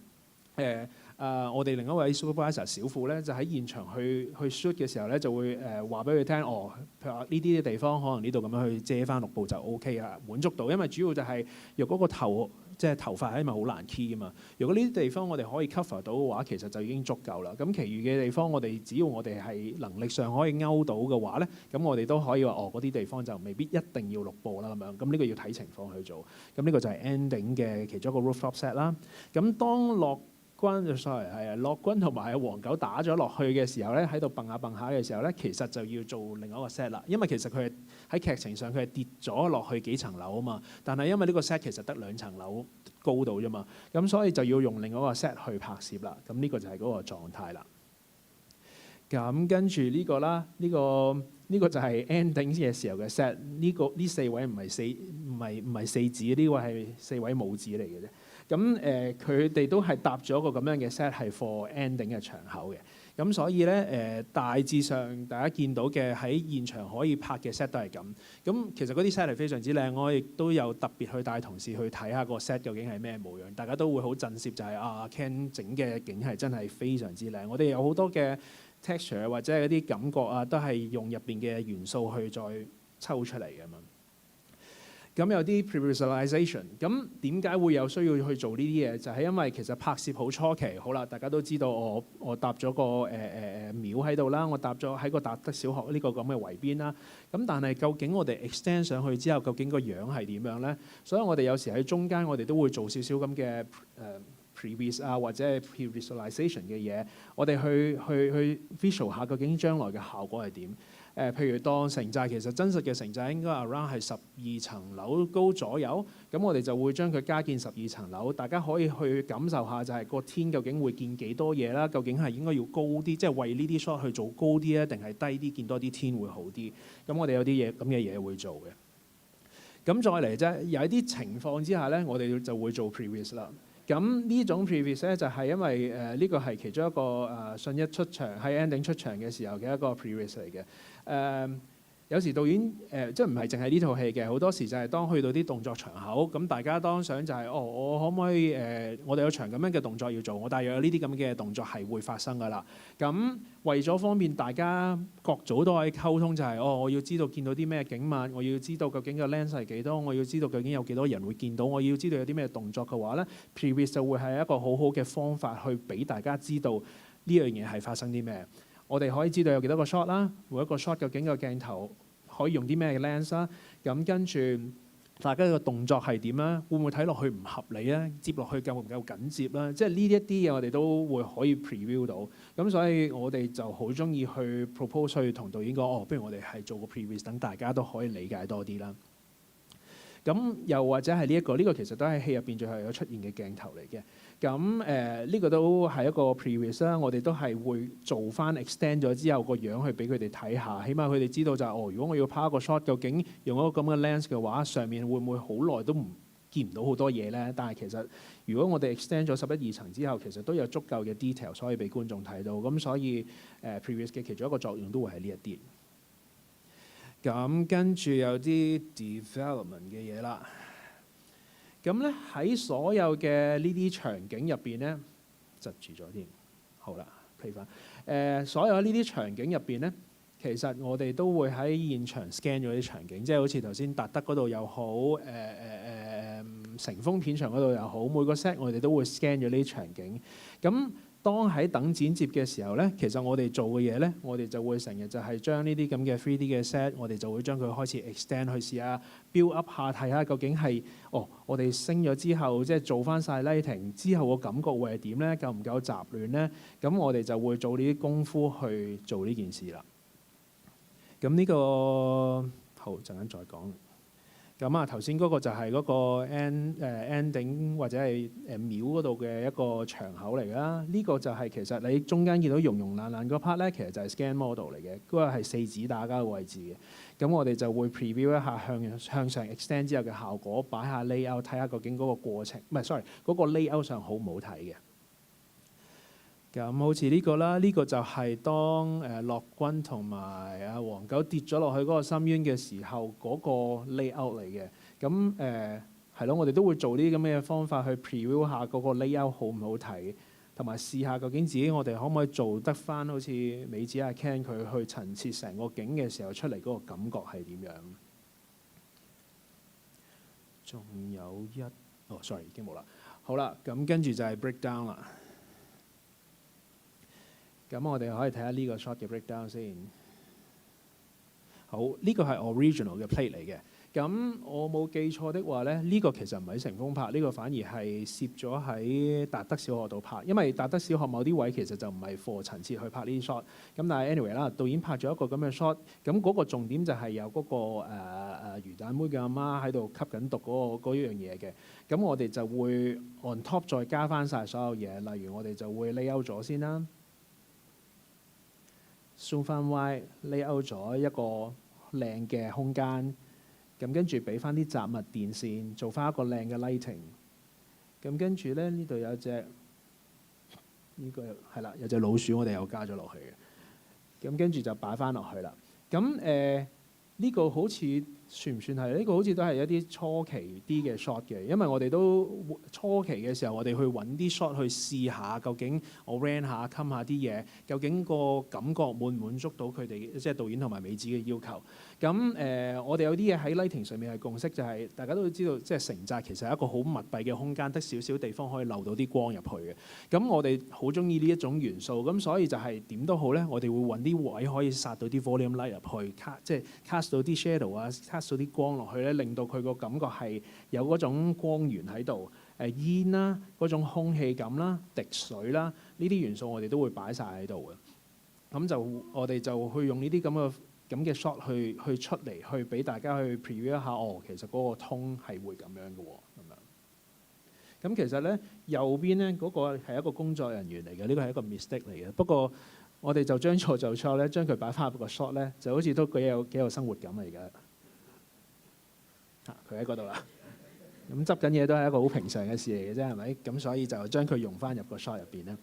S14: 我哋另一位 Supervisor 小富咧，就喺現場去 shoot 嘅時候咧，就會話俾佢聽，譬如話呢啲地方可能呢度咁樣去遮翻6部就 OK 啦，滿足到。因為主要就係若果個頭即係頭髮係咪好難 key 㗎嘛？如果呢啲地方我哋可以 cover 到嘅話，其實就已經足夠啦。咁其餘嘅地方我哋只要我哋係能力上可以勾到嘅話咧，咁我哋都可以話嗰啲地方就未必一定要6部啦咁樣。咁呢個要睇情況去做。咁呢個就係 ending 嘅其中一個 rooftop set 啦。咁當樂君同埋黃狗打咗落去嘅時候咧，喺度蹦下嘅時候咧，其實就要做另外一個 set 啦。因為其實佢係喺劇情上佢係跌咗落去幾層樓啊嘛，但係因為呢個 set 其實得2層樓高度啫嘛，咁所以就要用另外一個 set 去拍攝啦。咁呢個就係嗰個狀態啦。咁跟住呢個啦，呢個就係 ending 嘅時候嘅 set。呢4位唔係四指，呢個係4位拇指嚟嘅啫。咁佢哋都係搭咗個咁樣嘅 set 係 for ending 嘅場口嘅。咁所以咧大致上大家見到嘅喺現場可以拍嘅 set 都係咁。咁其實嗰啲 set 係非常之靚，我亦都有特別去帶同事去睇下個 set 究竟係咩模樣，大家都會好震懾就係Ken 整嘅景係真係非常之靚。我哋有好多嘅 texture 或者係嗰啲感覺啊，都係用入邊嘅元素去再抽出嚟嘅嘛。咁有啲 pre-visualization， 咁點解會有需要去做呢啲嘢？就係因為其實拍攝好初期，好啦，大家都知道我搭咗個廟喺度啦，我搭咗喺個達德小學呢個咁嘅圍邊啦。咁但係究竟我哋 extend 上去之後，究竟個樣係點樣咧？所以我哋有時喺中間，我哋都會做少少咁嘅previs 啊，或者係 pre-visualization 嘅嘢，我哋去 visual 下究竟將來嘅效果係點。譬如當城寨，其實真實嘅城寨應該 around 係12層樓高左右，咁我哋就會將佢加建12層樓，大家可以去感受下就係個天究竟會見幾多嘢啦，究竟係應該要高啲，即係為呢啲 shot 去做高啲咧，定係低啲見多啲天會好啲？咁我哋有啲嘢咁嘅嘢會做嘅。咁再嚟啫，有一啲情況之下咧，我哋就會做 previs 啦。咁呢種 previs 咧就係因為呢個係其中一個信一出場喺 ending 出場嘅時候嘅一個 previs 嚟嘅。有時導演即係唔係淨係呢套戲嘅，好多時就係當去到啲動作場口，咁大家當想就係我可唔可以我哋有場咁樣嘅動作要做，我大約有呢啲咁嘅動作係會發生㗎啦。咁為咗方便大家各組都可以溝通，就係我要知道見到啲咩景物，我要知道究竟個 lens 係幾多，我要知道究竟有幾多人會見到，我要知道有啲咩動作嘅話咧 previs 就會係一個好好嘅方法去俾大家知道呢樣嘢係發生啲咩。我哋可以知道有幾多個 shot 啦，每一個 shot 究竟個鏡頭可以用啲咩 lens 啦，咁跟住大家個動作係點啦，會唔會睇落去唔合理咧？接落去夠唔夠緊接啦？即係呢一啲嘢我哋都會可以 preview 到。咁所以我哋就好中意去 propose 去同導演講，不如我哋係做個 previs， 等大家都可以理解多啲啦。咁又或者係呢個其實都係戲入邊最後有出現嘅鏡頭嚟嘅。咁呢個都係一個 previs 啦，我哋都係會做翻 extend 咗之後個樣去俾佢哋睇下，起碼佢哋知道就係如果我要拍一個 shot，究竟用一個咁嘅 lens 嘅話，上面會唔會好耐都見唔到好多嘢咧？但係其實如果我哋 extend 咗11、2層之後，其實都有足夠嘅 detail 可以俾觀眾睇到。咁所以previs 嘅其中一個作用都會係呢一啲。咁跟住有啲 development 嘅嘢啦。咁咧喺所有嘅呢啲場景入邊咧，窒住咗添。好啦 play 翻。所有呢啲場景入邊咧，其實我哋都會喺現場 scan 咗啲場景，即係好似頭先達德嗰度又好，成風片場嗰度又好，每個 set 我哋都會 scan 咗呢啲場景。咁當喺等剪接嘅時候咧，其實我哋做嘅嘢咧，我哋就會成日就係將呢啲咁嘅 3D 嘅 set，我哋就會將佢開始 extend 去試下 build up 下，睇下究竟係我哋升咗之後，即係做翻晒 lighting 之後個感覺會係點咧？夠唔夠雜亂咧？咁我哋就會做呢啲功夫去做呢件事啦。咁呢個好陣間再講。咁啊，頭先嗰個就係嗰個 ending 或者係廟嗰度嘅一個場口嚟啦。呢個就係其實你中間見到溶溶爛爛嗰 part 咧，其實就係 scan model 嚟嘅。嗰個係4指打交嘅位置嘅。咁我哋就會 preview 一下向上 extend 之後嘅效果，擺下 layout 睇下究竟嗰個過程，唔係 sorry 嗰個 layout 上好唔好睇嘅。咁好似呢個啦，呢個就係當樂君同埋阿黃狗跌咗落去嗰個深淵嘅時候嗰個 layout 嚟嘅。咁係咯，我哋都會做啲咁嘅方法去 preview 下嗰個 layout 好唔好睇，同埋試下究竟自己我哋可唔可以做得翻好似美子阿 Ken 佢去陳設成個景嘅時候出嚟嗰個感覺係點樣？仲有sorry 已經冇啦。好啦，咁跟住就係 breakdown 啦。咁我哋可以睇下呢個 shot 嘅 breakdown 先。好，呢個係 original 嘅 plate 嚟嘅。咁我冇記錯的話咧，呢個其實唔係成風拍，呢個反而係攝咗喺達德小學度拍。因為達德小學某啲位其實就唔係 for 陳設去拍呢啲 shot。咁但係 anyway 啦，導演拍咗一個咁嘅 shot。咁嗰個重點就係有嗰個魚蛋妹嘅阿媽喺度吸緊毒嗰樣嘢嘅。咁我哋就會 on top 再加翻晒所有嘢，例如我哋就會 layout 咗先啦。zoom 翻 Y layout 咗一個靚嘅空間，咁跟住俾翻啲雜物電線，做翻一個靚嘅 lighting。咁跟住咧呢度有隻呢個係啦，有隻老鼠我哋又加咗落去嘅。咁跟住就擺翻落去啦。咁呢個好似算唔算係？呢個好似都係一啲初期啲嘅 shot 嘅，因為我哋都初期嘅時候，我哋去揾啲 shot 去試下，究竟我 ran 下、冚下啲嘢，究竟個感覺滿唔滿足到佢哋，即係導演同埋美指嘅要求。咁我哋有啲嘢喺 lighting 上面係共識，就係大家都知道，即係城寨其實係一個好密閉嘅空間，得少少地方可以漏到啲光入去嘅。咁我哋好中意呢一種元素，咁所以就係點都好咧，我哋會揾啲位可以殺到啲 volume light 入去，即係 cast 到啲 shadow 啊 ，cast 到啲光落去咧，令到佢個感覺係有嗰種光源喺度。煙啦，嗰種空氣感啦，滴水啦，呢啲元素我哋都會擺晒喺度嘅。咁就我哋就去用呢啲咁嘅 shot 去出嚟，去俾大家去 preview 一下，其實嗰個 tone 係會咁樣嘅喎，咁樣。咁其實咧右邊咧嗰個係一個工作人員嚟嘅，呢個係一個 mistake 嚟嘅。不過我哋就將錯就錯咧，將佢擺翻入個 shot 咧，就好似都幾有生活感嚟嘅。佢喺嗰度啦。咁執緊嘢都係一個好平常嘅事嚟嘅啫，係咪？咁所以就將佢用翻入個 shot 入邊咧。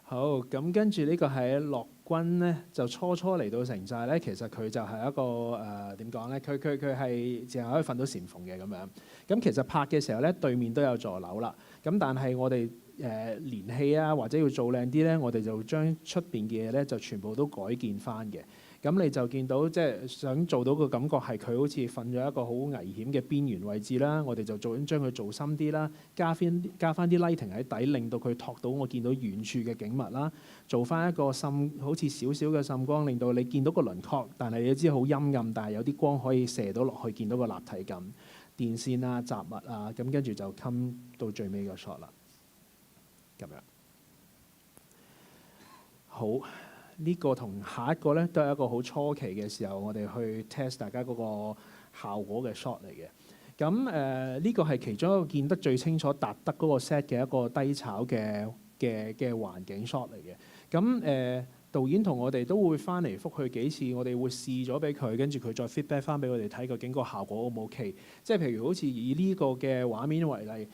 S14: 好，咁跟住呢個係樂君咧，就初嚟到城寨咧，其實佢就係一個點講咧？佢係淨係可以瞓到禪縫嘅咁樣。咁其實拍嘅時候咧，對面都有座樓啦。咁但係我哋連戲啊，或者要做靚啲咧，我哋就將出邊嘅嘢咧，就全部都改建翻嘅。咁你就見到即係想做到個感覺係佢好似瞓咗一個好危險嘅邊緣位置啦，我哋就將佢做深啲啦，加翻啲 lighting 喺底，令到佢托到我見到遠處嘅景物啦，做翻一個滲好似少少嘅滲光，令到你見到個輪廓，但係你知好陰暗，但係有啲光可以射到落去，見到個立體感，電線啊、雜物啊，咁跟住就 come 到最尾個 shot 啦，咁樣好。呢個同下一個咧都係一個好初期嘅時候，我哋去 test 大家嗰個效果嘅 shot 嚟嘅。咁呢個係其中一個見得最清楚達德嗰個 set 嘅一個低炒嘅環境 shot 嚟嘅。咁導演同我哋都會翻嚟覆去幾次，我哋會試咗俾佢，跟住佢再 feedback 翻俾我哋睇究竟個效果 O 唔 OK。即係譬如好似以呢個嘅畫面為例。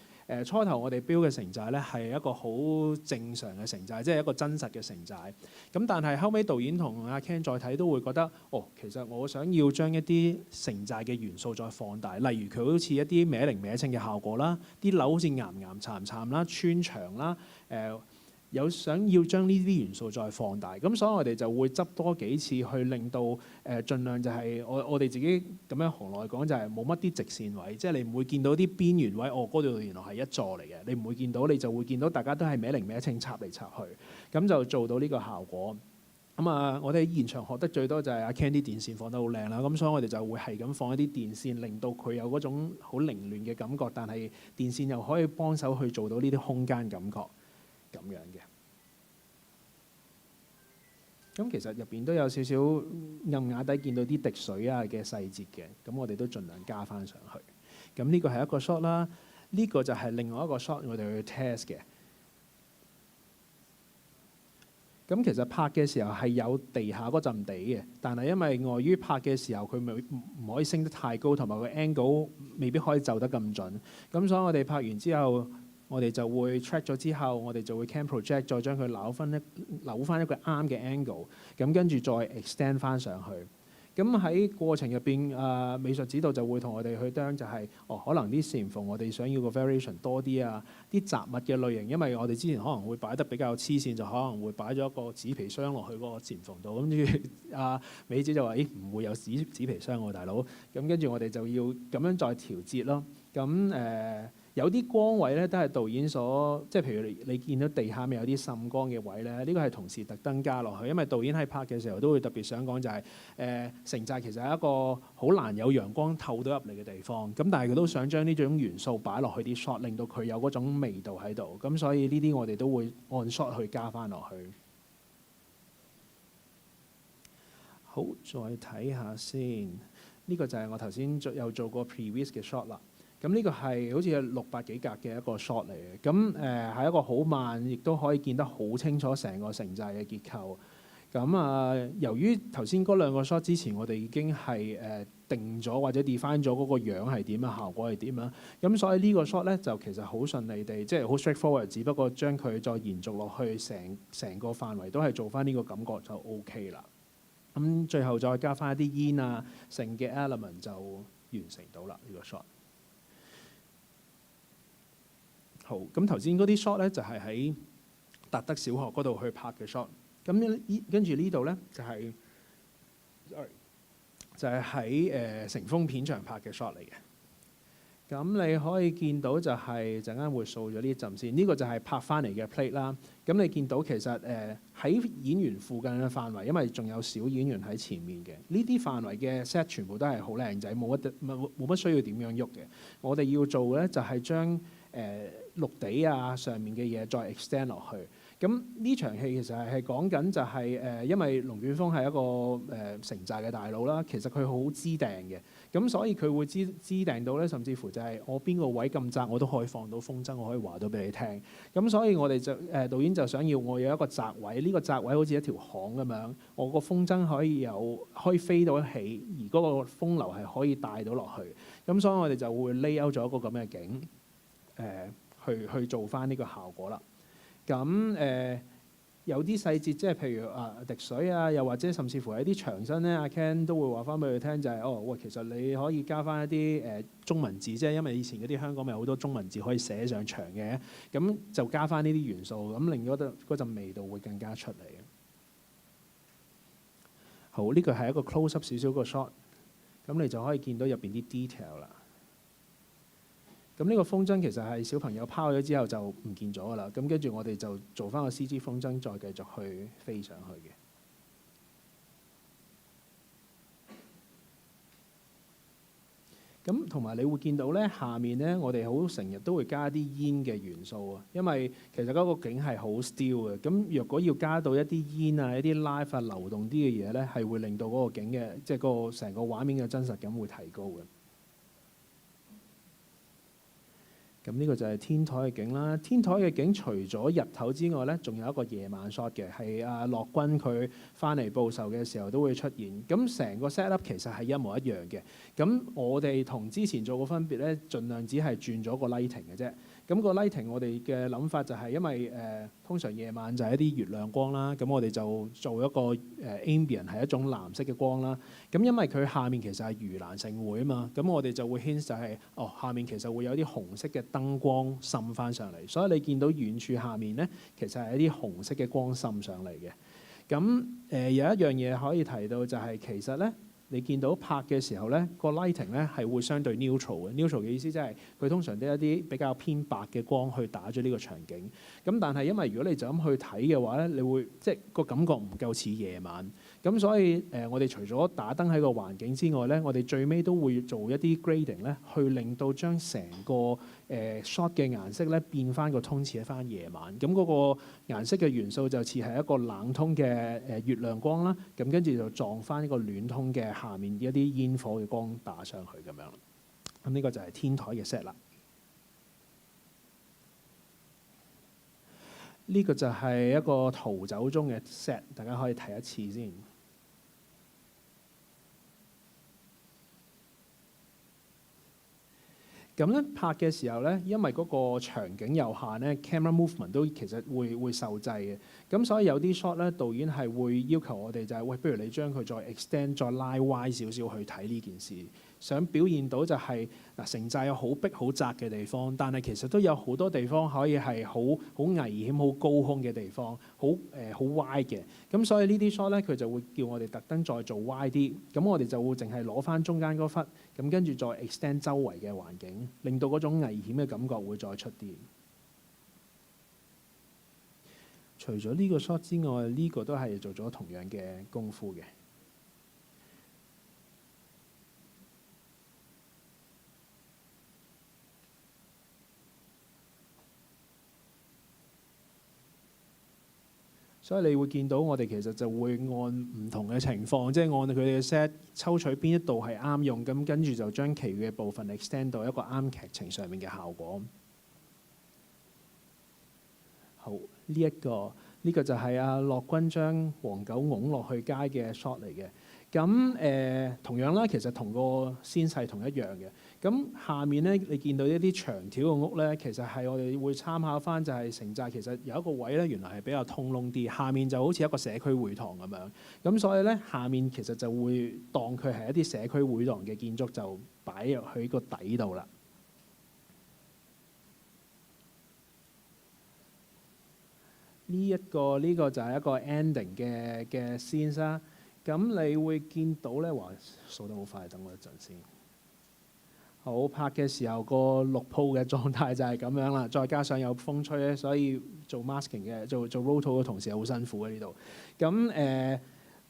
S14: 初頭我哋標嘅城寨咧係一個好正常嘅城寨，即係一個真實嘅城寨。咁但係後尾導演同阿 Ken 再睇都會覺得，其實我想要將一啲城寨嘅元素再放大，例如佢好似一啲歪零歪稱嘅效果啦，啲樓好似岩岩巉巉啦、穿牆啦，有想要將呢啲元素再放大，咁所以我哋就會執多幾次去令到盡量就係我哋自己咁樣行內講就係冇乜啲直線位，即係你唔會見到啲邊緣位，嗰度原來係一座嚟嘅，你唔會見到，你就會見到大家都係歪零歪稱插嚟插去，咁就做到呢個效果。咁我哋喺現場學得最多就係阿 Ken 啲電線放得好靚啦，咁所以我哋就會係咁放一啲電線，令到佢有嗰種好凌亂嘅感覺，但係電線又可以幫手去做到呢啲空間感覺。咁樣嘅，咁其實入邊都有少少暗瓦底見到啲滴水啊嘅細節嘅，咁我哋都盡量加翻上去。咁呢個係一個 shot 啦，呢個就係另外一個 shot 我哋去 test 嘅。咁其實拍嘅時候係有地下嗰陣地嘅，但係因為礙於拍嘅時候佢唔可以升得太高，同埋個 angle 未必可以就得咁準。咁所以我哋拍完之後，我哋就會 track 咗之後，我哋就會 cam project 再將佢扭翻一個啱嘅 angle， 咁跟住再 extend 翻上去。咁喺過程入邊，美術指導就會同我哋去釘就係、可能啲線縫我哋想要個 variation 多啲啊，啲雜物嘅類型，因為我哋之前可能會擺得比較黐線，就可能會擺咗一個紙皮箱落去嗰個線縫度，跟住美指就話：唔會有紙皮箱喎，大佬。咁跟住我哋就要咁樣再調節咯。咁有啲光位咧都係導演所，即係譬如你見到地下面有啲滲光嘅位咧，呢個係同事特登加落去，因為導演喺拍嘅時候都會特別想講就係城寨其實係一個好難有陽光透到入嚟嘅地方，咁但係佢都想將呢種元素擺落去啲 shot，令到佢有嗰種味道喺度，咁所以呢啲我哋都會按 shot 去加翻落去。好，再睇下先，呢個就係我頭先有做過 previous 嘅 shot 啦。咁呢個係好似係600幾格嘅一個 shot 嚟嘅，咁係一個好慢，亦都可以見得好清楚成個城寨嘅結構。由於頭先嗰兩個 shot 之前我哋已經係定咗或者 define 咗嗰個樣係點啊，效果係點啊，咁所以呢個 shot 咧就其實好順利地，即係好 straightforward，只不過將佢再延續落去，成個範圍都係做翻呢個感覺就 OK 啦。咁最後再加翻一啲煙啊成嘅 element 就完成到啦呢個 shot。好，咁頭先嗰啲 shot 咧就係喺達德小學嗰度去拍嘅 shot。咁跟住呢度咧就係、喺成豐片場拍嘅 shot 嚟嘅。咁你可以見到就係陣間會掃咗呢陣先，呢個就係拍翻嚟嘅 plate 啦。咁你見到其實喺演員附近嘅範圍，因為仲有小演員喺前面嘅，呢啲範圍嘅 set 全部都係好靚仔，冇乜需要點樣喐嘅。我哋要做嘅咧就係將陸地啊上面嘅嘢再 extend 落去。咁呢場戲其實係講緊就係因為龍捲風係一個城寨嘅大佬啦，其實佢好知訂嘅，咁所以佢會知訂到咧，甚至乎就係我邊個位咁窄，我都可以放到風箏，我可以話到俾你聽。咁所以我哋就導演就想要我有一個窄位，呢個窄位好似一條巷咁樣，我個風箏可以飛到起，而嗰個風流係可以帶到落去。咁所以我哋就會 lay out 咗一個咁嘅景，去做翻呢個效果啦。咁有啲細節，即係譬如滴水啊，又或者甚至乎喺啲牆身咧，阿 Ken 都會話翻俾佢聽，就係喂，其實你可以加翻一啲中文字，即係因為以前嗰啲香港咪好多中文字可以寫上牆嘅，咁就加翻呢啲元素，咁令嗰陣味道會更加出嚟。好，呢個係一個 close up 少少個 shot， 咁你就可以見到入邊啲 detail 啦。咁呢個風箏其實係小朋友拋咗之後就唔見咗㗎啦，咁跟住我哋就做翻個 CG 風箏，再繼續去飛上去嘅。咁同埋你會見到咧，下面咧我哋好成日都會加啲煙嘅元素啊，因為其實嗰個景係好 still 嘅。咁若果要加到一啲煙啊、一啲 live 啊、流動啲嘅嘢咧，係會令到嗰個景嘅即係個成個畫面嘅真實感會提高嘅。咁呢個就係天台嘅景啦。天台嘅景除咗日頭之外咧，仲有一個夜晚 shot 嘅，係阿樂君佢翻嚟報仇嘅時候都會出現。咁成個 set up 其實係一模一樣嘅。咁我哋同之前做個分別咧，盡量只係轉咗個 lighting 嘅啫。咁個 lighting 我哋嘅諗法就係因為通常夜晚就係一啲月亮光啦，咁我哋就做一個ambient 係一種藍色嘅光啦。咁因為佢下面其實係盂蘭盛會啊嘛，咁我哋就會 hint 就係下面其實會有啲紅色嘅燈光滲翻上嚟，所以你見到遠處下面咧，其實係一啲紅色嘅光滲上嚟嘅。咁有一樣嘢可以提到就係其實咧。你見到拍嘅時候咧，個 lighting 咧係會相對 neutral 嘅。neutral 嘅意思即係佢通常都有一啲比較偏白嘅光去打咗呢個場景。咁但係因為如果你就咁去睇嘅話咧，你會即係個感覺唔夠似夜晚。咁所以我哋除咗打燈喺個環境之外咧，我哋最尾都會做一啲 grading 咧，去令到將成個shot 嘅顏色咧變翻個 tone 似翻夜晚。咁嗰個顏色嘅元素就似係一個冷通嘅月亮光啦。咁跟住就撞翻一個暖通嘅下面一啲煙火嘅光打上去咁樣。咁呢個就係天台嘅 set 啦。呢個就係一個逃走中嘅 set， 大家可以睇一次先。咁咧拍嘅時候咧，因為嗰個場景有限咧 ，camera movement 都其實會受制嘅。咁所以有啲 shot 咧，導演係會要求我哋就係、喂，不如你將佢再 extend 再拉歪少少去睇呢件事，想表現到就係、城寨有好逼好窄嘅地方，但係其實都有好多地方可以係好危險、好高空嘅地方，好歪嘅。咁所以呢啲 shot 咧，佢就會叫我哋特登再做歪啲。咁我哋就會淨係攞翻中間嗰忽，咁跟住再 extend 周圍嘅環境，令到嗰種危險嘅感覺會再出啲。除咗呢個 shot 之外，呢個都係做咗同樣嘅功夫嘅。所以你會見到我哋其實就會按唔同嘅情況，即係按佢哋嘅 set 抽取邊一度係啱用，咁跟住就將其餘嘅部分 extend 到一個啱劇情上面嘅效果。好，呢一個呢個就係阿樂君將黃狗擁落去街嘅 shot 嚟嘅。咁同樣啦，其實同個先勢同一樣嘅。咁下面咧，你見到一啲長條嘅屋咧，其實係我哋會參考翻，就係城寨其實有一個位咧，原來係比較通窿啲，下面就好似一個社區會堂咁樣。咁所以咧，下面其實就會當佢係一啲社區會堂嘅建築，就擺入去個底度啦。呢個就係一個 ending 嘅 scene 啦。咁你會見到咧，話數得好快，等我一陣先。好，拍嘅時候個綠鋪嘅狀態就係咁樣啦，再加上有風吹咧，所以做 masking 嘅做 roto 嘅同事好辛苦喺呢度。咁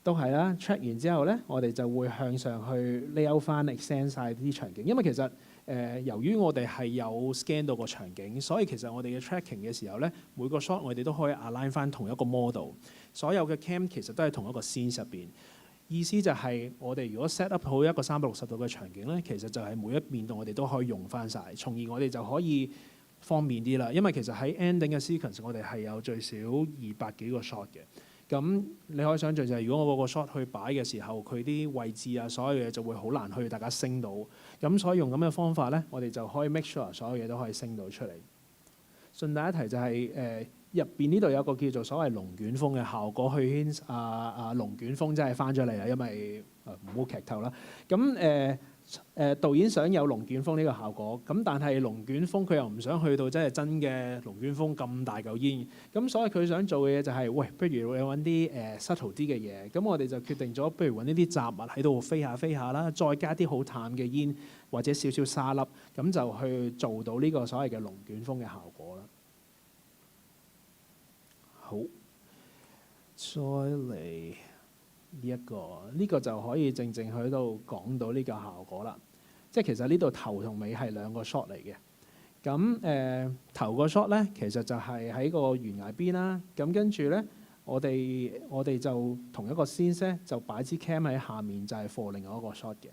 S14: 都係啦 ，check 完之後咧，我哋就會向上去 layout 翻 extend 晒啲場景，因為其實由於我哋係有 scan 到個場景，所以其實我哋嘅 tracking 嘅時候咧，每個 shot 我哋都可以 align 翻同一個 model， 所有嘅 cam 其實都係同一個 scene 入邊。意思就係我哋如果 set up 好一個360度嘅場景咧，其實就係每一面度我哋都可以用翻晒，從而我哋就可以方便啲啦。因為其實喺 ending 嘅 sequence 我哋係有最少200幾個 shot 嘅。咁你可以想象就係如果我個 shot 去擺嘅時候，佢啲位置啊，所有嘢就會好難去大家升到。咁所以用咁嘅方法咧，我哋就可以 make sure 所有嘢都可以升到出嚟。順帶一提就係入邊呢度有個叫做所謂龍捲風嘅效果，去牽龍捲風真係翻咗嚟啦，因為唔好劇透啦。咁導演想有龍捲風呢個效果，咁但係龍捲風佢又唔想去到真係真嘅龍捲風咁大嚿煙，咁所以佢想做嘅嘢就係、喂，不如你揾啲subtle 啲嘅嘢，咁我哋就決定咗，不如揾呢啲雜物喺度飛下飛下啦，再加啲好淡嘅煙或者少少沙粒，咁就去做到呢個所謂嘅龍捲風嘅效果啦。好，再嚟。呢個就可以正正喺度講到呢個效果啦。即係其實呢度頭同尾係兩個 shot 嚟嘅。咁頭個 shot 咧，其實就係喺個懸崖邊啦。咁跟住咧，我哋就同一個 scene 咧，就擺支 cam 喺下面，就係 for 另外一個 shot 嘅。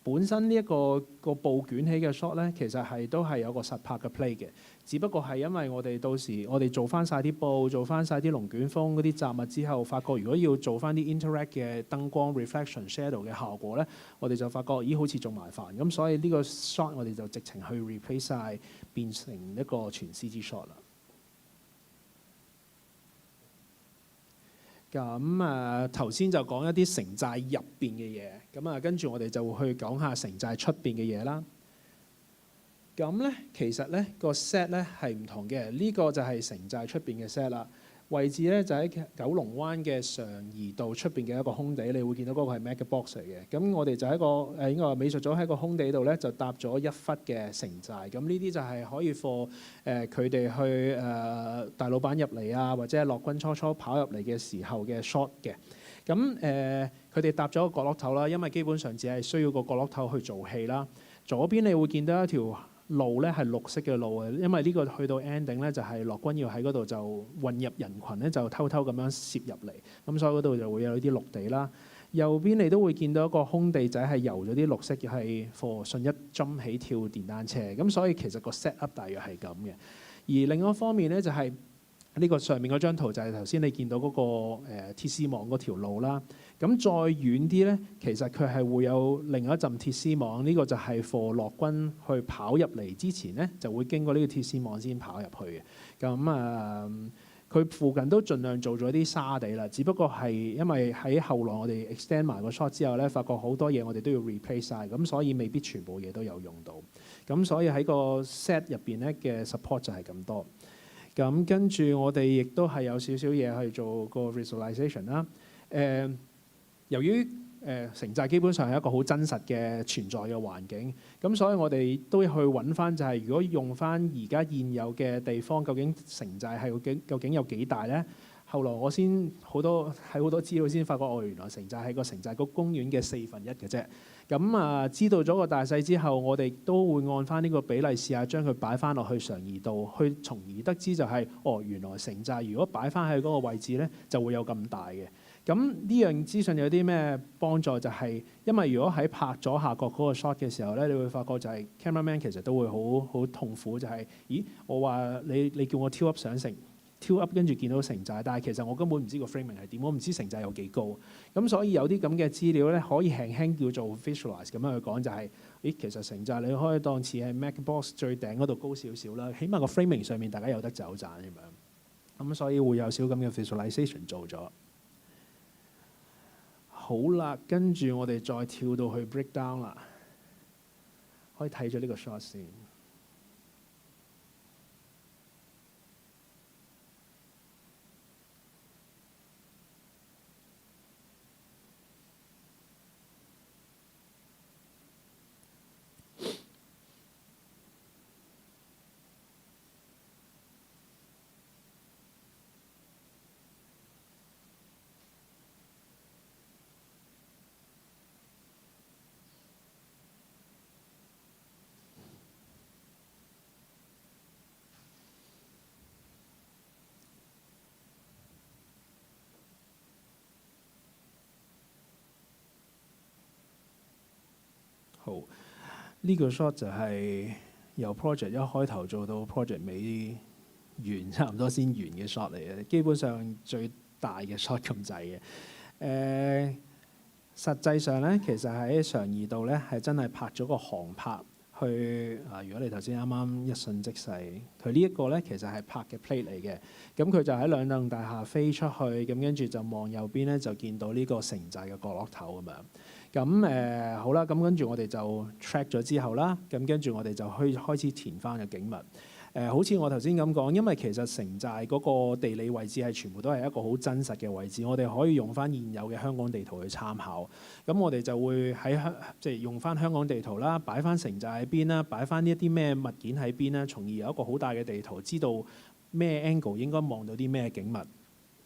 S14: 本身呢一個布捲起嘅 shot 咧，其實都係有個實拍嘅 play 嘅。只不過係因為我哋到時我哋做翻晒啲布，做翻晒啲龍捲風嗰啲雜物之後，發覺如果要做翻啲 interact 嘅燈光 reflection shadow 嘅效果咧，我哋就發覺咦好似仲麻煩。咁所以呢個 shot 我哋就直情去 replace 晒，變成一個全 CG shot 啦。咁頭先就講一啲城寨入邊嘅嘢，咁跟住我哋就會去講下城寨出邊嘅嘢啦。咁咧，其實咧個 set 咧係唔同嘅，呢個就係城寨出邊嘅 set 啦。位置咧就喺九龍灣嘅常怡道出邊嘅一個空地，你會見到嗰個係 mega box 嚟嘅。咁我哋就喺個應該話美術組喺個空地度咧，就搭咗1忽嘅城寨。咁呢啲就係可以 for 佢哋去大老闆入嚟啊，或者係樂君初跑入嚟嘅時候嘅 shot 嘅。咁佢哋搭咗個角落頭啦，因為基本上只係需要個角落頭去做戲啦。左邊你會見到一條路咧係綠色嘅路啊，因為呢個去到 ending 咧就係樂君要喺嗰度就混入人群咧，就偷偷咁樣攝入嚟，咁所以嗰度就會有啲綠地啦。右邊你都會見到一個空地仔係油咗啲綠色，係 for 順一針起跳電單車，咁所以其實個 set up 大約係咁嘅。而另一方面咧就係呢個上面嗰張圖就係頭先你見到嗰個鐵絲網嗰條路啦。咁再遠啲咧，其實佢係會有另一陣鐵絲網，呢個就係for樂君去跑入嚟之前咧，就會經過呢個鐵絲網先跑入去嘅。咁佢附近都盡量做咗啲沙地啦，只不過係因為喺後來我哋 extend 埋個 shot 之後咧，發覺好多嘢我哋都要 replace 晒，咁所以未必全部嘢都有用到。咁所以喺個 set 入邊咧嘅 support 就係咁多。咁跟住我哋亦都係有少少嘢去做個 visualization 啦。由於城寨基本上係一個好真實嘅存在嘅環境，咁所以我哋都要去揾翻就係如果用翻而家現有嘅地方，究竟城寨係究竟有幾大咧？後來我先喺好多資料先發覺，原來城寨係個城寨個公園嘅1/4嘅啫。咁知道咗個大細之後，我哋都會按翻呢個比例試下將佢擺翻落去常怡道，去從而得知就係原來城寨如果擺翻喺嗰個位置咧，就會有咁大嘅。咁呢樣資訊有啲咩幫助？就係因為如果喺拍左下角嗰個 shot 嘅時候咧，你會發覺就係 cameraman 其實都會好痛苦，就係咦我話你叫我 tilt up 上城跳 up 跟住見到城寨，但係其實我根本唔知個 framing 係點，我唔知城寨有幾高。咁所以有啲咁嘅資料咧，可以輕輕叫做 visualize 咁樣去講，就係、咦，其實城寨你可以當似係 MacBox 最頂嗰度高少少啦，起碼個 framing 上面大家有得走盞咁樣。咁所以會有少咁嘅 visualization 做咗。好啦，跟住我哋再跳到去 breakdown 啦，可以睇咗呢個 shot 先。好，呢個 shot 就係由 project 一開頭做到 project 尾完，差唔多先完嘅 shot 嚟嘅，基本上最大嘅 shot 咁滯嘅。實際上咧，其實喺常怡道咧係真係拍咗個航拍去如果你頭先啱啱一瞬即逝，佢呢一個咧其實係拍嘅 plate 嚟嘅。咁佢就喺兩棟大廈飛出去，咁跟住就望右邊咧就見到呢個城寨嘅角落頭咁樣。咁好啦，咁跟住我哋就 track 咗之後啦，咁跟住我哋就開始填翻嘅景物。好似我頭先咁講，因為其實城寨嗰個地理位置係全部都係一個好真實嘅位置，我哋可以用翻現有嘅香港地圖去參考。咁我哋就會即係用翻香港地圖啦，擺翻城寨喺邊啦，擺翻呢一啲咩物件喺邊啦，從而有一個好大嘅地圖，知道咩 angle 應該望到啲咩景物。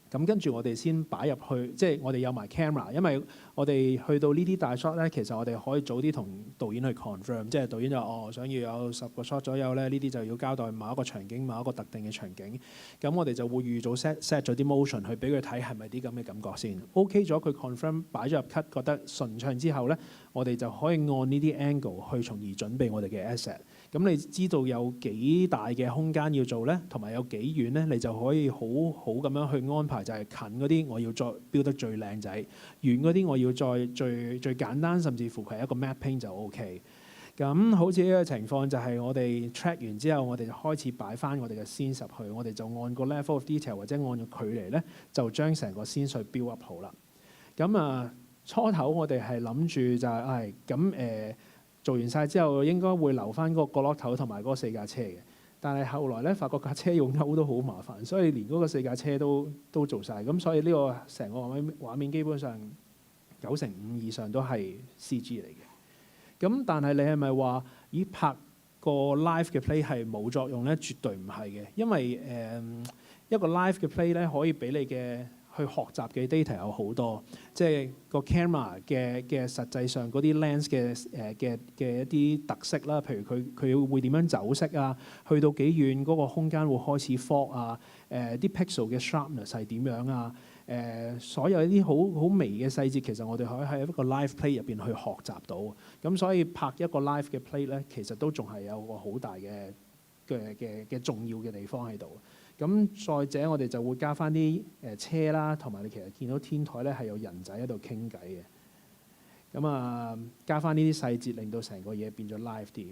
S14: 咁跟住我哋先擺入去，即係我哋有埋 camera， 因為我哋去到呢啲大 shot 咧，其實我哋可以早啲同導演去 confirm， 即係導演就想要有10個 shot 左右咧，呢啲就要交代某一個場景、某一個特定嘅場景。咁我哋就會預早 set 咗啲 motion 去俾佢睇係咪啲咁嘅感覺先。OK 咗佢 confirm 擺咗入 cut， 覺得順暢之後咧，我哋就可以按呢啲 angle 去從而準備我哋嘅 asset。咁你知道有幾大嘅空間要做咧，同埋有幾遠咧，你就可以好好咁樣去安排，就係近嗰啲我要再標得最靚仔，遠嗰啲我要再最簡單，甚至乎係一個 mapping 就 OK。咁好似呢個情況就係我哋 track 完之後，我哋就開始擺翻我哋嘅 scene 入去，我哋就按個 level of detail 或者按個距離咧，就將成個 scene 去 build up 好啦。咁初頭我哋係諗住就係咁做完晒之後應該會留翻嗰個角落頭同埋嗰4架車嘅，但係後來咧發覺架車要勾都好麻煩，所以連嗰個4架車都做晒。咁所以呢個成個畫面基本上95%以上都係 CG 嚟嘅。咁但係你係咪話拍個 live 嘅 play 係冇作用咧？絕對唔係嘅，因為一個 live 嘅 play 咧可以俾你嘅去學習嘅 data 有好多，即係個 camera 嘅實際上嗰啲 lens 嘅一啲特色啦，譬如佢會點樣走色啊，去到幾遠嗰個空間會開始 fog 啊，啲 pixel 嘅 sharpness 係點樣啊，所有一啲好微嘅細節，其實我哋可以喺一個 live play 入邊去學習到。咁所以拍一個 live 嘅 play 咧，其實都仲係有個好大嘅重要嘅地方喺度。咁再者，我哋就會加翻啲車啦，同埋你其實見到天台咧係有人仔喺度傾偈嘅。咁加翻呢啲細節，令到成個嘢變咗 live 啲。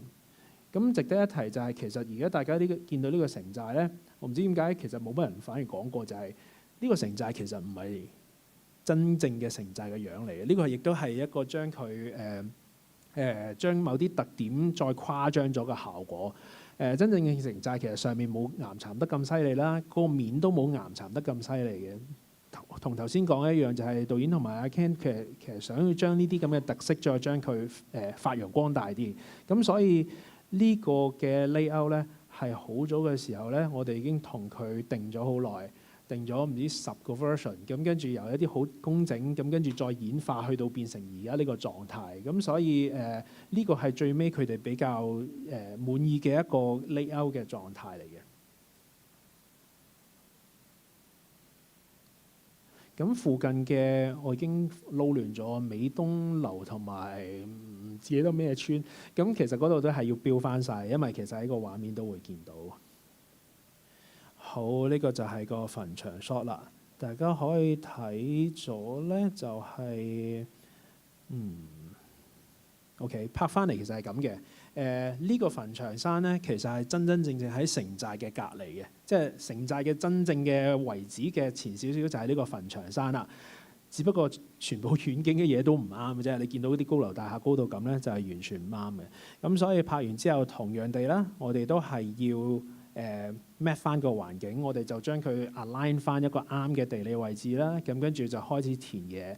S14: 咁值得一提就係其實而家大家見到呢個城寨咧，我唔知點解其實冇乜人反而講過，就係呢個城寨其實唔係真正嘅城寨嘅樣嚟嘅。呢個亦都係一個將佢將某啲特點再誇張咗嘅效果。真正嘅城寨其實上面冇岩巉得咁犀利啦，嗰個面都冇岩巉得咁犀利嘅。同頭先講一樣，就係導演同埋阿 Ken 其實想要將呢啲咁嘅特色再將佢發揚光大啲。咁所以呢個嘅 layout 咧係好早嘅時候咧，我哋已經同佢定咗好耐。定咗唔知10個 version， 咁跟住由一啲好工整，咁跟住再演化去到變成而家呢個狀態。咁所以呢個係最尾佢哋比較滿意嘅一個 layout 嘅狀態嚟嘅。咁附近嘅我已經撈亂咗，美東樓同埋唔記得咩村。咁其實嗰度都係要標翻晒，因為其實喺個畫面都會見到。好，呢個就係個墳場 shot 啦。大家可以睇咗咧，就係OK 拍翻嚟其實係咁嘅。呢個墳場山咧，其實係真真正正喺城寨嘅隔離嘅，即係城寨嘅真正嘅遺址嘅前少少就係呢個墳場山啦。只不過全部遠景嘅嘢都唔啱嘅啫，你見到啲高樓大廈高到咁咧，就係完全唔啱嘅。咁所以拍完之後，同樣地啦，我哋都係要map 翻個環境，我哋就將佢 align 翻一個啱嘅地理位置啦。咁跟住就開始填嘢。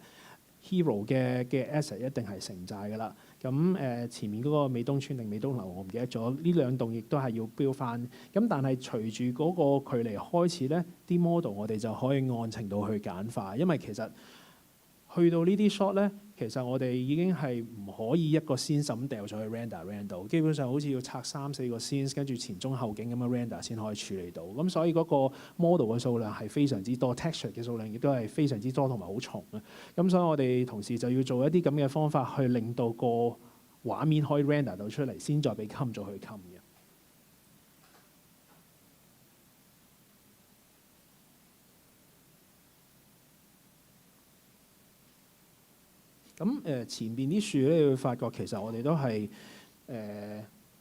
S14: Hero 嘅 asset 一定係城寨㗎啦。咁前面嗰個美東村定美東樓我唔記得咗，呢兩棟亦都係要標翻。咁但係隨住嗰個距離開始咧，啲 model 我哋就可以按程度去簡化，因為其實去到呢啲 shot 咧，其實我哋已經係唔可以一個 scene 咁掉上去 render 到，基本上好似要拆3-4個 scene， 跟住前中後景咁樣 render 先可以處理到。咁所以嗰個 model 嘅數量係非常之多 ，texture 嘅數量亦都係非常之多同埋好重啊。咁所以我哋同時就要做一啲咁嘅方法去令到個畫面可以 render 到出嚟，先再俾 come 咗去 come 嘅。咁前邊啲樹咧，你會發覺其實我哋都係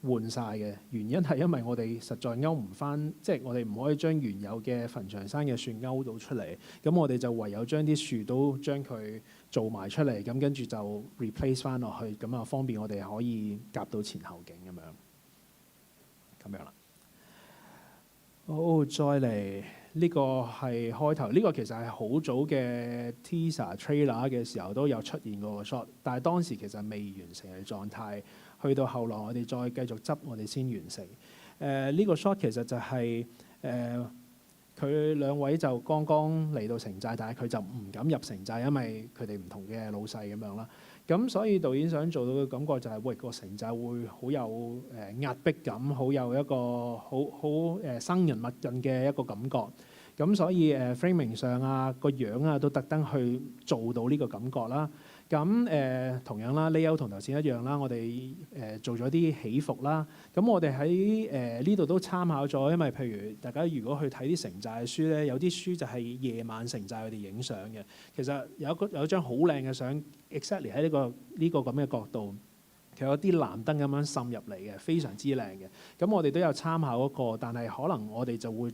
S14: 換晒嘅。原因係因為我哋實在勾唔翻，即係我哋唔可以將原有嘅墳場山嘅樹勾到出嚟。咁我哋就唯有將啲樹都將佢做埋出嚟，咁跟住就 replace 翻落去，咁啊方便我哋可以夾到前後景咁樣啦。好，再嚟。呢個係開頭，呢個其實係好早嘅 teaser trailer 嘅時候都有出現過個 shot， 但係當時其實未完成嘅狀態，去到後來我哋再繼續執，我哋先完成。呢個 shot 其實就係佢兩位就剛剛嚟到城寨，但係佢就唔敢入城寨，因為佢哋唔同嘅老細咁樣啦。咁所以導演想做到嘅感覺就係，喂，個城寨會好有壓迫感，好有一個好生人勿近嘅一個感覺。咁所以framing 上啊，個樣啊都特登去做到呢個感覺啦。咁同樣啦 layout 同頭先一樣啦，我哋做咗啲起伏啦。咁我哋喺呢度都參考咗，因為譬如大家如果去睇啲城寨嘅書咧，有啲書就係夜晚城寨佢哋影相嘅。其實有一張好靚嘅相 ，exactly 喺呢個咁嘅角度。其實有啲藍燈咁樣滲入嚟嘅，非常之靚嘅。咁我哋都有參考嗰個，但係可能我哋就會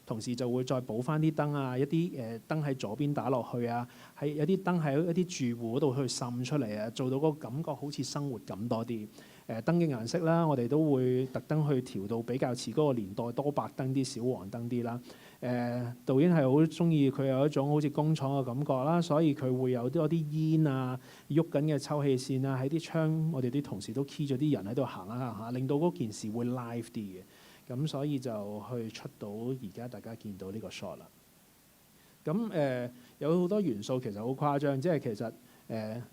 S14: 同時就會再補翻啲燈啊，一啲燈喺左邊打落去啊，喺有啲燈喺一啲住戶嗰度去滲出嚟啊，做到個感覺好似生活感多啲。燈嘅顏色啦，我哋都會特登去調到比較似嗰個年代多白燈啲、小黃燈啲啦。導演係好中意佢有一種好似工廠嘅感覺啦，所以佢會有多啲煙啊、喐緊嘅抽氣扇啊，喺啲窗我哋啲同事都 key 咗啲人喺度行下行下，令到嗰件事會 live 啲嘅。咁所以就去出到而家大家見到呢個 shot 啦。咁有好多元素其實好誇張，即係其實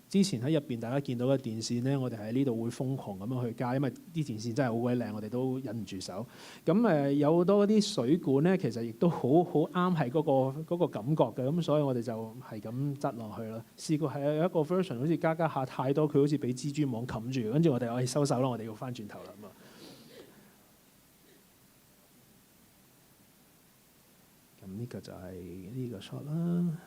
S14: 之前喺入邊大家見到嘅電線咧，我哋喺呢度會瘋狂咁樣去加，因為啲電線真係好鬼靚，我哋都忍唔住手。咁有好多啲水管咧，其實亦都好啱係嗰個感覺嘅，咁所以我哋就係咁擠落去啦。試過係有一個 version 好似加下太多，佢好似俾蜘蛛網冚住，跟住我哋可以收手啦，我哋要翻轉頭啦咁啊。咁呢個就係呢個 shot 啦。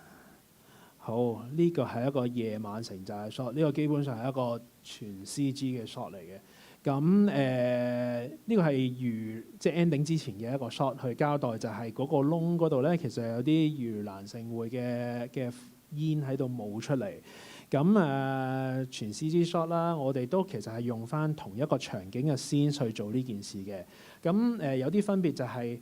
S14: 好，呢個係一個夜晚城寨嘅 shot， 呢個基本上係一個全 CG 嘅 shot 嚟嘅。咁呢個係即係 ending 之前嘅一個 shot 去交代，就係嗰個窿嗰度咧，其實有啲盂蘭盛會嘅煙喺度冒出嚟。咁全 CG shot 啦，我哋都其實係用翻同一個場景嘅 scene 去做呢件事嘅。咁有啲分別就係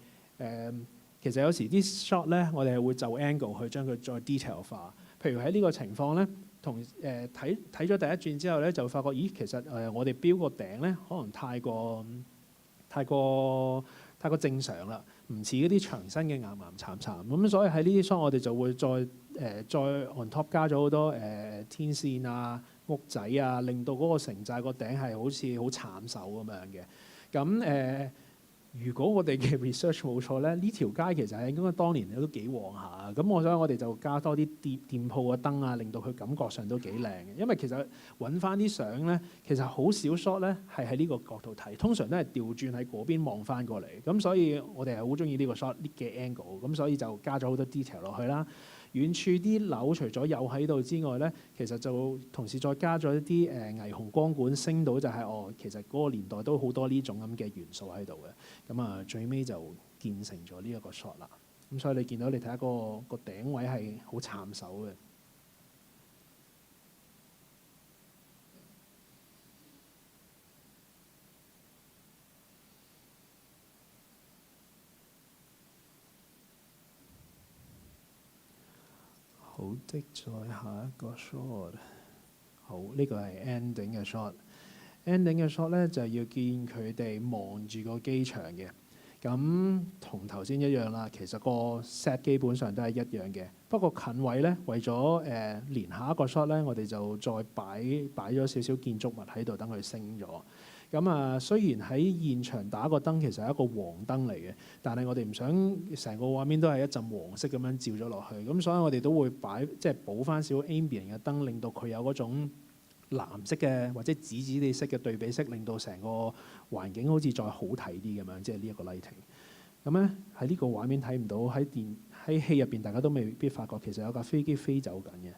S14: 其實有時啲 shot 咧，我哋係會就 angle 去將佢再 detail 化。譬如喺呢個情況咧，同睇咗第一轉之後咧，就發覺咦，其實我哋標個頂咧，可能太過正常啦，唔似嗰啲牆身嘅岩岩巉巉。咁所以喺呢啲 shot 我哋就會再 on top 加咗好多天線啊、屋仔啊，令到嗰個城寨個頂係好似好慘手咁樣嘅。咁如果我哋嘅 research 冇錯咧，呢條街其實係應該當年都幾旺下。咁我想我哋就加多啲店鋪嘅燈啊，令到佢感覺上都幾靚嘅。因為其實揾翻啲相咧，其實好少 shot 咧係喺呢個角度睇，通常都係調轉喺嗰邊望翻過嚟。咁所以我哋係好中意呢個 shot 嘅 angle，咁所以就加咗好多 detail 落去啦。遠處啲樓除咗有喺度之外咧，其實就同時再加咗一啲霓虹光管，升到就係其實嗰個年代都好多呢種咁嘅元素喺度嘅。咁啊，最尾就建成咗呢一個 shot 啦。咁所以你見到你睇下個頂位係好慘手嘅。好的，再下一個 shot。好，呢個係 ending 嘅 shot。ending 嘅 shot 咧就要見佢哋望住個機場嘅。咁同頭先一樣啦，其實個 set 基本上都係一樣嘅。不過近位咧，為咗連下一個 shot 咧，我哋就再擺咗少少建築物喺度，等佢升咗。咁啊，雖然喺現場打個燈其實係一個黃燈嚟嘅，但係我哋唔想成個畫面都係一陣黃色咁樣照咗落去。咁所以我哋都會補翻少 ambient 嘅燈，令到佢有嗰種藍色嘅或者紫紫地色嘅對比色，令到成個環境好似再好睇啲咁樣，即係呢一個 lighting。咁咧喺呢個畫面睇唔到，喺戲入邊大家都未必發覺其實有架飛機飛走緊嘅。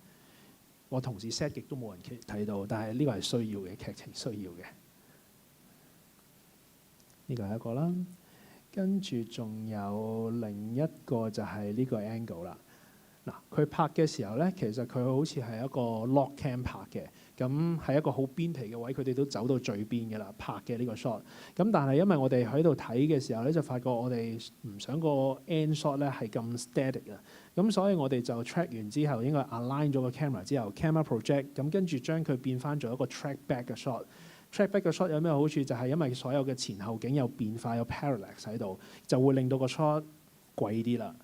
S14: 我同事 set 極都冇人睇到，但係呢個係需要嘅，劇情需要嘅。呢個係一個啦，跟住仲有另一個就係呢個 angle 啦。嗱，佢拍嘅時候咧，其實佢好似係一個 lock cam 拍嘅，咁係一個好邊皮嘅位，佢哋都走到最邊嘅啦，拍嘅呢個 shot。咁但係因為我哋喺度睇嘅時候咧，就發覺我哋唔想個 end shot 咧係咁 static 啊，咁所以我哋就 track 完之後，應該 align 咗個 camera 之後 ，camera project， 咁跟住將佢變翻做一個 track back 嘅 shot。track back 嘅 shot 有咩好處？就係因為所有嘅前後景有變化，有 parallax 喺度，就會令到個 shot 貴啲啦，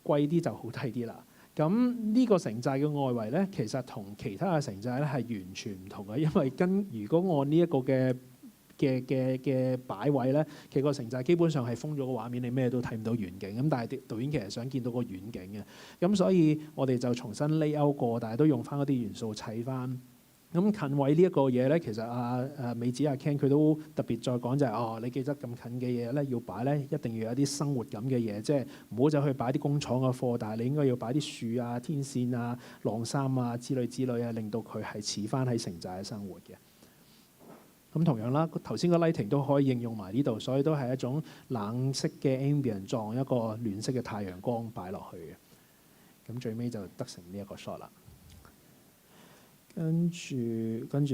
S14: 貴啲就好睇啲啦。咁呢個城寨嘅外圍咧，其實同其他嘅城寨咧係完全唔同嘅，因為如果按呢一個嘅擺位咧，其實個城寨基本上係封咗個畫面，你咩都睇唔到遠景。咁但係導演其實想見到個遠景嘅，咁所以我哋就重新 layout 過，但係都用翻嗰啲元素砌翻。咁近位呢一個嘢咧，其實美子Ken 佢都特別再講就係你記得咁近嘅嘢咧，要擺咧一定要有啲生活感嘅嘢，即係唔好就去擺啲工廠嘅貨，但係你應該要擺啲樹啊、天線啊、晾衫啊之類啊，令到佢係似翻喺城寨嘅生活嘅。咁同樣啦，頭先個 lighting 都可以應用埋呢度，所以都係一種冷色嘅 ambient 撞一個暖色嘅太陽光擺落去嘅。咁最尾就得成呢一個 shot 啦。跟住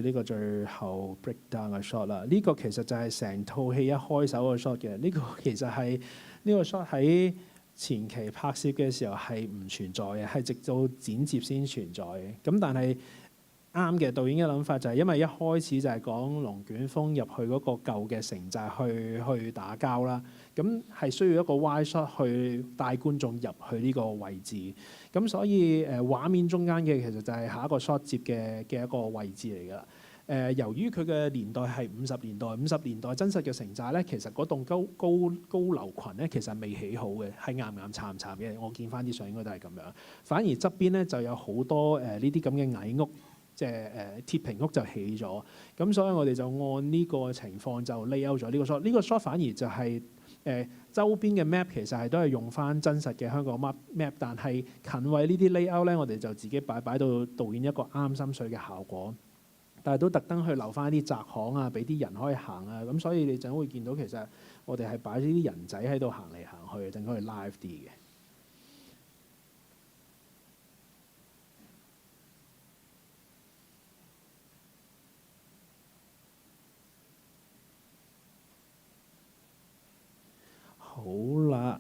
S14: 呢個最後 breakdown 嘅 shot 啦，呢個其實就係成套戲一開首嘅 shot 嘅。呢個其實係呢個 shot 喺前期拍攝嘅時候係唔存在嘅，係直到剪接先存在嘅。咁但係啱嘅導演嘅諗法就係因為一開始就係講龍捲風入去嗰個舊嘅城寨去打交啦，咁係需要一個 wide shot 去帶觀眾入去呢個位置，咁所以畫面中間嘅其實就係下一個 shot 接嘅一個位置嚟㗎啦。由於佢嘅年代係50年代真實嘅城寨咧，其實嗰棟高樓群咧其實未起好嘅，係岩岩巉巉嘅。我見翻啲相應該都係咁樣，反而側邊咧就有好多呢啲咁嘅矮屋。即係鐵平屋就起咗，咁所以我哋就按呢個情況就 layout 咗呢個 shot。呢個 shot 反而就係周邊嘅 map 其實係都係用翻真實嘅香港 map， 但係近位呢啲 layout 咧，我哋就自己擺到導演一個啱心水嘅效果，但係都特登去留翻啲窄巷啊，俾啲人可以行啊，咁所以你就會見到其實我哋係擺咗啲人仔喺度行嚟行去，等佢 live 啲嘅。好啦，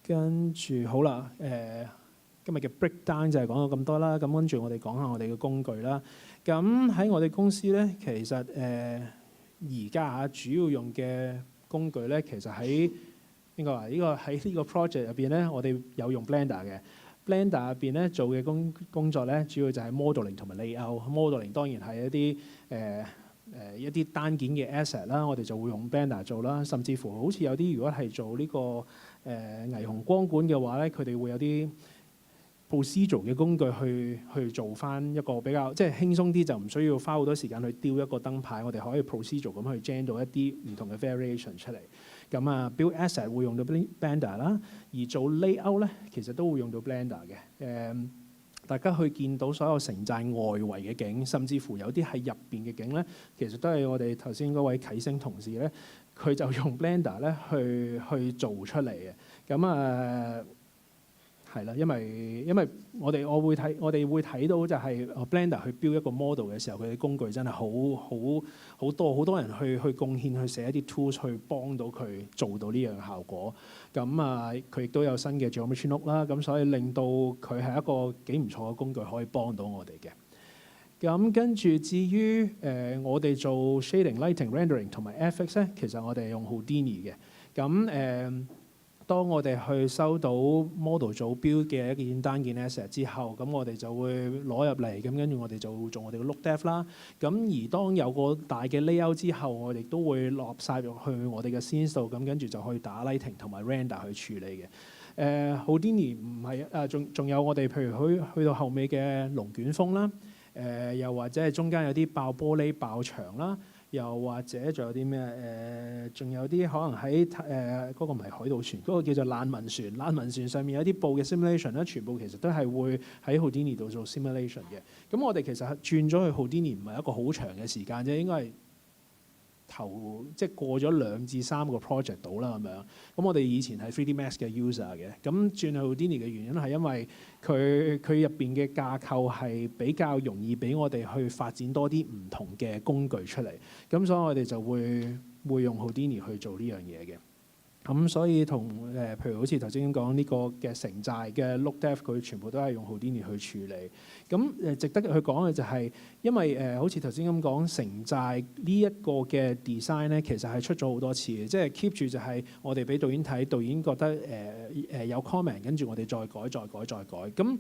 S14: 跟住好啦，今日嘅 breakdown 就係講到咁多啦。咁跟住我哋講下我哋嘅工具啦。咁喺我哋公司咧，其實而家主要用嘅工具咧，其實喺應該話呢個喺呢個 project 入邊咧，我哋有用 Blender 嘅。Blender 入邊咧做嘅工作咧，主要就係 modeling 同埋 layout。modeling 當然係一啲一啲單件嘅 asset 啦，我哋就會用 Blender 做啦。甚至乎好似有啲如果係做呢個霓虹光管嘅話咧，佢哋會有啲 procedural 嘅工具去做翻一個比較即係輕鬆啲，就唔需要花好多時間去雕一個燈牌。我哋可以 procedural 咁去 generate 到一啲唔同嘅 variation 出嚟。咁啊 build asset 會用到 Blender 啦，而做 layout 咧其實都會用到 Blender 嘅。大家去見到所有城寨外圍嘅景，甚至乎有啲係入邊嘅景咧，其實都係我哋頭先嗰位啟星同事咧，佢就用 Blender 咧去做出嚟嘅。咁係啦，因為我哋會睇到就係 Blender 去 build 一個 model 嘅時候，佢嘅工具真係好多人去貢獻去寫一啲 tools 去幫到佢做到呢樣效果。咁佢亦都有新嘅 geometry node 啦，咁所以令到佢係一個幾唔錯嘅工具，可以幫到我哋嘅。咁跟住至於我哋做 shading、lighting、rendering 同埋 FX 咧，其實我哋用 Houdini 嘅。咁當我哋去收到 model 做 build 嘅一件單件 asset 之後，咁我哋就會攞入嚟，咁跟住我哋就做我哋嘅 look depth 啦。咁而當有個大嘅 layout 之後，我哋都會落晒入去我哋嘅 scene 度，咁跟住就去打 lighting 同埋 render 去處理嘅。Houdini 唔係仲有我哋譬如去到後尾嘅龍捲風啦，又或者係中間有啲爆玻璃、爆牆啦。又或者仲有啲咩？仲有啲可能喺嗰個唔係海盜船，嗰個叫做難民船。難民船上面有啲布嘅 simulation 咧，全部其實都係會喺 Houdini 度做 simulation 嘅。咁我哋其實轉咗去 Houdini 唔係一個好長嘅時間啫，應該係即係過咗2至3個 project 到啦咁樣。咁我哋以前係 3D Max 嘅 user 嘅，咁轉去 Houdini 嘅原因係因為佢入邊嘅架構係比較容易俾我哋去發展多啲唔同嘅工具出嚟，咁所以我哋就會用 Houdini 去做呢樣嘢嘅。咁所以同譬如好似頭先講呢個嘅城寨嘅 look depth， 佢全部都係用 Houdini 去處理。咁值得去講嘅就係，因為好似頭先咁講，城寨呢一個嘅 design 咧，其實係出咗好多次嘅，即係 keep 住就係我哋俾導演睇，導演覺得有 comment， 跟住我哋再改。咁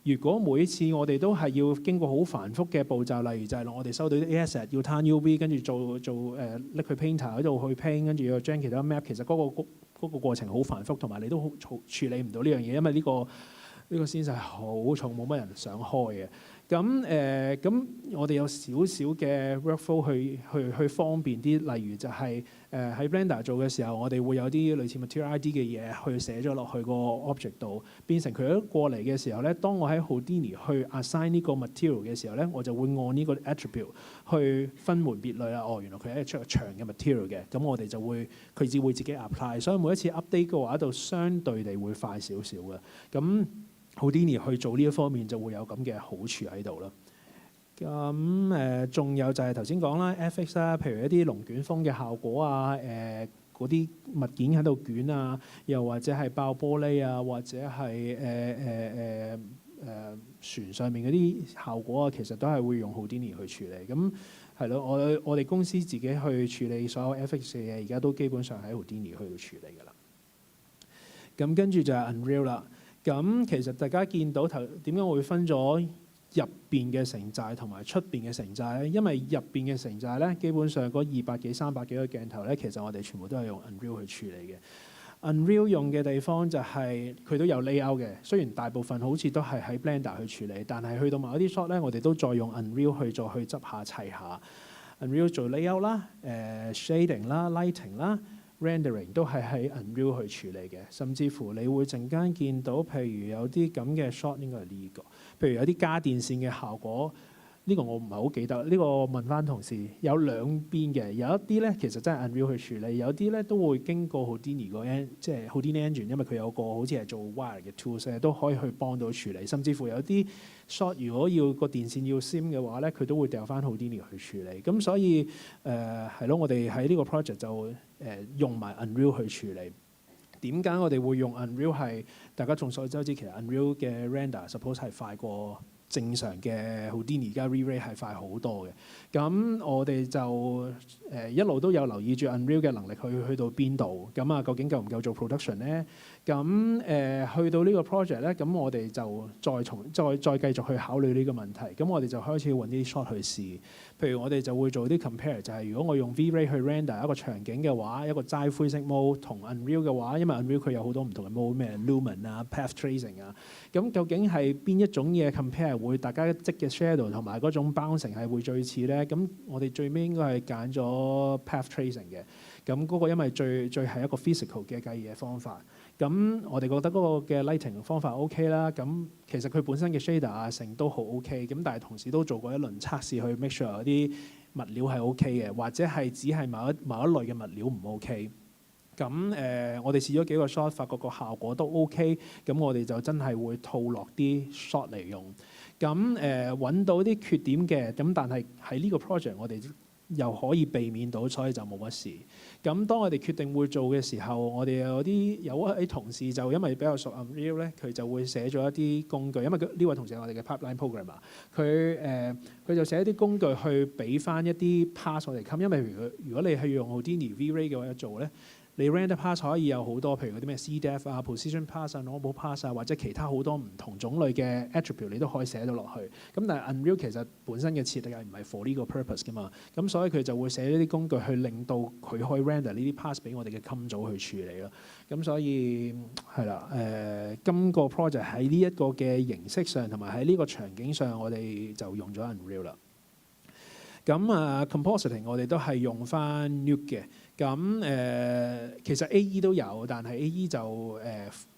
S14: 如果每一次我哋都係要經過好繁複嘅步驟，例如就係我哋收到啲 asset 要攤 UV， 跟住做拎去 painter 嗰度去 paint， 跟住要將其他 map， 其實嗰個過程好繁複，同埋你都處理唔到呢樣嘢，因為呢個先係好重，冇乜人想開嘅。咁我哋有少少嘅 workflow 去方便啲，例如就係喺 Blender 做嘅時候，我哋會有啲類似 material ID 嘅嘢去寫咗落去個 object 度，變成佢一過嚟嘅時候咧，當我喺 Houdini 去 assign 呢個 material 嘅時候咧，我就會按呢個 attribute 去分門別類啦。原來佢係一出長嘅 material 嘅，咁我哋就會佢只會自己 apply， 所以每一次 update 嘅話，就相對地會快少少嘅。咁Houdini 去做呢一方面就會有咁嘅好處喺度啦。咁仲有就係頭先講啦 FX 啦，譬如一啲龍捲風嘅效果啊，嗰啲物件喺度捲啊，又或者係爆玻璃啊，或者係船上面嗰啲效果啊，其實都係會用 Houdini 去處理。咁係咯，我哋公司自己去處理所有 FX 嘅嘢，而家都基本上喺 Houdini 去處理㗎啦。咁跟住就係 Unreal 啦。咁其實大家見到點解會分咗入邊嘅城寨同埋出邊嘅城寨咧？因為入邊嘅城寨咧，基本上嗰200幾300幾個鏡頭咧，其實我哋全部都係用 Unreal 去處理嘅。Unreal 用嘅地方就係佢都有 layout 嘅，雖然大部分好似都係喺 Blender 去處理，但係去到某一啲 shot 咧，我哋都再用 Unreal 去再去執下砌下。Unreal 做 layout 啦、shading 啦、lighting 啦。rendering 都係喺 Unreal 去處理嘅，甚至乎你會陣間見到，譬如有啲咁嘅 shot 應該係呢個，譬如有啲加電線嘅效果，呢個我唔係好記得，呢個問翻同事。有兩邊嘅，有一啲咧其實真係 Unreal 去處理，有啲咧都會經過 Houdini 個即係 Houdini engine，因為佢有個好似係做 wire 嘅 tools 都可以去幫到處理，甚至乎有啲 shot 如果要個電線要 sim 嘅話咧，佢都會掉翻 Houdini 去處理。咁所以係咯，我哋喺呢個 project 就用埋 Unreal 去處理。點解我哋會用 Unreal 係大家眾所周知，其實 Unreal 嘅 render suppose 係快過正常嘅 Houdini 加 Re-Ray 係快好多嘅。咁我哋就一路都有留意住 Unreal 嘅能力去到邊度。咁啊，究竟夠唔夠做 production 咧？咁去到呢個 project 咧，咁我哋就再繼續去考慮呢個問題。咁我哋就開始揾啲 shot 去試。譬如我哋就會做啲 compare，就係如果我用 V-Ray 去 render 一個場景嘅話，一個齋灰色 mode 同 Unreal 嘅話，因為 Unreal 佢有好多唔同嘅 mode， 咩 Lumen 啊、Path Tracing 啊，咁究竟係邊一種嘢 compare 會大家積嘅 shadow 同埋嗰種 bouncing 係會最似咧？咁我哋最尾應該係揀咗 Path Tracing 嘅。咁嗰個因為最係一個 physical 嘅計嘢方法。咁我哋覺得嗰個嘅 lighting 方法 OK 啦。咁其實佢本身嘅 shader 啊成都好 OK。咁但係同時都做過一輪測試去 make sure 有啲物料係 OK 嘅，或者係只係某一類嘅物料唔 OK。咁我哋試咗幾個 shot， 發覺個效果都 OK。咁我哋就真係會套落啲 shot 嚟用。咁揾到啲缺點嘅，咁但係喺呢個 project 我哋又可以避免到，所以就冇乜事。咁當我哋決定會做嘅時候，我哋有一位同事就因為比較熟 Unreal 咧，佢就會寫咗一啲工具。因為呢位同事係我哋嘅 pipeline programmer， 佢就寫一啲工具去俾翻一啲 pass 我哋冚。因為如果你係用 Houdini V-Ray 嘅話做咧，你 render pass 可以有好多，譬如嗰啲咩 C-def 啊、position pass 啊、normal pass 啊，或者其他好多唔同種類嘅 attribute 你都可以寫到落去。咁但係 Unreal 其實本身嘅設計唔係 for 呢個 purpose 㗎嘛，咁所以佢就會寫呢啲工具去令到佢可以 render 呢啲 pass 俾我哋嘅 COM 組去處理咯。咁所以係啦，今個 project 喺呢一個嘅形式上同埋喺呢個場景上，我哋就用咗 Unreal 啦。咁compositing 我哋都係用翻 Nuke 嘅。咁其實 AE 都有，但係 AE 就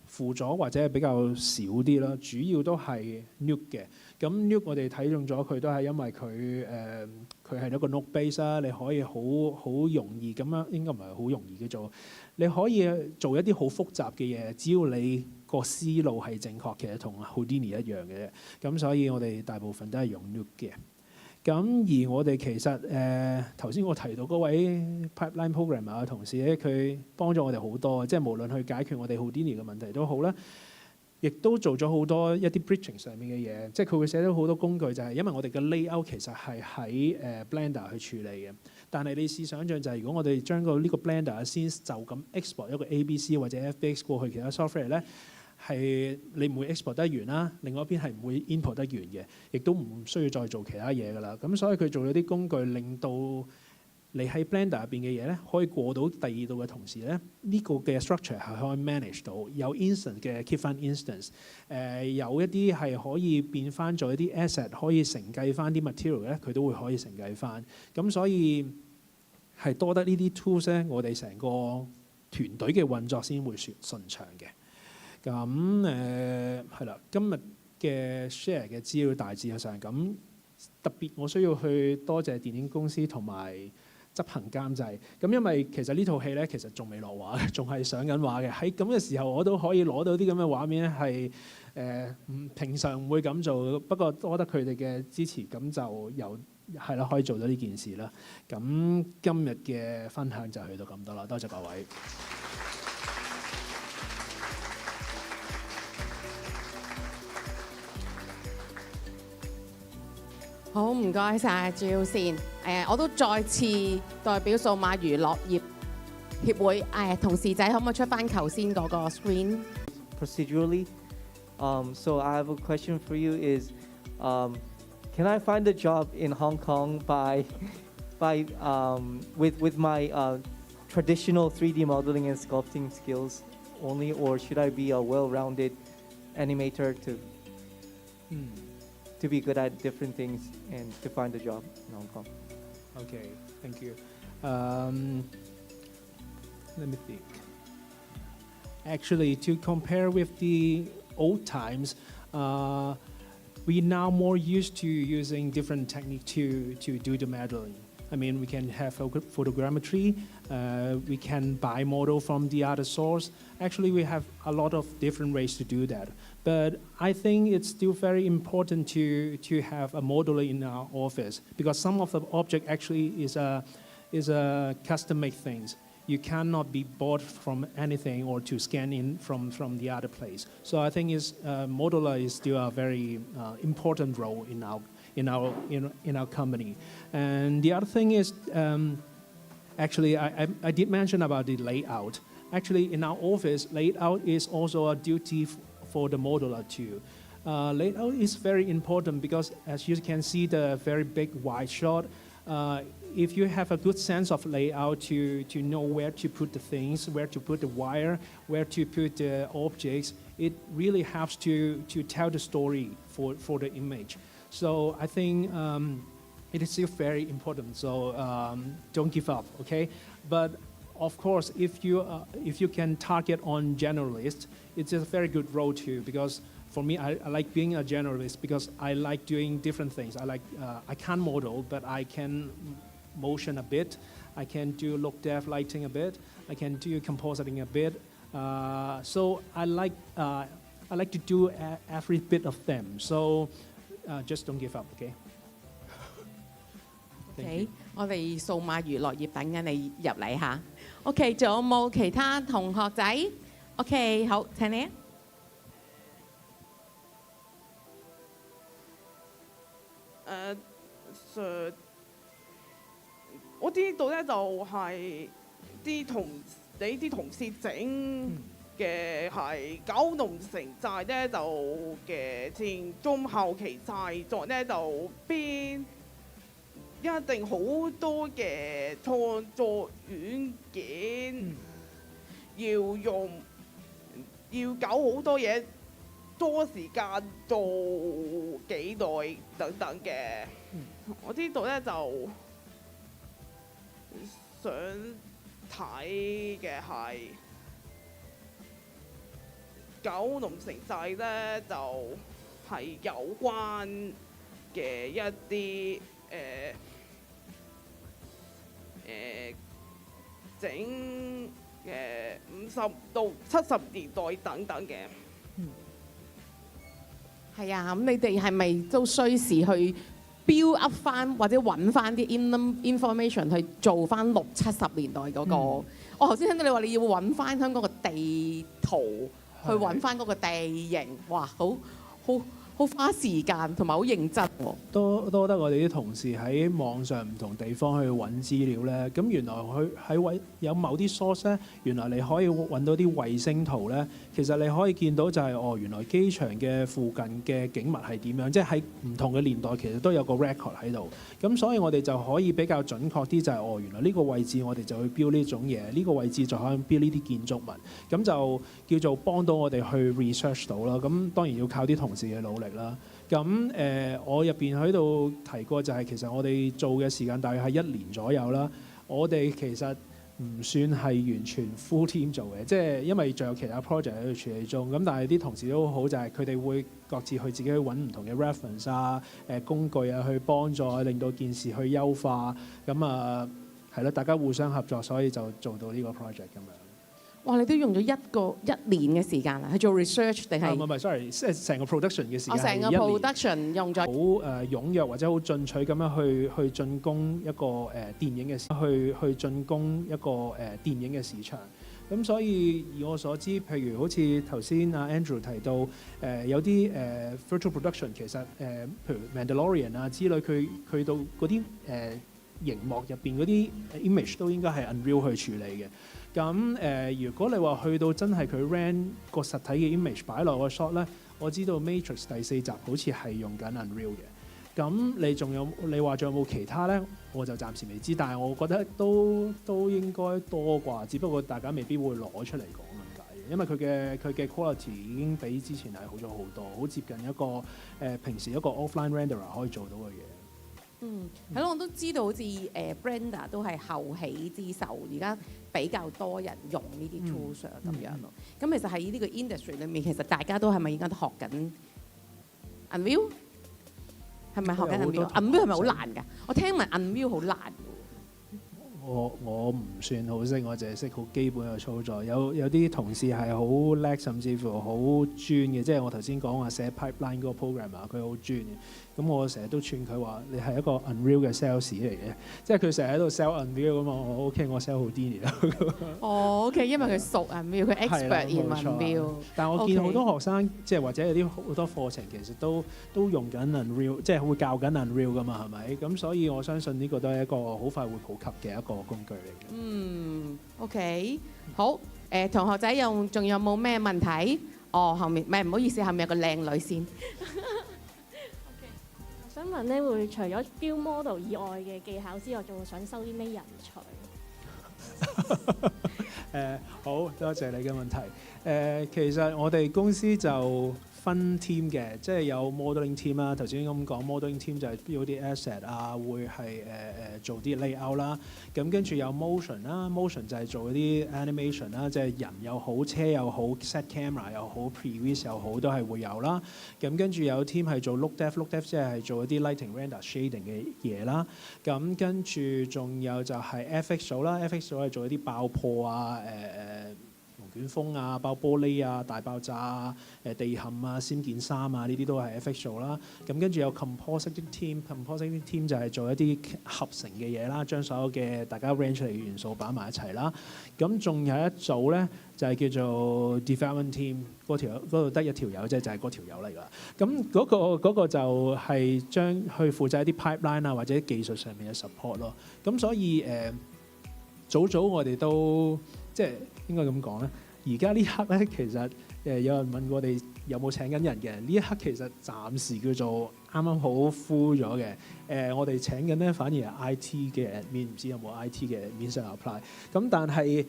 S14: 輔助或者係比較少啲啦。主要都係 Nuke 嘅。咁 Nuke 我哋睇中咗佢都係因為佢係一個 node base 啦，你可以好容易咁樣，應該唔係好容易嘅做。你可以做一啲好複雜嘅嘢，只要你個思路係正確嘅，同 Houdini 一樣嘅啫。咁所以我哋大部分都係用 Nuke 嘅。咁而我哋其實頭先我提到嗰位 pipeline programmer 嘅同事咧，佢幫咗我哋好多，即係無論去解決我哋 Houdini 嘅問題都好啦，亦都做咗好多一啲 bridging 上面嘅嘢，即係佢會寫到好多工具，就係因為我哋嘅 layout 其實係喺Blender 去處理嘅。但係你試想像就係如果我哋將呢個 Blender 先就咁 export 一個 ABC 或者 FBX 過去其他 software 咧，係你唔會 export 得完啦，另外一邊係唔會 import 得完嘅，亦都唔需要再做其他嘢㗎啦。咁所以佢做咗啲工具，令到你喺 Blender 入邊嘅嘢咧，可以過到第二度嘅同時咧，呢個嘅 structure 係可以 manage 到，有 instant 嘅 keep 翻 instance， 有一啲係可以變翻做一啲 asset， 可以承繼翻啲 material 咧，佢都會可以承繼翻。咁所以係多得呢啲 tools 咧，我哋成個團隊嘅運作先會順暢嘅。咁係啦，今日嘅 share 嘅資料大致上咁，特別我需要去多謝電影公司同埋執行監製。咁因為其實呢套戲咧，其實仲未落畫嘅，仲係上緊畫嘅。喺咁嘅時候，我都可以攞到啲咁嘅畫面咧，係平常唔會咁做。不過多得佢哋嘅支持，咁就係啦，可以做到呢件事啦。咁今日嘅分享就去到咁多啦，多謝各位。
S1: 好，唔該晒Jules Lin。我都再次代表數碼娛樂業協會同事仔，可唔可以出翻頭先嗰個 screen？
S13: Procedurally, so I have a question for you is, can I find a job in Hong Kong with my traditional 3D modeling and sculpting skills only, or should I be a well-rounded animator to be good at different things and to find a job in Hong Kong?
S14: Okay, thank you. Let me think. Actually, to compare with the old times, we now more used to using different technique to do the modeling. I mean, we can have photogrammetry, we can buy model from the other source. Actually, we have a lot of different ways to do that. But I think it's still very important to have a modeler in our office, because some of the object actually is a custom-made things. you cannot be bought from anything or to scan in from the other place. So I think modular is still a very important role in our company. And the other thing is, actually, I did mention about the layout. Actually, in our office, layout is also a duty for the modular too. Layout is very important because, as you can see, the very big wide shot. If you have a good sense of layout to know where to put the things, where to put the wire, where to put the objects, it really helps to tell the story for the image. So I think it is still very important. So don't give up, okay? But of course, if you can target on generalists, it's a very good role too. Because for me, I like being a generalist because I like doing different things. I can't model, but I can motion a bit. I can do look depth lighting a bit. I can do compositing a bit. So I like to do every bit of them. So just don't give up, okay?
S1: OK， 我哋數碼娛樂業等緊你入嚟嚇。OK， 仲有冇其他同學仔 ？OK， 好，請你啊。
S5: 我知道咧就係啲同事整嘅係九龍城寨咧就嘅前中後期製作咧就邊一定好多嘅創作軟件要用，要搞好多嘢，多時間做幾耐等等嘅。我知道咧就想睇嘅係九龍城寨咧，就係有關嘅一啲整50到70年代等等嘅。
S1: 係啊，咁你哋係咪都需時去build up 翻或者揾翻啲 information 去做翻60、70年代嗰個？我頭先聽到你話你要揾翻香港個地圖，去揾翻嗰個地形，哇，好花時間同埋好認真喎。
S14: 多得我哋啲同事喺網上唔同地方去揾資料咧，咁原來佢喺有某啲 source 咧，原來你可以揾到啲衛星圖咧，其實你可以見到就係原來機場嘅附近嘅景物係點樣，即係喺唔同嘅年代其實都有個 record 喺度。咁所以我哋就可以比較準確啲就係原來呢個位置我哋就去標呢種嘢，呢個位置就可以標呢啲建築物，咁就叫做幫到我哋去 research 到啦。咁當然要靠啲同事嘅努力啦。咁我入邊喺度提過就係其實我哋做嘅時間大約係1年左右啦。我哋其實唔算係完全 full team 做嘅，即係因為仲有其他 project 喺度處理中。咁但係啲同事都好，就係佢哋會各自去自己去揾唔同嘅 reference 啊、工具啊，去幫助令到件事去優化。咁係咯，大家互相合作，所以就做到呢個 project 咁樣。
S1: 哇！你都用咗1年嘅時間啊，去做 research 定係？唔係
S14: ，sorry， 即係成個 production 嘅時間。
S1: 成個 production 用咗
S14: 好踴躍或者好進取咁樣去進攻一個電影嘅去進攻一個電影嘅市場。咁所以以我所知，譬如好似頭先阿 Andrew 提到有啲virtual production 其實譬如 Mandalorian 啊之類，佢到嗰啲熒幕入邊嗰啲 image 都應該係 Unreal 去處理嘅。咁如果你話去到真係佢 render 個實體嘅 image 擺落個 shot 咧，我知道 Matrix 第4集好似係用緊 Unreal 嘅。咁你話仲有冇其他咧？我就暫時未知，但係我覺得都應該多啩，只不過大家未必會攞出嚟講咁解嘅，因為佢嘅 quality 已經比之前係好咗好多，好接近一個平時一個 offline renderer 可以做到嘅嘢。
S1: 係咯，我都知道好似Blender 都係後起之秀，而家比較多人用呢啲 tools 咁樣咯。咁其實喺呢個 industry 裏面，其實大家都係咪而家都學緊 Unreal？ 係咪學緊 Unreal？ Unreal 係咪好難㗎？我聽聞 Unreal 好難㗎。
S14: 我唔算好識，我淨係識好基本嘅操作。有啲同事係好叻，甚至乎好專嘅，即係我頭先講話寫 pipeline 嗰個 programmer，佢好專嘅。咁我成日都串佢話：你係一個 Unreal 嘅 sales 嚟嘅，即係佢成日喺度 sell Unreal 咁嘛。我 OK， 我 sell 好啲嚟啦。
S1: 哦 OK， 因為佢熟 Unreal， 佢 expert in Unreal。
S14: 但係我見好多學生，即係或者有啲好多課程其實都用緊 Unreal， 即係會教緊 Unreal 噶嘛，係咪？咁所以我相信呢個都係一個好快會普及嘅一個工具嚟嘅。
S1: OK， 好。同學仔仲有冇咩問題？後面唔好意思，後面有個靚女先。
S15: 想問咧，會除咗 build model 以外嘅技巧之外，仲會想收啲咩人才？
S14: 好多謝你嘅問題。其實我哋公司就分 team 嘅，即係有 modeling team 啦。頭先咁講 modeling team 就係 build 啲 asset 啊，會係做啲 layout 啦。咁跟住有 motion 啦 ，motion 就係做啲 animation 啦，即係人又好，車又好 ，set camera 又好 ，previs 又好，都係會有啦。咁跟住有 team 係做 look depth 即係做一啲 lighting render shading 嘅嘢啦。咁跟住仲有就係 FX 組啦 ，FX 組係做一啲爆破啊，捲風啊、爆玻璃啊、大爆炸啊、地陷啊、掀件衫啊，呢啲都係 FX 做啦。咁跟住有 compositing team 就係做一啲合成嘅嘢啦，將所有嘅大家 range 出嚟嘅元素擺埋一齊啦。咁仲有一組咧就係叫做 development team， 嗰度得一條友啫，就係嗰條友嚟㗎。咁嗰個就係將去負責一啲 pipeline 啊或者技術上面嘅 support 咯。咁所以早我哋都即係應該咁講咧。而家呢刻咧，其實有人問我哋有冇請緊人嘅。呢一刻其實暫時叫做啱啱好 full 咗嘅。我哋請緊咧，反而係 IT 嘅 admin， 唔知有冇 IT 嘅 admin 想 apply。咁但係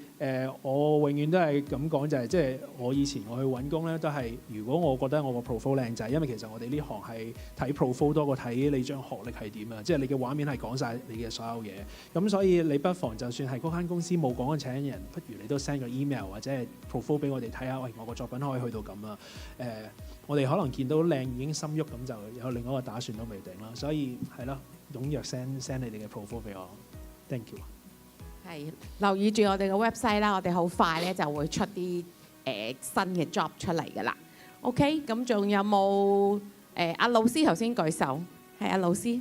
S14: 我永遠都係咁講，就係即係我以前我去揾工咧，都係如果我覺得我個 profile 靚仔，因為其實我哋呢行係睇 profile 多過睇你張學歷係點啊，即係你嘅畫面係講晒你嘅所有嘢。咁所以你不妨就算係嗰間公司冇講緊請人，不如你都 send 個 email 或者係 profile 俾我哋睇下，喂，我個作品可以去到咁啊。我哋可能見到靚已經心喐，咁就有另外一個打算都未定啦。所以係咯，踴躍 send 你哋嘅 profile 俾我。Thank you。
S1: 係留意住我哋嘅 website 啦，我哋好快咧就會出啲新嘅 job 出嚟㗎啦。OK， 咁仲有冇阿老師頭先舉手？係阿老師。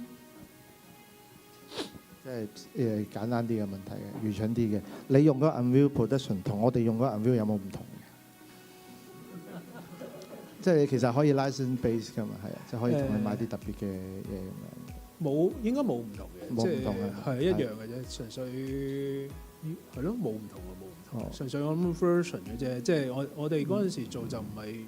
S8: 即係簡單啲嘅問題嘅，愚蠢啲嘅。你用嗰個 Unreal Production 同我哋用嗰個 Unreal 有冇唔同嘅？即係其實可以 license base 㗎嘛，係啊，即係可以同佢買啲特別嘅嘢咁樣。
S14: 冇，應該冇唔同嘅，
S8: 冇唔同嘅，
S14: 係一樣嘅啫，純粹係咯，冇唔同嘅，冇唔同。純粹我諗 version 嘅啫，即係我哋嗰陣時做就唔係，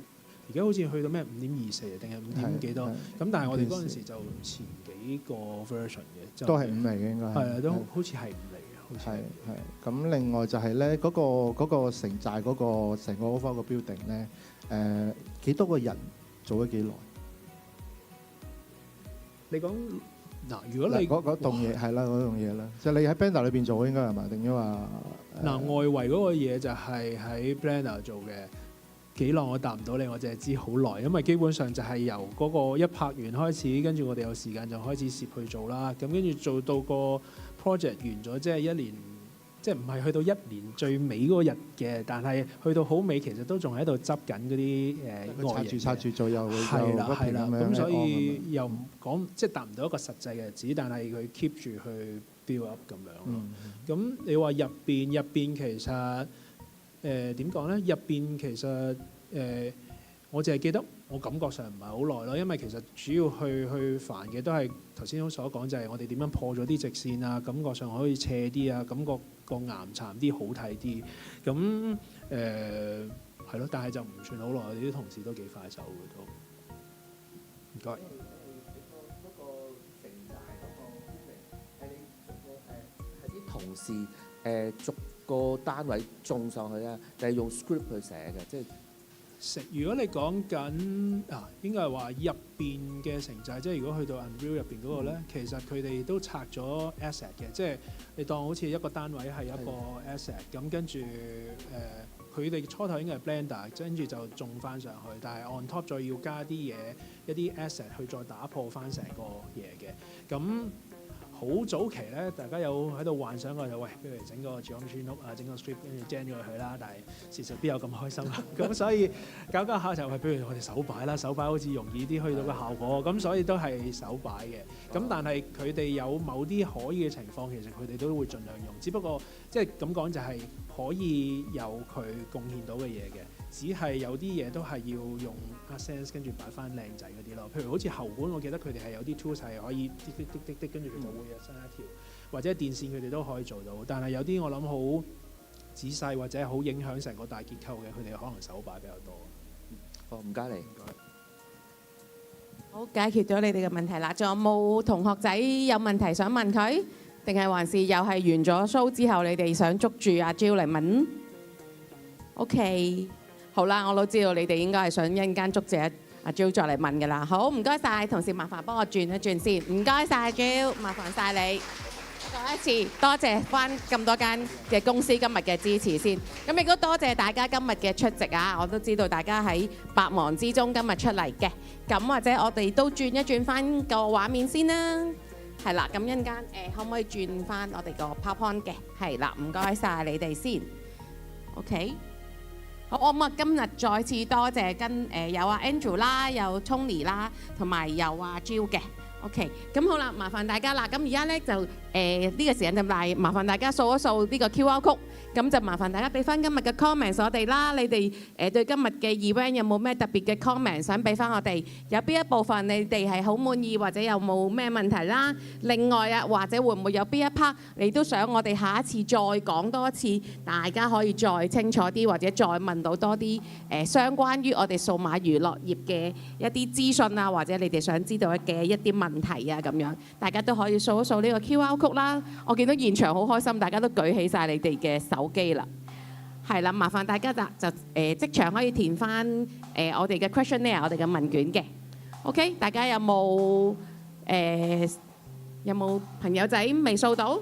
S14: 而家好似去到咩5.24定係5.幾多？咁但係我哋嗰陣時就前幾個 version 嘅，
S8: 都係5嚟嘅應該係。
S14: 係啊，都好似係5嚟嘅，好似
S8: 係。咁另外就係咧嗰個城寨嗰個成個 overall 個 building 咧。幾多個人做咗幾耐？你講嗱，如果你嗰棟嘢係啦，嗰棟嘢啦，即係你喺 Blender 裏邊做應該係嘛？定咗話
S14: 外圍嗰個嘢就係喺 Blender 做嘅。幾耐我答唔到你，我淨係知好耐，因為基本上就係由嗰個一拍完開始，跟住我哋有時間就開始攝去做啦。咁跟住做到個 project 完咗，即係1年。即係唔係去到1年最尾嗰日嘅，但係去到好尾其實都仲喺度執緊嗰啲外形。拆住做又
S8: 係啦，
S14: 咁所以又唔講即係達唔到一個實際嘅日子，但係佢 keep 住去 build up 咁樣咯。咁你話入邊其實點講咧？入邊其實我淨係記得我感覺上唔係好耐咯，因為其實主要去煩嘅都係頭先所講，就係我哋點樣破咗啲直線啊，感覺上可以斜啲啊，感覺個岩殘啲好睇啲。咁係咯，但係就唔算好耐，我哋啲同事都幾快手嘅都。唔該。
S16: 係啲同事逐個單位種上去啊，定係用 script 去寫嘅，即係。
S14: 如果你講緊應該係話入邊嘅城寨，即係如果去到 Unreal 入邊嗰個咧，其實佢哋都拆咗 asset 嘅，即係你當好似一個單位係一個 asset， 咁跟住佢哋初頭應該係 Blender， 跟住就種翻上去，但係 on top 再要加啲嘢，一啲 asset 去再打破翻成個嘢嘅，咁好早期咧，大家有喺度幻想過就喂，不如整個 geometry note 啊，整個 script 跟住 gen 咗佢啦。但係事實邊有咁開心啊？咁所以搞下就係不如我哋手擺啦，手擺好似容易啲去到個效果。咁所以都係手擺嘅。咁但係佢哋有某啲可以嘅情況，其實佢哋都會盡量用。只不過即係咁講就係可以有佢貢獻到嘅嘢嘅。只係有啲嘢都係要用 Access 跟住擺翻靚仔嗰啲咯，譬如好似喉管，我記得佢哋係有啲 tools 係可以滴滴滴滴滴，跟住佢就會有新一條，或者電線佢哋都可以做到。但係有啲我諗好仔細或者好影響成個大結構嘅，佢哋可能手擺比較多。
S16: 好，唔該你。
S1: 好，解決咗你哋嘅問題啦。仲有冇同學仔有問題想問佢？定係還是又係完咗 show 之後，你哋想捉住阿 Jill 嚟問 ？OK。好啦，我都知道你哋應該係想一陣間捉住阿 Jill 再嚟問㗎啦。好，唔該晒，同事麻煩幫我轉一轉先。唔該晒 Jill，麻煩晒你。再一次多謝翻咁多間嘅公司今日嘅支持先。咁亦都多謝大家今日嘅出席啊！我都知道大家喺百忙之中今日出嚟嘅。咁或者我哋都轉一轉翻個畫面先啦。係啦，咁一陣間可唔可以轉翻我哋個 PowerPoint 嘅？係啦，唔該晒你哋先。OK。好，我咁啊今日再次多謝有阿 Andrew 啦，有 Tony 啦，同埋有阿 Jill 嘅。OK， 咁好啦，麻煩大家啦。咁而家咧就呢個時間就麻煩大家掃一掃呢個 QR code，咁就麻煩大家俾翻今日嘅 comments 我哋啦。你哋對今日嘅 event 有冇咩特別嘅 comment 想俾翻我哋？有邊一部分你哋係好滿意，或者有冇咩問題啦？另外啊，或者會唔會有邊一 part 你都想我哋下一次再講多一次，大家可以再清楚啲，或者再問到多啲相關於我哋數碼娛樂業嘅一啲資訊啊，或者你哋想知道嘅一啲問題啊咁樣，大家都可以掃一掃呢個 QR code 啦。我見到現場好開心，大家都舉起晒你哋嘅手機啦。係啦，麻煩大家就即場可以填翻我哋嘅 questionnaire， 我哋嘅問卷嘅。OK， 大家有冇朋友仔未掃到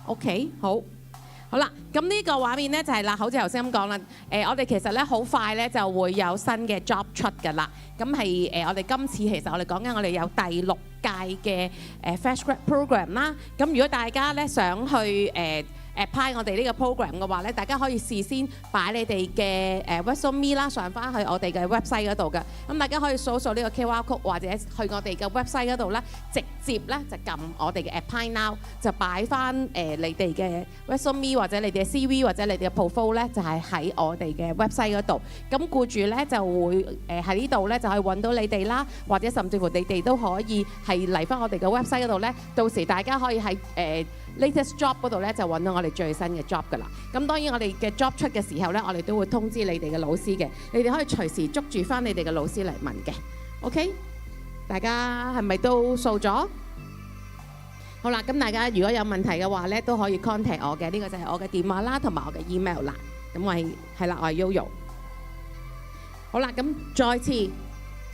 S1: ？OK， 好啦，咁呢個畫面咧就係啦，好似頭先咁講啦。我哋其實咧好快咧就會有新嘅 job 出㗎啦。咁係我哋今次其實我哋講緊我哋有第6屆嘅Fresh Grad Program 啦。咁如果大家咧想去apply 我哋呢個 program 嘅話咧，大家可以事先擺你哋嘅resume 啦，上翻去我哋嘅 website 嗰度嘅。咁大家可以掃掃呢個 QR code，或者去我哋嘅 website 嗰度咧，直接咧就撳我哋嘅 apply now， 就擺翻你哋嘅 resume 或者你哋嘅 CV 或者你哋嘅 portfolio 咧，就係喺我哋嘅 website 嗰度。咁僱主咧就會喺呢度咧就可以揾到你哋啦，或者甚至乎你哋都可以係嚟翻我哋嘅 website 嗰度咧，到時大家可以喺latest job 嗰度咧就揾到我哋最新嘅 job 㗎啦。咁當然我哋嘅 job 出嘅時候咧，我哋都會通知你哋嘅老師嘅。你哋可以隨時捉住翻你哋嘅老師嚟問嘅。OK， 大家係咪都掃咗？好啦，咁大家如果有問題嘅話咧，都可以 contact 我嘅。呢個就係我嘅電話啦，同埋我嘅 email 啦。咁我係啦，我係 Yoyo。好啦，咁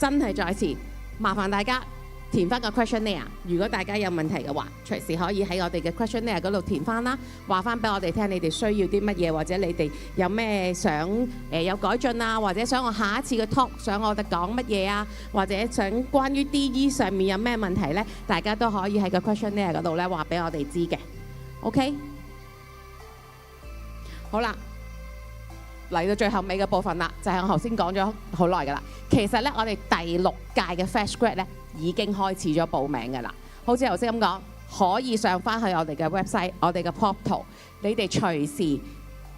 S1: 真係再次麻煩大家填翻個 questionnaire。如果大家有問題嘅話，隨時可以喺我哋嘅 questionnaire 嗰度填翻啦，話翻俾我哋聽你哋需要啲乜嘢，或者你哋有咩想有改進啊，或者想我下一次嘅 talk 想我哋講乜嘢啊，或者想關於 DE 上面有咩問題呢，大家都可以喺個 questionnaire 嗰度咧話俾我哋知嘅。OK， 好啦。嚟到最後尾嘅部分啦，就係我頭先講咗好耐㗎啦。其實咧，我哋第6屆嘅 Fresh Grad 咧已經開始咗報名㗎啦。好似頭先咁講，可以上翻去我哋嘅 website， 我哋嘅 portal， 你哋隨時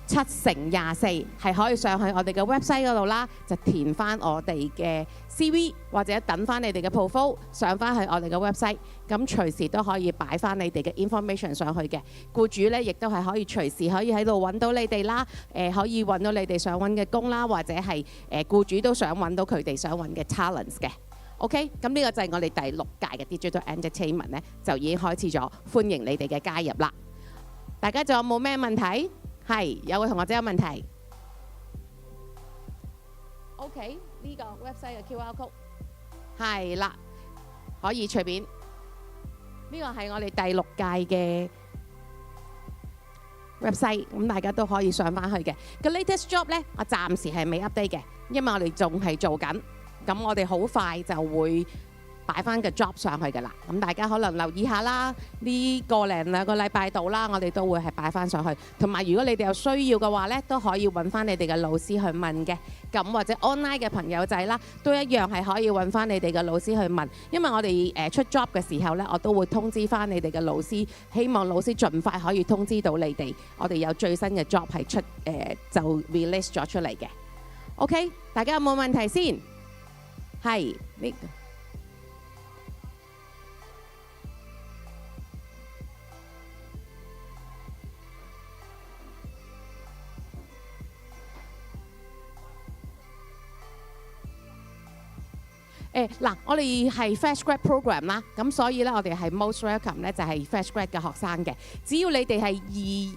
S1: 7×24係可以上去我哋嘅 website 嗰度啦，就填翻我哋嘅 CV 或者等翻你哋嘅 profile 上翻去我哋嘅 website， 咁隨時都可以擺翻你哋嘅 information 上去嘅。僱主咧亦都係可以隨時可以喺度揾到你哋啦，可以揾到你哋想揾嘅工啦，或者係僱主都想揾到佢哋想揾嘅 talents 嘅。OK， 咁呢個就係我哋第6屆嘅 Digital Entertainment 咧，就已經開始咗，歡迎你哋嘅加入啦。大家仲有冇咩問題？係，有個同學仔有問題。OK， 呢個 website 嘅 QR code 係啦，可以隨便。呢個係我哋第6屆嘅 website， 咁大家都可以上翻去嘅。個 latest job 咧，我暫時係未 update 嘅，因為我哋仲係做緊。咁我哋好快就會擺翻個 job 上去㗎啦。咁大家可能留意下啦，呢個零兩個禮拜度啦，我哋都會係擺翻上去。同埋如果你哋有需要嘅話咧，都可以揾翻你哋嘅老師去問嘅。咁或者 online 嘅朋友仔啦，都一樣係可以揾翻你哋嘅老師去問。因為我哋出 job 嘅時候咧，我都會通知翻你哋嘅老師，希望老師盡快可以通知到你哋，我哋有最新嘅 job 係就 release 咗出嚟嘅。OK， 大家有冇問題先？係呢個。嗱，我哋係 Fresh Grad Program 啦，咁所以咧我哋係 most welcome 咧就係 Fresh Grad 嘅學生嘅。只要你哋係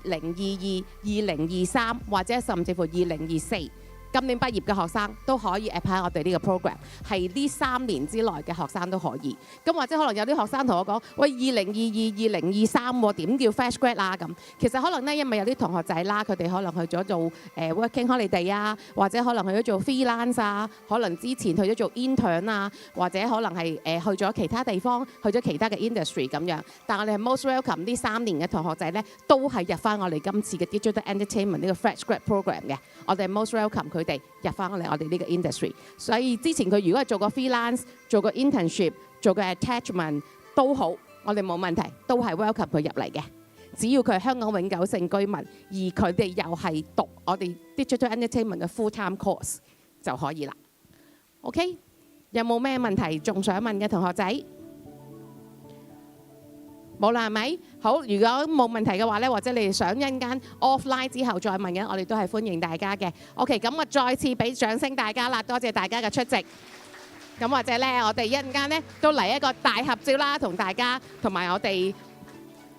S1: 2022、2023或者甚至乎2024。今年畢業嘅學生都可以 apply 我哋呢個 program， 係呢3年之內嘅學生都可以。咁或者可能有啲學生同我講：喂，2022、2023點叫 fresh grad 啊？咁其實可能咧，因為有啲同學仔啦，佢哋可能去咗做working holiday 啊，或者可能去咗做 freelance 啊，可能之前去咗做 intern 啊，或者可能係去咗其他地方，去咗其他嘅 industry 咁樣。但我哋係 most welcome 呢3年嘅同學仔咧，都係入翻我哋今次嘅 digital entertainment 呢個 fresh grad program 嘅。我哋 most welcome 佢哋入翻嚟我哋呢個 industry， 所以之前佢如果係做過 freelance、做過 internship、做過 attachment 都好，我哋冇問題，都係 welcome 佢入嚟嘅。只要佢係香港永久性居民，而佢哋又係讀我哋 digital entertainment 嘅 full time course 就可以啦。OK， 有冇咩問題仲想問嘅同學仔？冇啦，係咪？好，如果冇問題嘅話咧，或者你哋想一陣間 offline 之後再問嘅，我哋都係歡迎大家嘅。OK， 咁我再次俾掌聲大家啦，多謝大家嘅出席。咁或者咧，我哋一陣間咧都嚟一個大合照啦，同大家同埋我哋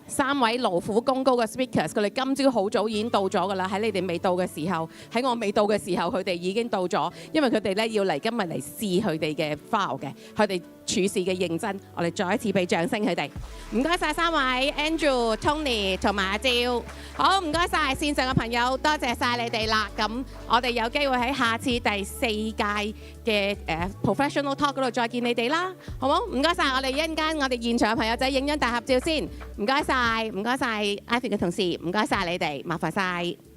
S1: 3位勞苦功高嘅 speakers， 佢哋今朝好早已經到咗㗎啦。喺你哋未到嘅時候，喺我未到嘅時候，佢哋已經到咗，因為佢哋咧要嚟今日嚟試佢哋嘅 file 嘅，佢哋處事嘅認真，我哋再一次俾掌聲佢哋。唔該晒3位 Andrew、Tony 同埋阿趙，好唔該晒線上嘅朋友，多謝晒你哋啦。咁我哋有機會喺下次第4屆嘅Professional Talk 嗰度再見你哋啦，好冇？唔該晒，我哋一陣間我哋現場嘅朋友仔影張大合照先，唔該晒，唔該晒 Ivy 嘅同事，唔該晒你哋，麻煩晒。